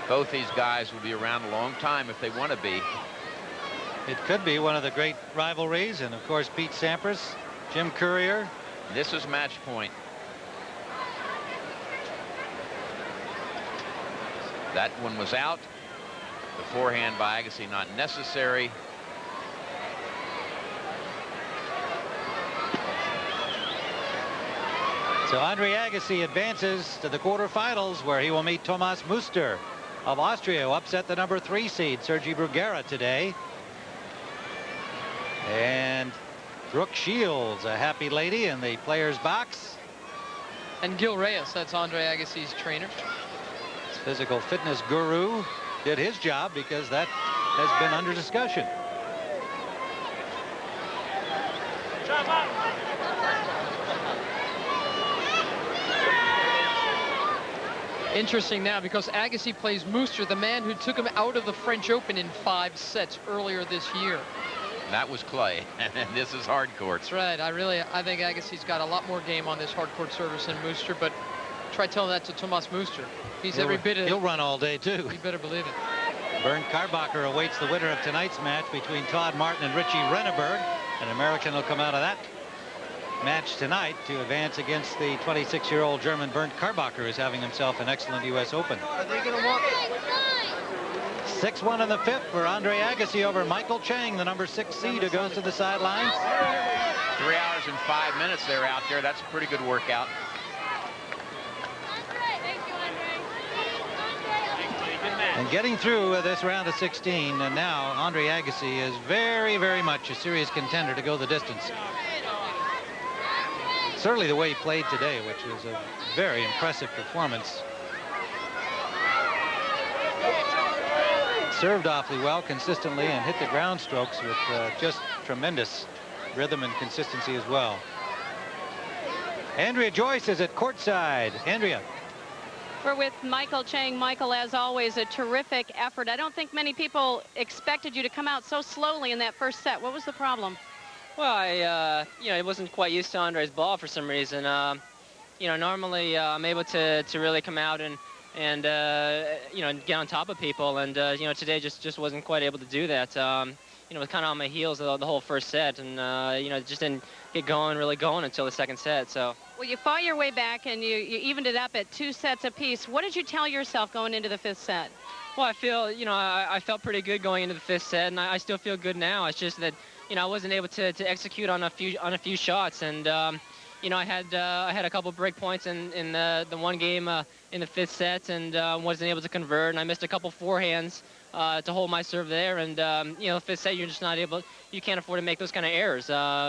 Both these guys will be around a long time if they want to be. It could be one of the great rivalries, and of course Pete Sampras, Jim Courier. This is match point. That one was out. The forehand by Agassi not necessary. So Andre Agassi advances to the quarterfinals, where he will meet Thomas Muster of Austria, who upset the number 3 seed Sergi Bruguera today. And Brooke Shields, a happy lady in the players box. And Gil Reyes, that's Andre Agassi's trainer. His physical fitness guru did his job, because that has been under discussion. Interesting now, because Agassi plays Muster, the man who took him out of the French Open in 5 sets earlier this year. That was clay, and this is hard court. That's right. I think Agassi's got a lot more game on this hard court service than Muster, but try telling that to Thomas Muster. He's every bit of... He'll run all day, too. You better believe it. Bernd Karbacher awaits the winner of tonight's match between Todd Martin and Richie Renneberg. An American will come out of that match tonight to advance against the 26-year-old German Bernd Karbacher, who's having himself an excellent U.S. Open. Are they going to walk? 6-1 in the 5th for Andre Agassi over Michael Chang, the number 6 seed, who goes to the sidelines. 3 hours and 5 minutes they're out there. That's a pretty good workout. And getting through this round of 16, and now Andre Agassi is very, very much a serious contender to go the distance. Certainly the way he played today, which was a very impressive performance. Served awfully well consistently and hit the ground strokes with just tremendous rhythm and consistency as well. Andrea Joyce is at courtside. Andrea. We're with Michael Chang. Michael, as always, a terrific effort. I don't think many people expected you to come out so slowly in that first set. What was the problem? Well, I wasn't quite used to Andre's ball for some reason. Normally I'm able to really come out and get on top of people, and today just wasn't quite able to do that. Was kind of on my heels the whole first set, and just didn't get really going until the second set. So. Well, you fought your way back, and you evened it up at 2 sets apiece. What did you tell yourself going into the 5th set? Well, I feel, I felt pretty good going into the 5th set, and I still feel good now. It's just that, I wasn't able to execute on a few shots, and you know, I had a couple break points in the one game in the 5th set, and wasn't able to convert, and I missed a couple forehands to hold my serve there, and you know, 5th set, you're just not able, you can't afford to make those kind of errors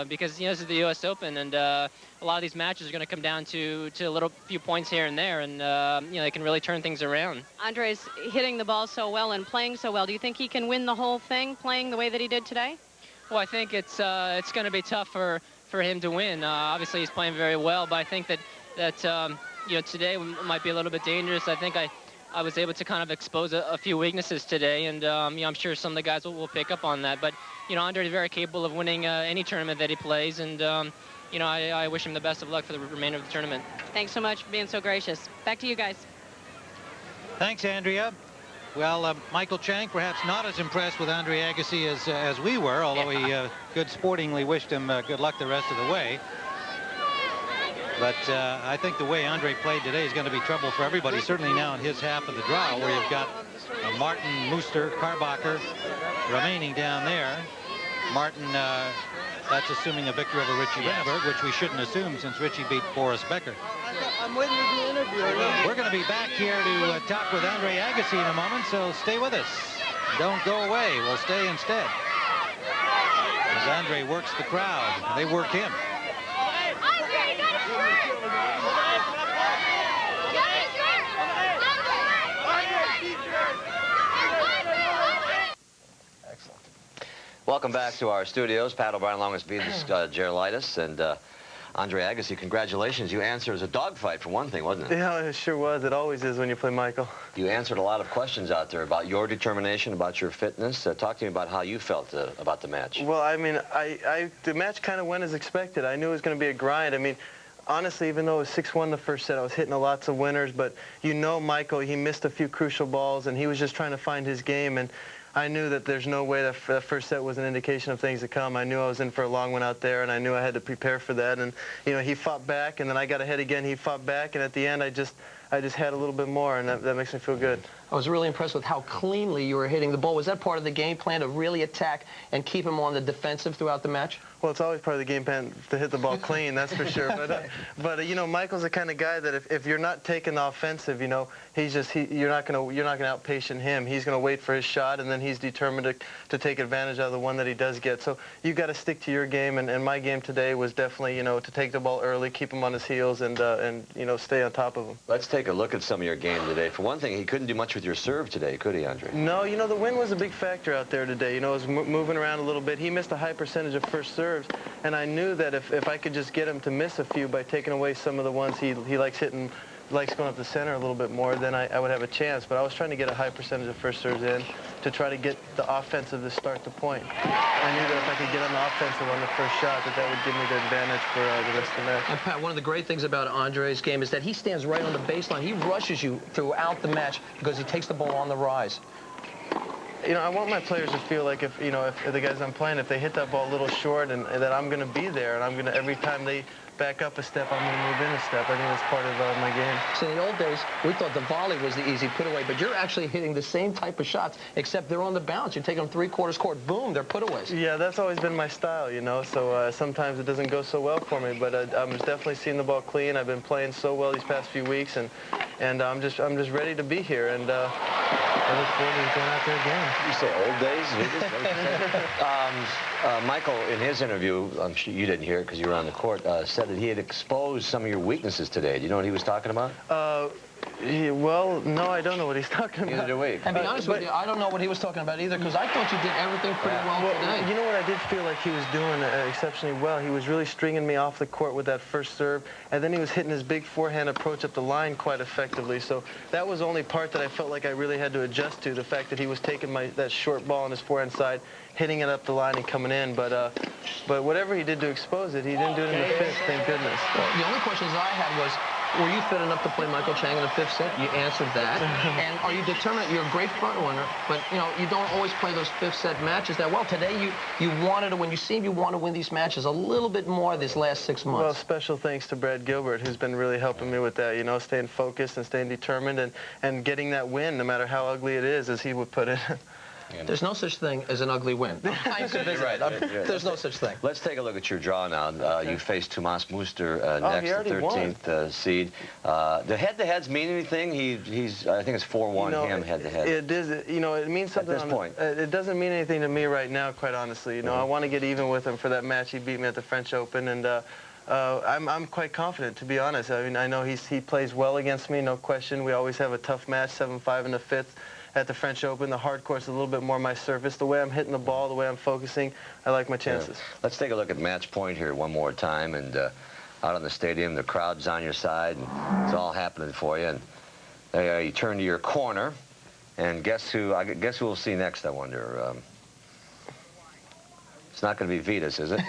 because, you know, this is the U.S. Open, and a lot of these matches are going to come down to a little few points here and there, and you know, they can really turn things around. Andre's hitting the ball so well and playing so well. Do you think he can win the whole thing playing the way that he did today? Well, I think it's going to be tough for him to win. Obviously, he's playing very well, but I think that you know, today might be a little bit dangerous. I think I was able to kind of expose a few weaknesses today, and you know, I'm sure some of the guys will pick up on that. But you know, Andre is very capable of winning any tournament that he plays, and you know, I wish him the best of luck for the remainder of the tournament. Thanks so much for being so gracious. Back to you guys. Thanks, Andrea. Well, Michael Chang perhaps not as impressed with Andre Agassi as we were, although he good sportingly wished him good luck the rest of the way. But I think the way Andre played today is going to be trouble for everybody, certainly now in his half of the draw, where you've got Martin, Muster, Karbacher remaining down there. Martin, that's assuming a victory over Richie Renneberg, which we shouldn't assume since Richie beat Boris Becker. I'm waiting to do an interview. We're going to be back here to talk with Andre Agassi in a moment, so stay with us. Don't go away. We'll stay instead. As Andre works the crowd, they work him. Excellent. Welcome back to our studios. Pat O'Brien along with Venus Gerlitis and Andre Agassi. Congratulations. You answered as a dogfight for one thing, wasn't it? Yeah, it sure was. It always is when you play Michael. You answered a lot of questions out there about your determination, about your fitness. Talk to me about how you felt about the match. Well, I mean, the match kind of went as expected. I knew it was going to be a grind. I mean, honestly, even though it was 6-1 the first set, I was hitting lots of winners. But you know Michael, he missed a few crucial balls, and he was just trying to find his game. And I knew that there's no way that first set was an indication of things to come. I knew I was in for a long one out there, and I knew I had to prepare for that. And, you know, he fought back, and then I got ahead again. He fought back, and at the end, I just had a little bit more, and that makes me feel good. I was really impressed with how cleanly you were hitting the ball. Was that part of the game plan to really attack and keep him on the defensive throughout the match? Well, it's always part of the game plan to hit the ball clean, that's for sure. But you know, Michael's the kind of guy that if you're not taking the offensive, you know, you're not gonna outpatient him. He's gonna wait for his shot, and then he's determined to take advantage of the one that he does get. So you got to stick to your game, and my game today was definitely, you know, to take the ball early, keep him on his heels, and you know, stay on top of him. Let's take a look at some of your game today. For one thing, he couldn't do much with your serve today, could he, Andre? No, you know, the wind was a big factor out there today. You know, it was moving around a little bit. He missed a high percentage of first serves, and I knew that if I could just get him to miss a few by taking away some of the ones he likes hitting, likes going up the center a little bit more, then I would have a chance. But I was trying to get a high percentage of first serves in to try to get the offensive to start the point. I knew that if I could get on the offensive on the first shot, that would give me the advantage for the rest of the match. And Pat, one of the great things about Andre's game is that he stands right on the baseline. He rushes you throughout the match because he takes the ball on the rise. You know, I want my players to feel like if the guys I'm playing, if they hit that ball a little short, and that I'm going to be there, and I'm going to, every time they back up a step, I'm going to move in a step. I think that's part of my game. So in the old days, we thought the volley was the easy put away, but you're actually hitting the same type of shots, except they're on the bounce. You take them three-quarters court, boom, they're putaways. Yeah, that's always been my style, you know, so sometimes it doesn't go so well for me, but I'm definitely seeing the ball clean. I've been playing so well these past few weeks, and I'm just ready to be here, and I look forward to going out there again. You say old days? Michael, in his interview, I'm sure you didn't hear it because you were on the court, said that he had exposed some of your weaknesses today. Do you know what he was talking about? Well, no, I don't know what he's talking about. Neither do we. And be honest with you, I don't know what he was talking about either, because I thought you did everything pretty well today. You know what I did feel like he was doing exceptionally well? He was really stringing me off the court with that first serve, and then he was hitting his big forehand approach up the line quite effectively. So that was the only part that I felt like I really had to adjust to, the fact that he was taking that short ball on his forehand side, hitting it up the line and coming in. But whatever he did to expose it, he didn't do it in the fifth, thank goodness. Well, the only questions I had was, were you fit enough to play Michael Chang in the fifth set? You answered that. And are you determined? You're a great front runner, but you know you don't always play those fifth set matches that well. Today you wanted to win. You seem you want to win these matches a little bit more this last 6 months. Well, special thanks to Brad Gilbert, who's been really helping me with that. You know, staying focused and staying determined and getting that win, no matter how ugly it is, as he would put it. There's no such thing as an ugly win. I'm convinced. Right. There's no such thing. Let's take a look at your draw now. You face Tomas Muster next, he the already 13th seed. The head-to-heads mean anything? I think it's 4-1 him head-to-head. It is. It means something. At this point. It doesn't mean anything to me right now, quite honestly. I want to get even with him for that match. He beat me at the French Open, and I'm quite confident, to be honest. I mean, I know he plays well against me, no question. We always have a tough match, 7-5 in the 5th. At the French Open, the hard course is a little bit more my surface. The way I'm hitting the ball, the way I'm focusing, I like my chances. Yeah. Let's take a look at match point here one more time. And out on the stadium, the crowd's on your side, and it's all happening for you. And you turn to your corner, and guess who we'll see next, I wonder? It's not going to be Vitas, is it?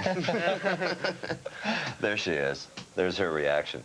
There she is. There's her reaction.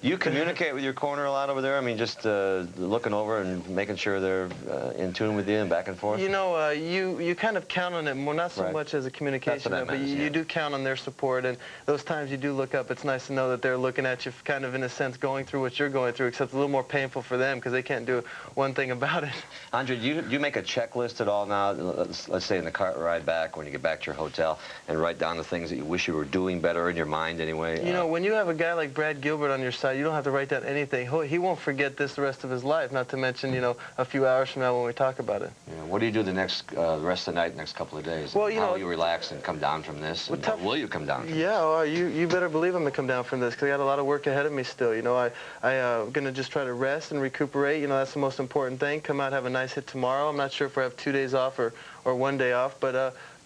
You communicate with your corner a lot over there? I mean, just looking over and making sure they're in tune with you and back and forth? You kind of count on it more, not so much as a communication, but you do count on their support, and those times you do look up, it's nice to know that they're looking at you kind of, in a sense, going through what you're going through, except a little more painful for them because they can't do one thing about it. Andre, do you make a checklist at all now, let's say in the cart ride back, when you get back to your hotel, and write down the things that you wish you were doing better in your mind anyway? When you have a guy like Brad Gilbert on your side, you don't have to write down anything. He won't forget this the rest of his life, not to mention, a few hours from now when we talk about it. Yeah. What do you do the rest of the night, next couple of days? Well, How will you relax and come down from this? Will you come down from this? Well, you better believe I'm going to come down from this because I got a lot of work ahead of me still. I'm going to just try to rest and recuperate. That's the most important thing. Come out, have a nice hit tomorrow. I'm not sure if I have 2 days off or 1 day off, but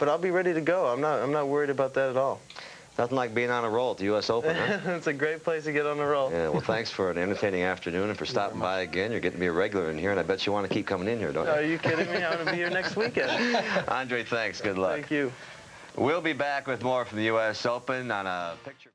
I'll be ready to go. I'm not worried about that at all. Nothing like being on a roll at the U.S. Open, huh? It's a great place to get on a roll. Yeah, well, thanks for an entertaining afternoon and for stopping by again. You're getting to be a regular in here, and I bet you want to keep coming in here, don't you? Are you kidding me? I want to be here next weekend. Andre, thanks. Good luck. Thank you. We'll be back with more from the U.S. Open on a picture.